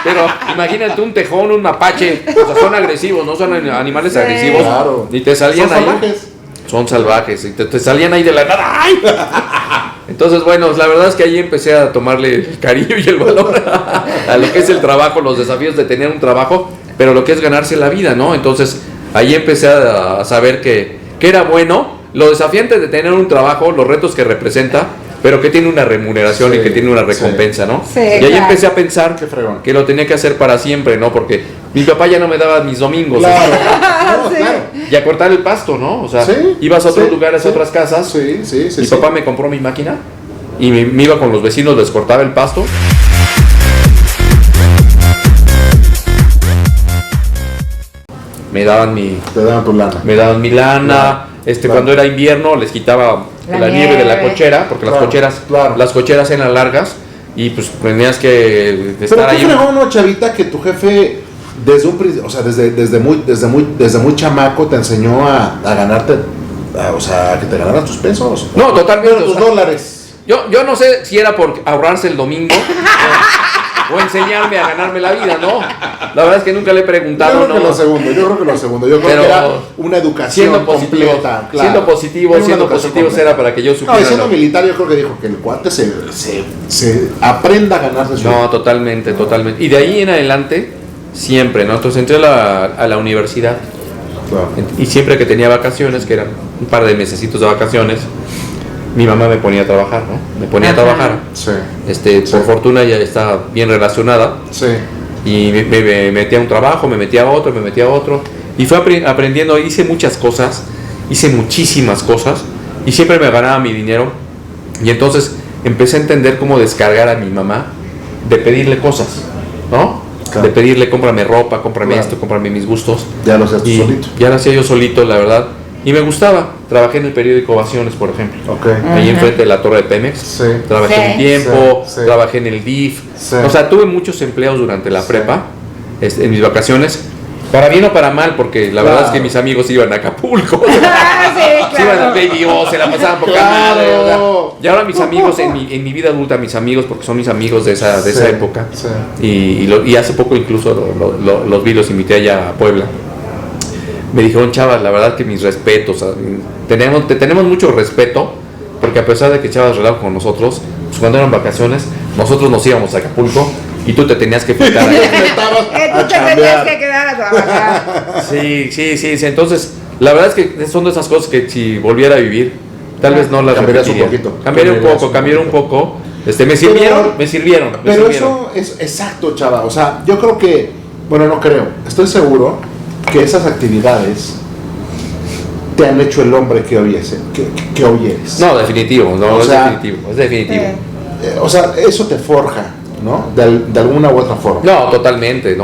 Speaker 1: Pero imagínate un tejón, un mapache, o sea, son agresivos, no son animales agresivos,
Speaker 2: Claro.
Speaker 1: y te salían
Speaker 2: son
Speaker 1: ahí.
Speaker 2: salvajes.
Speaker 1: Son salvajes, y te salían ahí de la nada. ¡Ay! Entonces, bueno, la verdad es que ahí empecé a tomarle el cariño y el valor a lo que es el trabajo, los desafíos de tener un trabajo, pero lo que es ganarse la vida, ¿no? Entonces, ahí empecé a saber que era bueno, lo desafiante de tener un trabajo, los retos que representa, pero que tiene una remuneración
Speaker 2: Sí,
Speaker 1: y que tiene una recompensa, ¿no?
Speaker 3: Sí,
Speaker 1: y ahí
Speaker 3: claro.
Speaker 1: empecé a pensar
Speaker 2: Qué fregón.
Speaker 1: que lo tenía que hacer para siempre, ¿no? Porque mi papá ya no me daba mis domingos.
Speaker 2: Claro.
Speaker 1: ¿no?
Speaker 2: No, claro.
Speaker 1: Y a cortar el pasto, ¿no? O sea,
Speaker 2: Sí,
Speaker 1: ibas a otros
Speaker 2: sí,
Speaker 1: lugares,
Speaker 2: sí.
Speaker 1: a otras casas.
Speaker 2: Sí.
Speaker 1: Mi papá me compró mi máquina y me iba con los vecinos, les cortaba el pasto. Me daban
Speaker 2: Te daban tu lana.
Speaker 1: mi lana.
Speaker 2: Claro.
Speaker 1: Cuando era invierno les quitaba
Speaker 3: La
Speaker 1: la nieve de la
Speaker 3: nieve.
Speaker 1: cochera, porque
Speaker 2: Claro.
Speaker 1: las cocheras eran largas y pues tenías que
Speaker 2: Pero
Speaker 1: estar
Speaker 2: qué
Speaker 1: ahí.
Speaker 2: fregón, ¿no, Chavita? Que tu jefe desde muy chamaco te enseñó a ganarte, o sea, que te ganaras tus pesos.
Speaker 1: No, totalmente.
Speaker 2: Tus
Speaker 1: o sea,
Speaker 2: dólares.
Speaker 1: Yo no sé si era por ahorrarse el domingo o enseñarme a ganarme la vida, ¿no? La verdad es que nunca le he preguntado,
Speaker 2: Yo creo que
Speaker 1: ¿no?
Speaker 2: lo segundo. Yo creo
Speaker 1: Pero
Speaker 2: que era una educación
Speaker 1: siendo positivo,
Speaker 2: completa. Claro.
Speaker 1: siendo positivo,
Speaker 2: Era una
Speaker 1: siendo
Speaker 2: educación
Speaker 1: positivo
Speaker 2: completa.
Speaker 1: era para que yo
Speaker 2: No,
Speaker 1: supiera.
Speaker 2: y siendo
Speaker 1: ¿no?
Speaker 2: militar, yo creo que dijo que el cuate se aprenda a ganarse su
Speaker 1: No, totalmente. Y de ahí en adelante siempre, ¿no? Entonces entré a la universidad.
Speaker 2: Claro.
Speaker 1: Y siempre que tenía vacaciones, que eran un par de mesecitos de vacaciones, mi mamá me ponía a trabajar, ¿no? Me ponía a trabajar.
Speaker 2: Sí.
Speaker 1: Por fortuna ya estaba bien relacionada.
Speaker 2: Sí.
Speaker 1: Y me metía a un trabajo, me metía a otro. Y fue aprendiendo, hice muchas cosas, hice muchísimas cosas. Y siempre me ganaba mi dinero. Y entonces empecé a entender cómo descargar a mi mamá de pedirle cosas, ¿no? Claro. De pedirle, cómprame ropa, cómprame esto, cómprame mis gustos.
Speaker 2: Ya lo hacías tú solito.
Speaker 1: Ya lo hacía yo solito, la verdad. Y me gustaba. Trabajé en el periódico Ovaciones, por ejemplo.
Speaker 2: Okay.
Speaker 1: Ahí enfrente de la Torre de Pemex.
Speaker 2: Sí.
Speaker 1: Trabajé un tiempo,
Speaker 2: sí.
Speaker 1: trabajé en el DIF.
Speaker 2: Sí.
Speaker 1: O sea, tuve muchos empleos durante la prepa, en mis vacaciones. Para bien o para mal, porque la verdad es que mis amigos iban a Acapulco.
Speaker 3: Sí, claro.
Speaker 1: Se iban al Baby O, se la pasaban poca madre. O sea, y ahora mis amigos, en mi vida adulta, mis amigos, porque son mis amigos de esa época. Sí. Y hace poco incluso los vi, los invité allá a Puebla. Me dijeron, Chavas, la verdad que mis respetos. Tenemos mucho respeto, porque a pesar de que Chavas relajo con nosotros, pues cuando eran vacaciones, nosotros nos íbamos a Acapulco y tú te tenías que quitar.
Speaker 3: Tú te tenías que quedar a trabajar.
Speaker 1: Sí. Entonces, la verdad es que son de esas cosas que si volviera a vivir, tal vez no las
Speaker 2: repetiría.
Speaker 1: Cambiaría un poco. Me sirvieron.
Speaker 2: Pero eso es exacto, Chava. O sea, yo creo que, bueno, no creo, estoy seguro que esas actividades te han hecho el hombre que hoy eres.
Speaker 1: No, definitivo, es definitivo.
Speaker 2: O sea, eso te forja, ¿no? De alguna u otra forma.
Speaker 1: No, totalmente.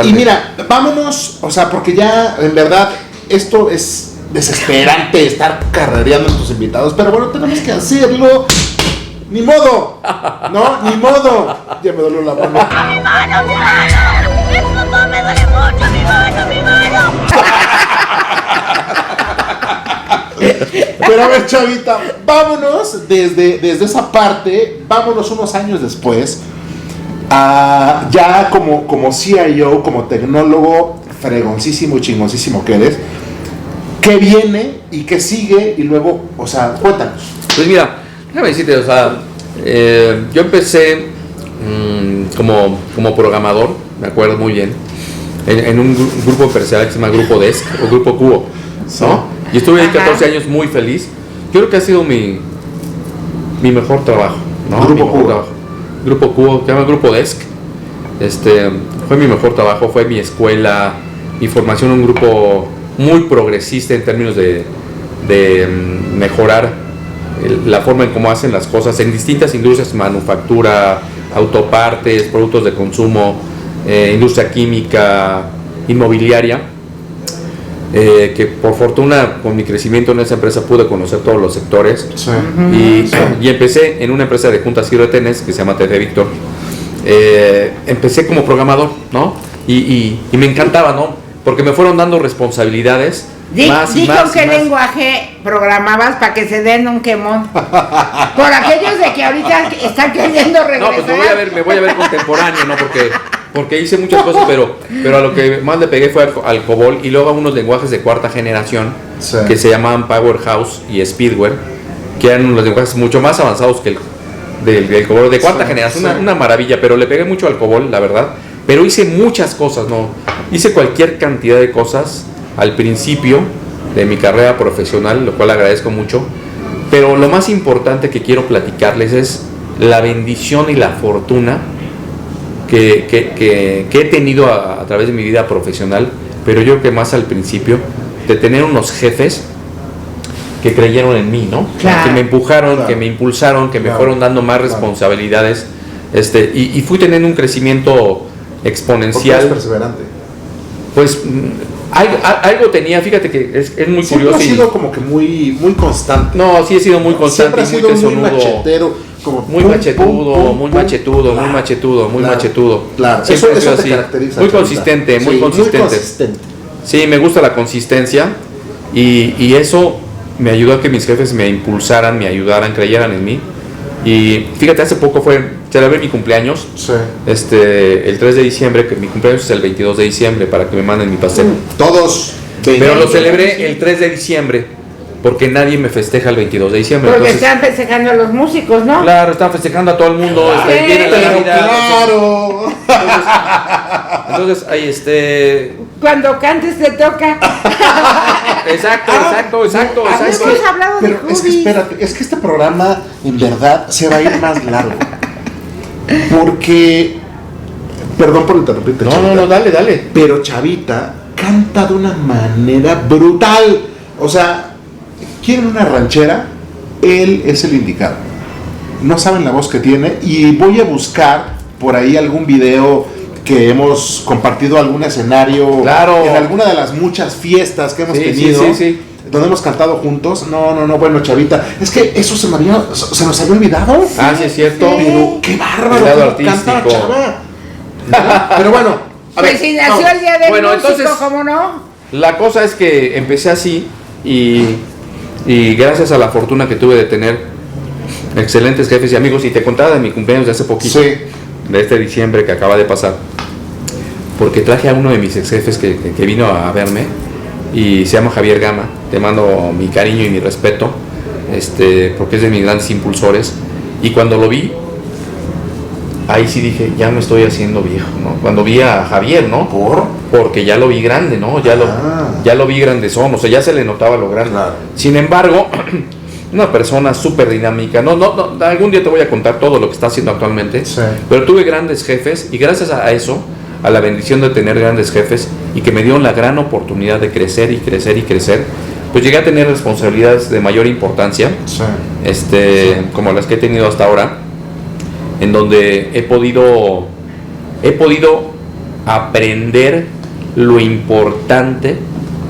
Speaker 2: Y mira, vámonos, o sea, porque ya, en verdad, esto es desesperante estar carrereando a tus invitados, pero bueno, tenemos que hacerlo. Ni modo, ¿no? Ni modo. Ya me dolió la mano.
Speaker 7: ¡A mi mano! ¡Eso me duele mucho! ¡Mi mano!
Speaker 2: Pero a ver, Chavita, vámonos desde esa parte, vámonos unos años después, ya como CIO, como tecnólogo fregoncísimo y chingoncísimo que eres. ¿Qué viene y qué sigue? Y luego, o sea, cuéntanos.
Speaker 1: Pues mira, déjame decirte, o sea, yo empecé como programador, me acuerdo muy bien, en un grupo empresarial que se llama Grupo Desk o Grupo Cubo, ¿no? Y estuve ahí 14 años muy feliz. Yo creo que ha sido mi mejor trabajo, ¿no? Grupo Cubo, se llama Grupo Desk. Fue mi mejor trabajo, fue mi escuela, mi formación, un grupo muy progresista en términos de mejorar la forma en cómo hacen las cosas en distintas industrias: manufactura, autopartes, productos de consumo, industria química, inmobiliaria. Que por fortuna con mi crecimiento en esa empresa pude conocer todos los sectores.
Speaker 2: Sí.
Speaker 1: Y empecé en una empresa de juntas y retenes que se llama TV Victor. Empecé como programador, ¿no? Y me encantaba, ¿no? Porque me fueron dando responsabilidades.
Speaker 3: ¿Con qué lenguaje programabas para que se den un quemón? Por aquellos de que ahorita están queriendo regresar.
Speaker 1: No, pues me voy a ver contemporáneo, ¿no? Porque hice muchas cosas, pero a lo que más le pegué fue al COBOL y luego a unos lenguajes de cuarta generación que se llamaban Powerhouse y Speedware, que eran unos lenguajes mucho más avanzados que del COBOL de cuarta generación, una maravilla, pero le pegué mucho al COBOL, la verdad. Pero hice muchas cosas, ¿no? Hice cualquier cantidad de cosas al principio de mi carrera profesional, lo cual agradezco mucho. Pero lo más importante que quiero platicarles es la bendición y la fortuna que he tenido a través de mi vida profesional, pero yo creo que más al principio, de tener unos jefes que creyeron en mí, ¿no?
Speaker 3: Claro.
Speaker 1: Que me empujaron, que me impulsaron, que me fueron dando más responsabilidades, y fui teniendo un crecimiento exponencial.
Speaker 2: ¿Por qué eres perseverante?
Speaker 1: Pues algo tenía, fíjate que es muy
Speaker 2: siempre
Speaker 1: curioso.
Speaker 2: Siempre ha sido como que muy constante.
Speaker 1: No, sí he sido muy constante,
Speaker 2: siempre ha sido muy machetero.
Speaker 1: Muy machetudo.
Speaker 2: Claro,
Speaker 1: eso
Speaker 2: te
Speaker 1: así.
Speaker 2: caracteriza.
Speaker 1: Muy consistente. Sí, me gusta la consistencia y eso me ayudó a que mis jefes me impulsaran, me ayudaran, creyeran en mí. Y fíjate, hace poco celebré mi cumpleaños, el 3 de diciembre, que mi cumpleaños es el 22 de diciembre, para que me manden mi pastel.
Speaker 2: Todos.
Speaker 1: Pero lo celebré el 3 de diciembre porque nadie me festeja el 22 de diciembre.
Speaker 3: Porque
Speaker 1: Entonces,
Speaker 3: están festejando a los músicos, ¿no?
Speaker 1: claro, están festejando a todo el mundo, viene la Navidad.
Speaker 2: Claro.
Speaker 1: Entonces, ahí
Speaker 3: Cuando cantes te toca.
Speaker 1: Exacto.
Speaker 3: Hemos hablado de
Speaker 2: Pero es que
Speaker 3: hobbies.
Speaker 2: espérate, es que este programa en verdad se va a ir más largo. Porque, perdón por interrumpirte, Chavita,
Speaker 1: No, dale.
Speaker 2: pero Chavita canta de una manera brutal. O sea, quieren una ranchera, él es el indicado. No saben la voz que tiene y voy a buscar por ahí algún video que hemos compartido, algún escenario,
Speaker 1: Claro.
Speaker 2: en alguna de las muchas fiestas que hemos
Speaker 1: Sí,
Speaker 2: tenido,
Speaker 1: sí.
Speaker 2: donde hemos cantado juntos. No, bueno, Chavita, es que eso se nos había olvidado.
Speaker 1: Ah, sí, es cierto.
Speaker 2: Pero qué bárbaro,
Speaker 1: El lado
Speaker 2: cómo canta la
Speaker 1: artístico.
Speaker 2: chava. ¿No? Pero bueno, a ver,
Speaker 3: Pues si nació el día del
Speaker 1: Bueno,
Speaker 3: músico,
Speaker 1: entonces-
Speaker 3: ¿cómo no?
Speaker 1: La cosa es que empecé así y gracias a la fortuna que tuve de tener excelentes jefes y amigos, y te contaba de mi cumpleaños de hace poquito,
Speaker 2: sí,
Speaker 1: de este diciembre que acaba de pasar, porque traje a uno de mis ex jefes que vino a verme y se llama Javier Gama. Te mando mi cariño y mi respeto, porque es de mis grandes impulsores, y cuando lo vi, ahí sí dije, ya me estoy haciendo viejo, ¿no? Cuando vi a Javier, ¿no? Porque ya lo vi grande, ¿no? Ya lo vi grandezón, o sea, ya se le notaba lo grande.
Speaker 2: Claro.
Speaker 1: Sin embargo, una persona súper dinámica, no, algún día te voy a contar todo lo que está haciendo actualmente,
Speaker 2: Sí.
Speaker 1: pero tuve grandes jefes y gracias a eso, a la bendición de tener grandes jefes y que me dieron la gran oportunidad de crecer y crecer y crecer, pues llegué a tener responsabilidades de mayor importancia,
Speaker 2: sí.
Speaker 1: como las que he tenido hasta ahora, en donde he podido aprender lo importante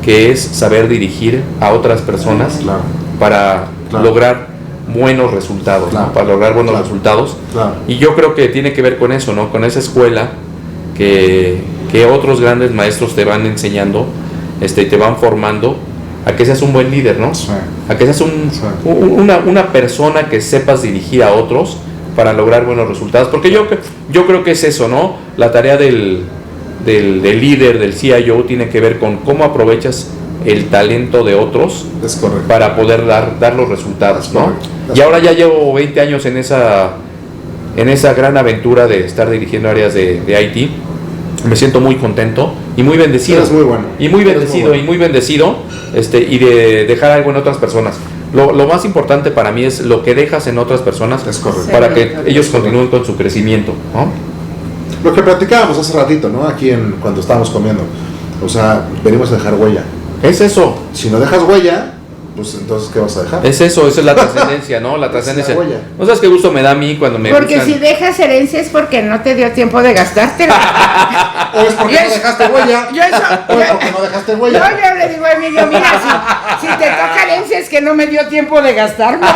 Speaker 1: que es saber dirigir a otras personas
Speaker 2: Claro.
Speaker 1: para
Speaker 2: Claro.
Speaker 1: lograr buenos resultados,
Speaker 2: Claro.
Speaker 1: ¿no? Para lograr buenos
Speaker 2: Claro.
Speaker 1: resultados.
Speaker 2: Claro.
Speaker 1: Y yo creo que tiene que ver con eso, ¿no? Con esa escuela que otros grandes maestros te van enseñando, y te van formando a que seas un buen líder, ¿no?
Speaker 2: Sí.
Speaker 1: A que seas una persona que sepas dirigir a otros para lograr buenos resultados. Porque yo creo que es eso, ¿no? La tarea del líder, del CIO, tiene que ver con cómo aprovechas el talento de otros
Speaker 2: Es correcto.
Speaker 1: para poder dar los resultados, ¿no?
Speaker 2: correcto.
Speaker 1: Y ahora ya llevo 20 años en esa gran aventura de estar dirigiendo áreas de IT. Me siento muy contento y muy bendecido.
Speaker 2: Eres muy bueno.
Speaker 1: Y muy
Speaker 2: Eres
Speaker 1: bendecido,
Speaker 2: muy bueno.
Speaker 1: y muy bendecido, y de dejar algo en otras personas. Lo más importante para mí es lo que dejas en otras personas
Speaker 2: Es correcto.
Speaker 1: para que ellos continúen con su crecimiento, ¿no?
Speaker 2: Lo que platicábamos hace ratito, ¿no? Aquí cuando estábamos comiendo. O sea, venimos a dejar huella.
Speaker 1: Es eso.
Speaker 2: Si no dejas huella, pues entonces ¿qué vas a dejar?
Speaker 1: Esa es la trascendencia, ¿no? La trascendencia.
Speaker 2: la huella.
Speaker 1: ¿No sabes qué gusto me da a mí cuando me
Speaker 3: Porque
Speaker 1: buscan?
Speaker 3: si dejas herencia es porque no te dio tiempo de gastártela.
Speaker 2: O es porque
Speaker 3: Yo
Speaker 2: no
Speaker 3: eso-
Speaker 2: dejaste huella.
Speaker 3: yo eso-
Speaker 2: O es porque no dejaste
Speaker 3: Yo
Speaker 2: huella.
Speaker 3: ya le digo a Emilio, mira, si te toca herencia es que no me dio tiempo de gastarme.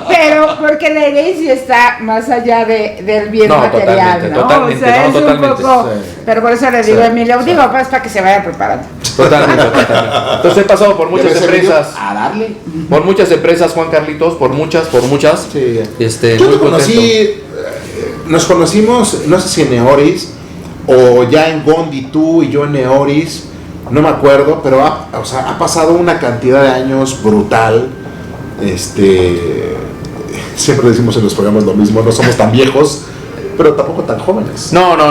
Speaker 3: Pero porque la herencia está más allá del bien
Speaker 1: No,
Speaker 3: material, ¿no?
Speaker 1: totalmente,
Speaker 3: o sea,
Speaker 1: no,
Speaker 3: es
Speaker 1: totalmente,
Speaker 3: un poco.
Speaker 2: sí.
Speaker 3: Pero por eso le digo
Speaker 2: Sí,
Speaker 3: a Emilio,
Speaker 2: sí.
Speaker 3: digo, pues para que se vaya preparando.
Speaker 1: Totalmente. Entonces he pasado por muchas
Speaker 2: ¿Ya ves, Emilio?
Speaker 1: empresas.
Speaker 2: A darle.
Speaker 1: Por muchas empresas, Juan Carlitos, por muchas.
Speaker 2: Sí.
Speaker 1: Muy
Speaker 2: Yo te
Speaker 1: contento.
Speaker 2: conocí, nos conocimos, no sé si en Neoris o ya en Gondi tú y yo en Neoris, no me acuerdo, pero ha pasado una cantidad de años brutal. Siempre decimos en los programas lo mismo, no somos tan viejos, pero tampoco tan jóvenes.
Speaker 1: No.
Speaker 3: No,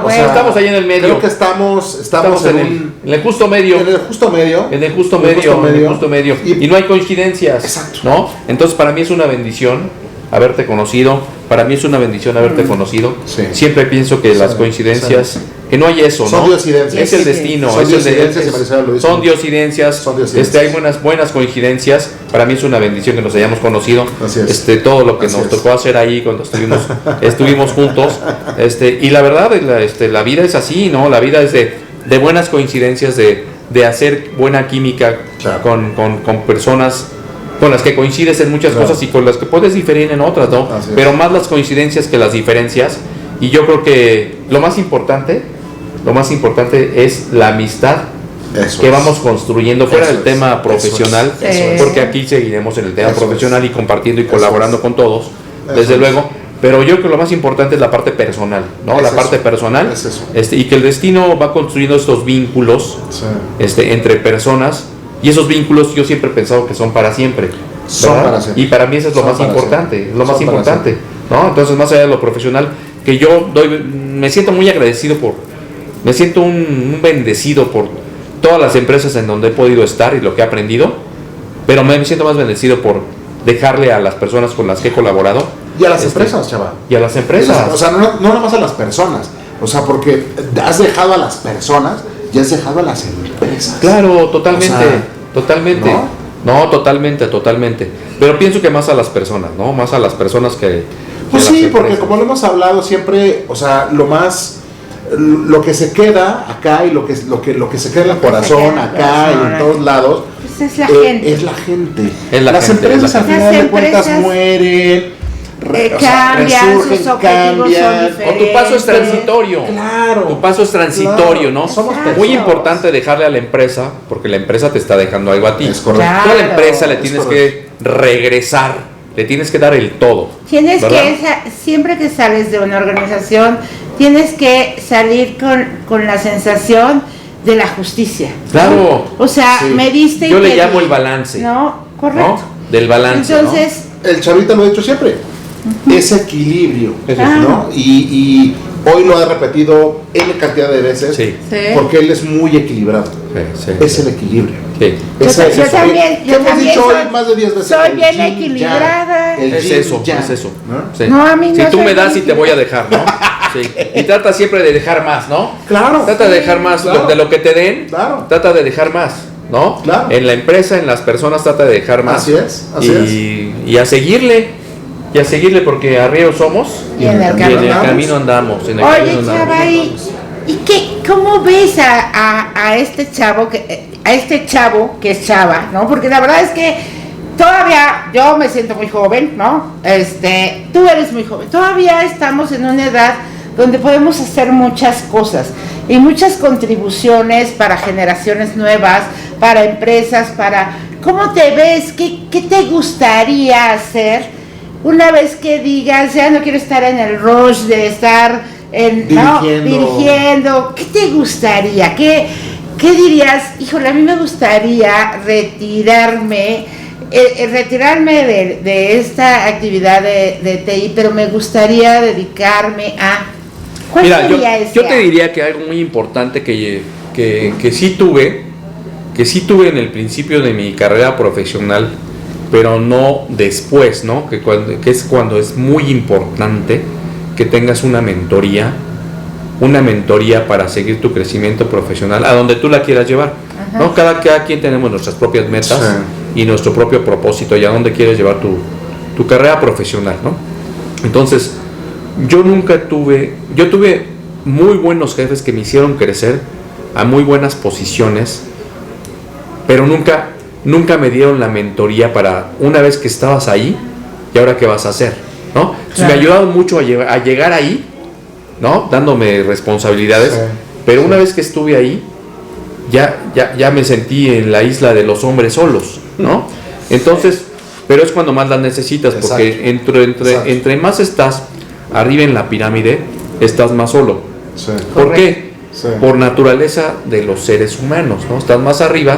Speaker 1: O sea, estamos ahí en el medio.
Speaker 2: Creo que estamos
Speaker 1: en el justo medio.
Speaker 2: en el justo medio.
Speaker 1: En el justo
Speaker 2: En el
Speaker 1: medio,
Speaker 2: justo
Speaker 1: en el
Speaker 2: medio.
Speaker 1: justo medio.
Speaker 2: Y-
Speaker 1: Y no hay coincidencias.
Speaker 2: Exacto.
Speaker 1: ¿No? Entonces para mí es una bendición haberte conocido. Para mí es una bendición haberte conocido.
Speaker 2: Sí.
Speaker 1: Siempre pienso que
Speaker 2: Sí,
Speaker 1: las coincidencias,
Speaker 2: sí.
Speaker 1: que no hay eso,
Speaker 2: Son
Speaker 1: ¿no?
Speaker 2: diosidencias.
Speaker 1: Es el
Speaker 3: Sí, sí.
Speaker 1: destino.
Speaker 2: Son
Speaker 1: es el de-
Speaker 2: diosidencias, y Marisela lo dice.
Speaker 1: son diosidencias.
Speaker 2: Son diosidencias.
Speaker 1: Hay buenas coincidencias. Para mí es una bendición que nos hayamos conocido.
Speaker 2: Así es.
Speaker 1: Todo lo que
Speaker 2: Así
Speaker 1: nos
Speaker 2: es.
Speaker 1: tocó hacer ahí cuando estuvimos juntos. Y la verdad, la vida es así, ¿no? La vida es de buenas coincidencias, de hacer buena química
Speaker 2: Claro.
Speaker 1: con personas con las que coincides en muchas
Speaker 2: Claro.
Speaker 1: cosas y con las que puedes diferir en otras, ¿no?
Speaker 2: Así es.
Speaker 1: Pero más las coincidencias que las diferencias. Y yo creo que lo más importante es la amistad
Speaker 2: Eso
Speaker 1: que
Speaker 2: es.
Speaker 1: vamos construyendo fuera
Speaker 2: Eso
Speaker 1: del
Speaker 2: es.
Speaker 1: tema profesional,
Speaker 3: Eso es.
Speaker 1: porque aquí seguiremos en el tema
Speaker 2: Eso
Speaker 1: profesional
Speaker 2: es.
Speaker 1: y compartiendo y
Speaker 2: Eso
Speaker 1: colaborando
Speaker 2: es.
Speaker 1: con todos,
Speaker 2: Eso
Speaker 1: desde
Speaker 2: es.
Speaker 1: luego. Pero yo creo que lo más importante es la parte personal, ¿no?
Speaker 2: Es
Speaker 1: La
Speaker 2: eso.
Speaker 1: parte personal,
Speaker 2: Es eso.
Speaker 1: y que el destino va construyendo estos vínculos
Speaker 2: Sí.
Speaker 1: entre personas, Y esos vínculos yo siempre he pensado que son para siempre.
Speaker 2: Son para siempre.
Speaker 1: Y para mí eso es lo
Speaker 2: Son
Speaker 1: más
Speaker 2: para
Speaker 1: importante,
Speaker 2: siempre.
Speaker 1: es lo más
Speaker 2: Son para
Speaker 1: importante, ¿no? Entonces, más allá de lo profesional, que yo me siento muy agradecido me siento un bendecido por todas las empresas en donde he podido estar y lo que he aprendido, pero me siento más bendecido por dejarle a las personas con las que he colaborado.
Speaker 2: Y a las empresas, chaval.
Speaker 1: Y a las empresas.
Speaker 2: O sea, no nada más a las personas. O sea, porque has dejado a las personas y has dejado a las empresas.
Speaker 1: Claro, totalmente,
Speaker 2: O sea,
Speaker 1: totalmente. No, totalmente. Pero pienso que más a las personas, ¿no? Más a las personas que
Speaker 2: Pues
Speaker 1: a las
Speaker 2: sí, porque
Speaker 1: empresas.
Speaker 2: como lo hemos hablado siempre, o sea, lo que se queda acá y lo que se queda en el corazón acá y en todos lados
Speaker 3: Pues es la gente.
Speaker 2: es la gente.
Speaker 1: Es la
Speaker 2: Las
Speaker 1: gente,
Speaker 2: empresas
Speaker 1: es la
Speaker 2: al
Speaker 3: gente.
Speaker 2: final de
Speaker 3: Las
Speaker 2: cuentas
Speaker 3: empresas,
Speaker 2: mueren,
Speaker 3: cambian,
Speaker 2: resurgen,
Speaker 3: sus objetivos
Speaker 2: cambian.
Speaker 3: son
Speaker 1: O tu paso es transitorio.
Speaker 2: Claro.
Speaker 1: Tu paso es transitorio,
Speaker 2: Claro,
Speaker 1: ¿no?
Speaker 2: somos
Speaker 3: Exacto.
Speaker 1: Muy importante dejarle a la empresa, porque la empresa te está dejando algo a ti.
Speaker 2: Es correcto.
Speaker 1: Tú a la
Speaker 3: Claro,
Speaker 1: empresa le
Speaker 2: es
Speaker 1: tienes
Speaker 2: correcto.
Speaker 1: que regresar, le tienes que dar el todo.
Speaker 3: Tienes
Speaker 1: ¿verdad?
Speaker 3: siempre que sales de una organización, tienes que salir con la sensación de la justicia.
Speaker 1: Claro.
Speaker 3: O sea,
Speaker 2: Sí.
Speaker 3: me diste y
Speaker 1: Yo le
Speaker 3: te
Speaker 1: llamo
Speaker 3: di.
Speaker 1: el balance.
Speaker 3: No, correcto.
Speaker 1: ¿No? Del balance. ¿no?
Speaker 3: Entonces,
Speaker 2: El Chavita lo ha dicho siempre, ese equilibrio,
Speaker 1: Es
Speaker 3: eso.
Speaker 2: ¿no? Y hoy lo ha repetido N cantidad de veces,
Speaker 1: Sí.
Speaker 3: Sí.
Speaker 2: porque él es muy equilibrado.
Speaker 1: Sí.
Speaker 2: Es el equilibrio.
Speaker 1: Sí.
Speaker 3: Yo
Speaker 2: Ese-
Speaker 3: también,
Speaker 2: que hemos
Speaker 3: también
Speaker 2: dicho hoy
Speaker 3: soy-
Speaker 2: más de 10 veces.
Speaker 3: soy
Speaker 2: el
Speaker 3: bien
Speaker 2: yin
Speaker 3: equilibrada.
Speaker 2: yang, el
Speaker 1: Es
Speaker 2: yin
Speaker 1: eso,
Speaker 2: yang,
Speaker 1: es eso.
Speaker 2: ¿no?
Speaker 1: Sí.
Speaker 3: No, a mí no
Speaker 1: Si tú
Speaker 3: soy
Speaker 1: me das y
Speaker 3: bien
Speaker 1: te voy a dejar, ¿no? Sí. Y trata siempre de dejar más, ¿no?
Speaker 2: Claro.
Speaker 1: Trata de dejar más
Speaker 2: Claro.
Speaker 1: de lo que te den.
Speaker 2: Claro.
Speaker 1: Trata de dejar más, ¿no?
Speaker 2: Claro.
Speaker 1: En la empresa, en las personas, trata de dejar más.
Speaker 2: Así es, así
Speaker 1: y a seguirle. Y a seguirle porque arrieros somos.
Speaker 3: Y en el
Speaker 1: Y en el
Speaker 3: camino
Speaker 1: camino andamos. En el
Speaker 3: Oye,
Speaker 1: camino andamos.
Speaker 3: Chava, ¿cómo ves a este chavo que es Chava, ¿no? Porque la verdad es que todavía yo me siento muy joven, ¿no? Tú eres muy joven. Todavía estamos en una edad donde podemos hacer muchas cosas y muchas contribuciones para generaciones nuevas, para empresas, ¿cómo te ves? ¿Qué te gustaría hacer? Una vez que digas, ya no quiero estar en el rush de estar dirigiendo, ¿qué te gustaría? ¿Qué dirías? Híjole, a mí me gustaría retirarme de esta actividad de TI, pero me gustaría dedicarme a... ¿Cuál
Speaker 1: Mira,
Speaker 3: sería ese?
Speaker 1: yo te diría que algo muy importante que sí tuve en el principio de mi carrera profesional, pero no después, ¿no? Que es cuando es muy importante que tengas una mentoría para seguir tu crecimiento profesional a donde tú la quieras llevar.
Speaker 3: Ajá.
Speaker 1: ¿No? Cada quien tenemos nuestras propias metas y nuestro propio propósito y a dónde quieres llevar tu carrera profesional, ¿no? Entonces, yo tuve muy buenos jefes que me hicieron crecer a muy buenas posiciones, pero nunca me dieron la mentoría para una vez que estabas ahí y ahora qué vas a hacer, ¿no? Entonces, me ayudaron mucho a llegar ahí, ¿no? Dándome responsabilidades, pero una vez que estuve ahí ya me sentí en la isla de los hombres solos, ¿no? Entonces, pero es cuando más las necesitas, porque entre más estás arriba en la pirámide, estás más solo.
Speaker 2: Sí.
Speaker 1: ¿Por qué?
Speaker 2: Sí.
Speaker 1: Por naturaleza de los seres humanos, ¿no? Estás más arriba,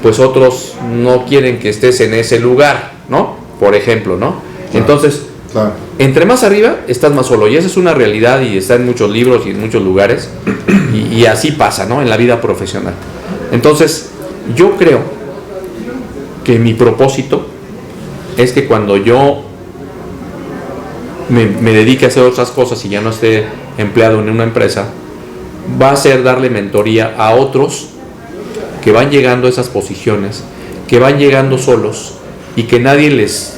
Speaker 1: pues otros no quieren que estés en ese lugar, ¿no? Por ejemplo, ¿no? Entonces, entre más arriba, estás más solo. Y esa es una realidad y está en muchos libros y en muchos lugares. Y así pasa, ¿no? En la vida profesional. Entonces, yo creo que mi propósito es que cuando yo me dedique a hacer otras cosas y ya no esté empleado en una empresa, va a ser darle mentoría a otros que van llegando a esas posiciones, que van llegando solos y que nadie les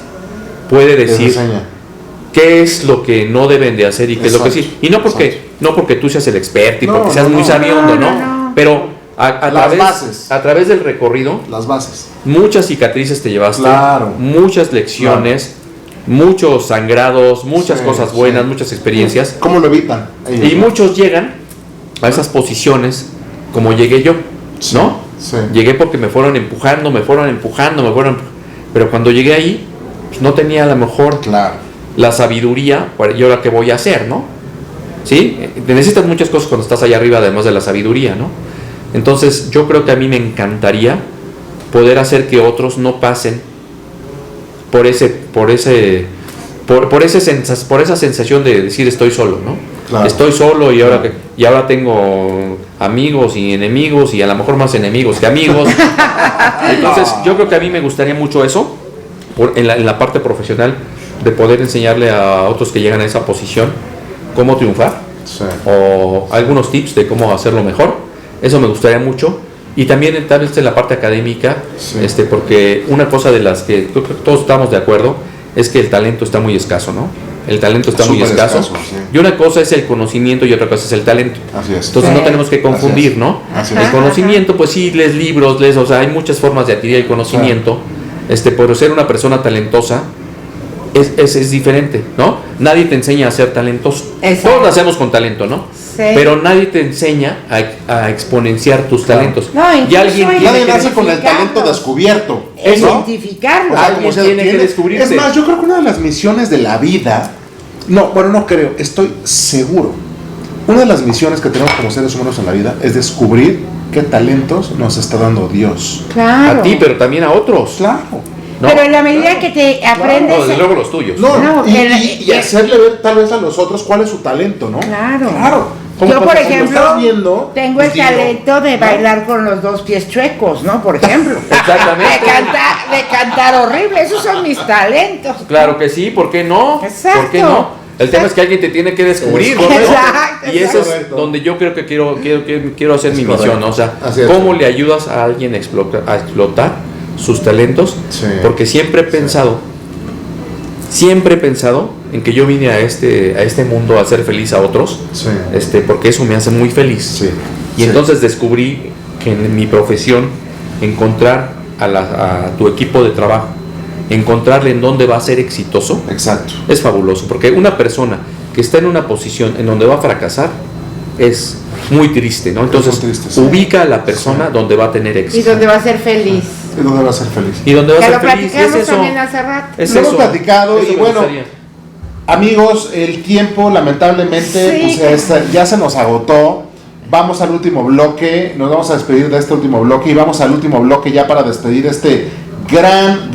Speaker 1: puede decir qué es lo que no deben de hacer y qué es lo que sí. Y no porque tú seas el experto y porque seas muy sabiondo, ¿no? Pero a través del recorrido,
Speaker 2: las bases,
Speaker 1: muchas cicatrices te llevaste, muchas lecciones, muchos sangrados, muchas cosas buenas, muchas experiencias.
Speaker 2: ¿Cómo lo evitan?
Speaker 1: Y muchos llegan a esas posiciones como llegué yo, ¿no? Llegué porque me fueron empujando, pero cuando llegué ahí, pues no tenía a lo mejor la sabiduría, y ahora qué voy a hacer, ¿no? ¿Sí? Necesitas muchas cosas cuando estás allá arriba, además de la sabiduría, ¿no? Entonces yo creo que a mí me encantaría poder hacer que otros no pasen por esa sensación de decir estoy solo, ¿no?
Speaker 2: Claro.
Speaker 1: Estoy solo y ahora tengo amigos y enemigos y a lo mejor más enemigos que amigos. Entonces yo creo que a mí me gustaría mucho eso en la parte profesional, de poder enseñarle a otros que llegan a esa posición cómo triunfar, o algunos tips de cómo hacerlo mejor. Eso me gustaría mucho. Y también tal vez en la parte académica, porque una cosa de las que creo que todos estamos de acuerdo es que el talento está muy escaso, ¿no? El talento está muy escaso. Y una cosa es el conocimiento y otra cosa es el talento.
Speaker 2: Así es.
Speaker 1: Entonces no tenemos que confundir, ¿no? El conocimiento, pues sí, lees libros, o sea, hay muchas formas de adquirir el conocimiento, pero ser una persona talentosa es diferente, ¿no? Nadie te enseña a ser talentoso.
Speaker 3: Exacto.
Speaker 1: Todos lo hacemos con talento, ¿no?
Speaker 3: Sí.
Speaker 1: Pero nadie te enseña a exponenciar tus talentos.
Speaker 3: No,
Speaker 1: y
Speaker 2: nadie nace con el talento descubierto.
Speaker 3: Identificarlo.
Speaker 1: Alguien tiene que descubrirse.
Speaker 2: Es más, yo creo que una de las misiones de la vida, no creo, estoy seguro. Una de las misiones que tenemos como seres humanos en la vida es descubrir qué talentos nos está dando Dios.
Speaker 3: Claro.
Speaker 1: A ti, pero también a otros.
Speaker 2: Claro.
Speaker 1: ¿No?
Speaker 3: Pero en la medida que te aprendes...
Speaker 1: No, desde luego los tuyos.
Speaker 2: Y hacerle ver tal vez a los otros cuál es su talento, ¿no?
Speaker 3: Claro.
Speaker 2: Como
Speaker 3: Yo, por ejemplo, tengo el
Speaker 2: pues,
Speaker 3: talento de bailar con los dos pies chuecos, ¿no? Por ejemplo.
Speaker 1: Exactamente.
Speaker 3: De cantar horrible, esos son mis talentos.
Speaker 1: Claro que sí, ¿por qué no?
Speaker 3: Exacto.
Speaker 1: ¿Por qué no? El tema es que alguien te tiene que descubrir, ¿no?
Speaker 3: Exacto.
Speaker 1: Y eso es donde yo creo que quiero hacer mi misión, ¿no? O sea, ¿cómo le ayudas a alguien a explotar sus talentos?
Speaker 2: Sí.
Speaker 1: Porque siempre he pensado en que yo vine a este mundo a hacer feliz a otros, porque eso me hace muy feliz. Entonces descubrí que en mi profesión, encontrar a tu equipo de trabajo, encontrarle en dónde va a ser exitoso, es fabuloso, porque una persona que está en una posición en donde va a fracasar es muy triste, ¿no? Entonces ubica a la persona donde va a tener éxito.
Speaker 3: Y donde va a ser feliz.
Speaker 2: Y donde va a ser feliz.
Speaker 1: Y donde va a ser feliz.
Speaker 3: Que lo platicamos también hace rato.
Speaker 2: Lo hemos platicado y bueno, amigos, el tiempo lamentablemente ya se nos agotó. Vamos al último bloque, nos vamos a despedir de este último bloque y vamos al último bloque ya para despedir este gran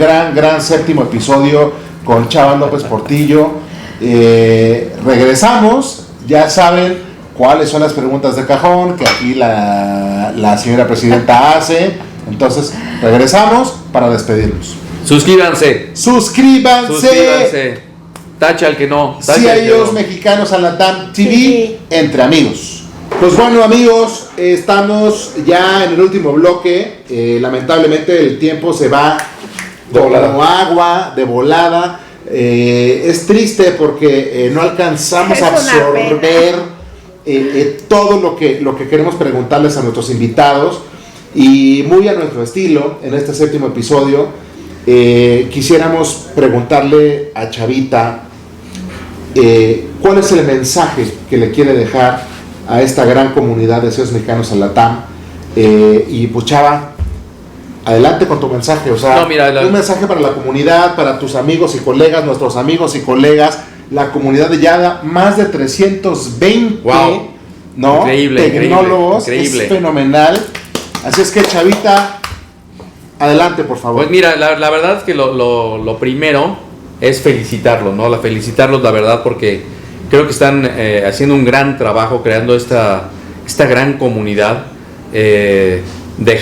Speaker 2: séptimo episodio con Chava López Portillo. Regresamos, ya saben cuáles son las preguntas de cajón que aquí la señora presidenta hace. Entonces regresamos para despedirnos.
Speaker 1: Suscríbanse. Tacha al que no.
Speaker 2: CIOs mexicanos a Latam TV, entre amigos. Pues bueno, amigos, estamos ya en el último bloque. Lamentablemente el tiempo se va como agua, de volada. Es triste porque no alcanzamos a absorber todo lo que queremos preguntarles a nuestros invitados. Y muy a nuestro estilo, en este séptimo episodio, quisiéramos preguntarle a Chavita cuál es el mensaje que le quiere dejar a esta gran comunidad de CIOs mexicanos en Latam. Y pues Chava, adelante con tu mensaje, un mensaje para la comunidad, para tus amigos y colegas, nuestros amigos y colegas, la comunidad de ya más de 320 ¿no? Tecnólogos, increíble. Es fenomenal. Así es que Chavita, adelante por favor.
Speaker 1: Pues mira, la verdad es que lo primero es felicitarlos, ¿no? Felicitarlos, la verdad, porque creo que están haciendo un gran trabajo creando esta gran comunidad de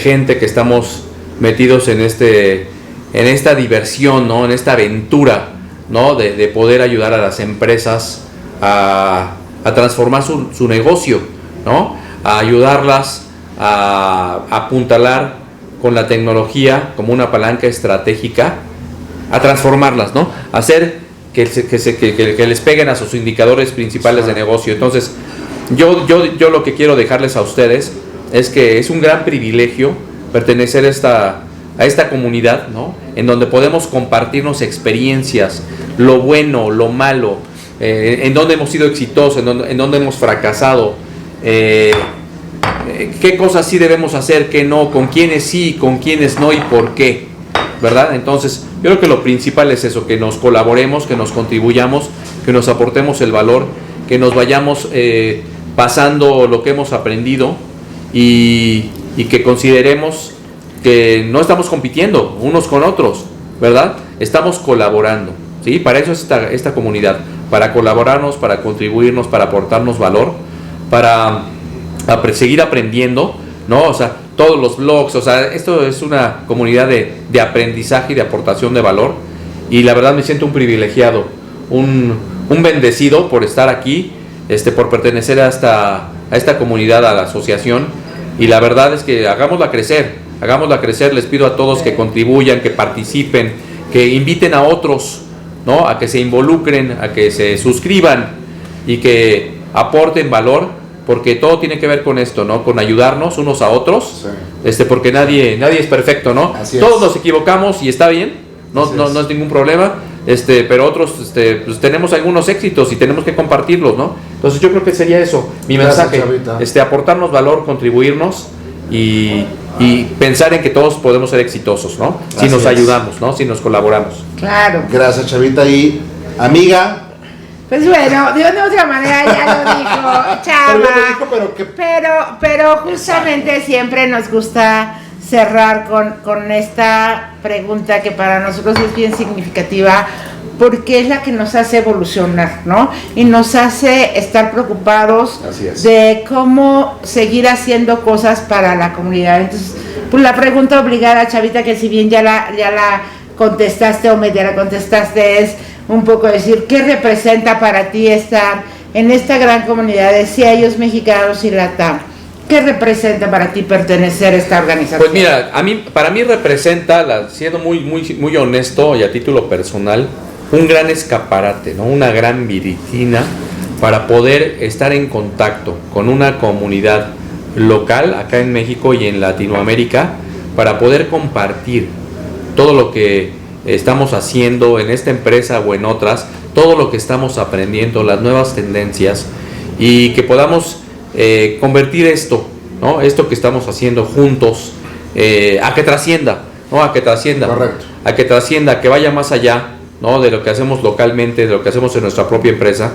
Speaker 1: gente que estamos metidos en esta diversión, ¿no? En esta aventura, ¿no? De poder ayudar a las empresas a transformar su negocio, ¿no? A ayudarlas a apuntalar con la tecnología como una palanca estratégica, a transformarlas, ¿no? A hacer que les peguen a sus indicadores principales de negocio. Entonces, yo lo que quiero dejarles a ustedes es que es un gran privilegio pertenecer a esta comunidad, ¿no? En donde podemos compartirnos experiencias, lo bueno, lo malo, en donde hemos sido exitosos, en donde hemos fracasado, qué cosas sí debemos hacer, qué no, con quiénes sí, con quiénes no y por qué, ¿verdad? Entonces, yo creo que lo principal es eso, que nos colaboremos, que nos contribuyamos, que nos aportemos el valor, que nos vayamos pasando lo que hemos aprendido y que consideremos que no estamos compitiendo unos con otros, ¿verdad? Estamos colaborando, ¿sí? Para eso es esta comunidad, para colaborarnos, para contribuirnos, para aportarnos valor, para seguir aprendiendo, ¿no? O sea, todos los blogs, o sea, esto es una comunidad de aprendizaje y de aportación de valor, y la verdad me siento un privilegiado, un bendecido por estar aquí, por pertenecer a esta comunidad, a la asociación, y la verdad es que hagámosla crecer, les pido a todos que contribuyan, que participen, que inviten a otros, ¿no? A que se involucren, a que se suscriban y que aporten valor, porque todo tiene que ver con esto, ¿no? Con ayudarnos unos a otros, sí. Porque nadie es perfecto, ¿no? Todos nos equivocamos y está bien, no es ningún problema, pero otros pues tenemos algunos éxitos y tenemos que compartirlos, ¿no? Entonces yo creo que sería eso, mi mensaje, aportarnos valor, contribuirnos y pensar en que todos podemos ser exitosos, ¿no? Si nos ayudamos, ¿no? Si nos colaboramos.
Speaker 3: Claro.
Speaker 2: Gracias, Chavita. Y amiga.
Speaker 3: Pues bueno, de una u otra manera ya lo dijo Chava. Pero justamente siempre nos gusta cerrar con esta pregunta que para nosotros es bien significativa, porque es la que nos hace evolucionar, ¿no? Y nos hace estar preocupados de cómo seguir haciendo cosas para la comunidad. Entonces, pues la pregunta obligada, Chavita, que si bien ya la contestaste o media la contestaste, es un poco decir, ¿qué representa para ti estar en esta gran comunidad de CIOs mexicanos y LATAM? ¿Qué representa para ti pertenecer a esta organización?
Speaker 1: Pues mira, para mí representa, siendo muy honesto y a título personal, un gran escaparate, ¿no? Una gran vitrina para poder estar en contacto con una comunidad local acá en México y en Latinoamérica, para poder compartir todo lo que estamos haciendo en esta empresa o en otras, todo lo que estamos aprendiendo, las nuevas tendencias, y que podamos convertir esto, ¿no? Esto que estamos haciendo juntos, a que trascienda, ¿no? A que trascienda.
Speaker 2: Correcto.
Speaker 1: A que trascienda, que vaya más allá, ¿no? De lo que hacemos localmente, de lo que hacemos en nuestra propia empresa.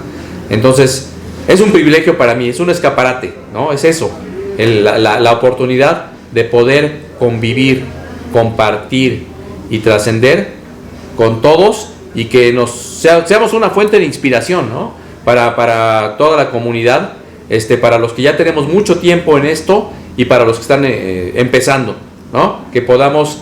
Speaker 1: Entonces, es un privilegio para mí, es un escaparate, ¿no? Es eso, la oportunidad de poder convivir, compartir y trascender con todos, y que seamos una fuente de inspiración, ¿no? Para toda la comunidad, para los que ya tenemos mucho tiempo en esto y para los que están empezando, ¿no? Que podamos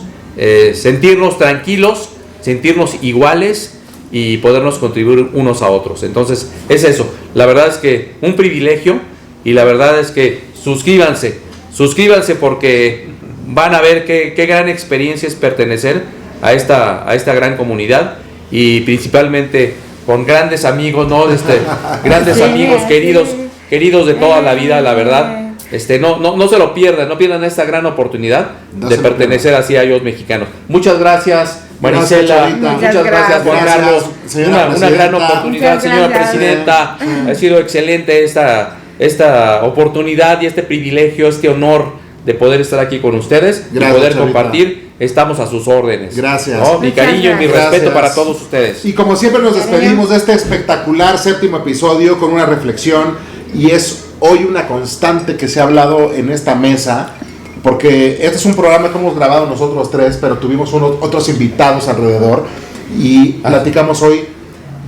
Speaker 1: sentirnos tranquilos, sentirnos iguales y podernos contribuir unos a otros. Entonces es eso, la verdad es que un privilegio, y la verdad es que suscríbanse porque van a ver qué gran experiencia es pertenecer a esta gran comunidad, y principalmente con grandes amigos, ¿no? Grandes amigos, queridos de toda la vida, la verdad. No se lo pierdan, no pierdan esta gran oportunidad de pertenecer así a CIOs mexicanos. Muchas gracias, Marisela, muchas gracias, Juan Carlos, una gran oportunidad, señora presidenta. Ha sido excelente esta oportunidad y este privilegio, este honor de poder estar aquí con ustedes y poder compartir. Estamos a sus órdenes.
Speaker 2: Gracias.
Speaker 1: ¿No? Mi cariño y mi respeto para todos ustedes.
Speaker 2: Y como siempre nos despedimos de este espectacular séptimo episodio con una reflexión, y es hoy una constante que se ha hablado en esta mesa, porque este es un programa que hemos grabado nosotros tres, pero tuvimos otros invitados alrededor, y platicamos hoy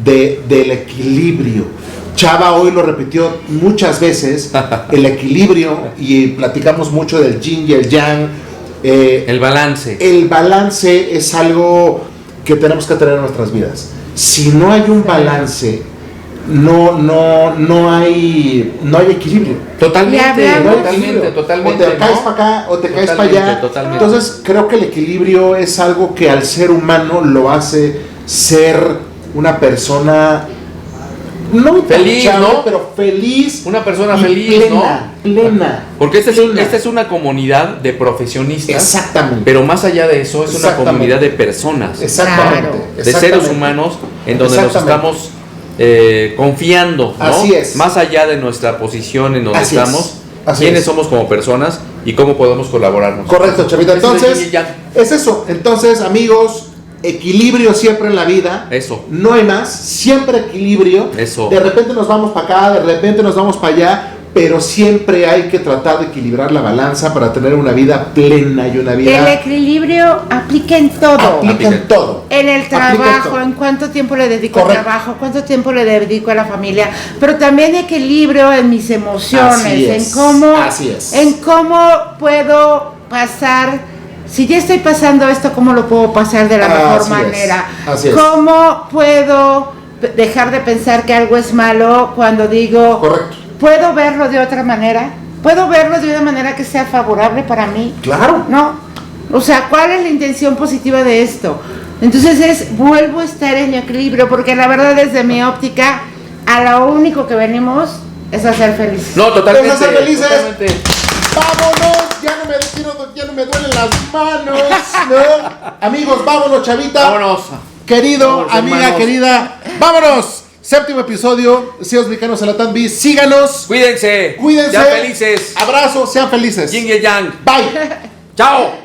Speaker 2: del equilibrio. Chava hoy lo repitió muchas veces, el equilibrio, y platicamos mucho del yin y el yang.
Speaker 1: El balance.
Speaker 2: El balance es algo que tenemos que tener en nuestras vidas. Si no hay un balance, no hay equilibrio.
Speaker 1: Totalmente.
Speaker 2: O te caes para acá o te caes para allá.
Speaker 1: Totalmente.
Speaker 2: Entonces creo que el equilibrio es algo que al ser humano lo hace ser una persona no
Speaker 1: feliz, ¿no?
Speaker 2: Pero feliz.
Speaker 1: Una persona feliz,
Speaker 2: plena.
Speaker 1: Porque esta es una comunidad de profesionistas.
Speaker 2: Exactamente.
Speaker 1: Pero más allá de eso, es una comunidad de personas.
Speaker 2: Exactamente.
Speaker 1: De seres humanos en donde nos estamos confiando, ¿no?
Speaker 2: Así es.
Speaker 1: Más allá de nuestra posición en donde estamos, quiénes somos como personas y cómo podemos colaborarnos.
Speaker 2: Correcto, Chavita. Entonces, es eso. Entonces, amigos, equilibrio siempre en la vida.
Speaker 1: Eso.
Speaker 2: No hay más. Siempre equilibrio.
Speaker 1: Eso.
Speaker 2: De repente nos vamos para acá, de repente nos vamos para allá, pero siempre hay que tratar de equilibrar la balanza para tener una vida plena y una vida...
Speaker 3: El equilibrio aplica en todo.
Speaker 2: Aplica en todo.
Speaker 3: En el trabajo, en cuánto tiempo le dedico al trabajo, cuánto tiempo le dedico a la familia, pero también equilibrio en mis emociones, en cómo puedo pasar, si ya estoy pasando esto, cómo lo puedo pasar de la mejor manera, cómo puedo dejar de pensar que algo es malo cuando digo,
Speaker 2: correcto,
Speaker 3: puedo verlo de otra manera, puedo verlo de una manera que sea favorable para mí,
Speaker 2: claro,
Speaker 3: ¿no? O sea, ¿cuál es la intención positiva de esto? Entonces vuelvo a estar en equilibrio, porque la verdad desde mi óptica, a lo único que venimos es a ser felices.
Speaker 1: No, totalmente.
Speaker 2: Es a ser felices.
Speaker 1: Totalmente.
Speaker 2: ¡Vámonos! Ya no me duelen las manos, ¿no? Amigos, vámonos, chavita.
Speaker 1: Vámonos.
Speaker 2: Querido,
Speaker 1: vámonos,
Speaker 2: amiga,
Speaker 1: hermanos.
Speaker 2: Querida, vámonos. Séptimo episodio, CEOs Mexicanos en la TANBI. Síganos.
Speaker 1: Cuídense.
Speaker 2: Cuídense.
Speaker 1: Sean felices.
Speaker 2: Abrazos, sean felices.
Speaker 1: Yin y el yang.
Speaker 2: Bye.
Speaker 1: Chao.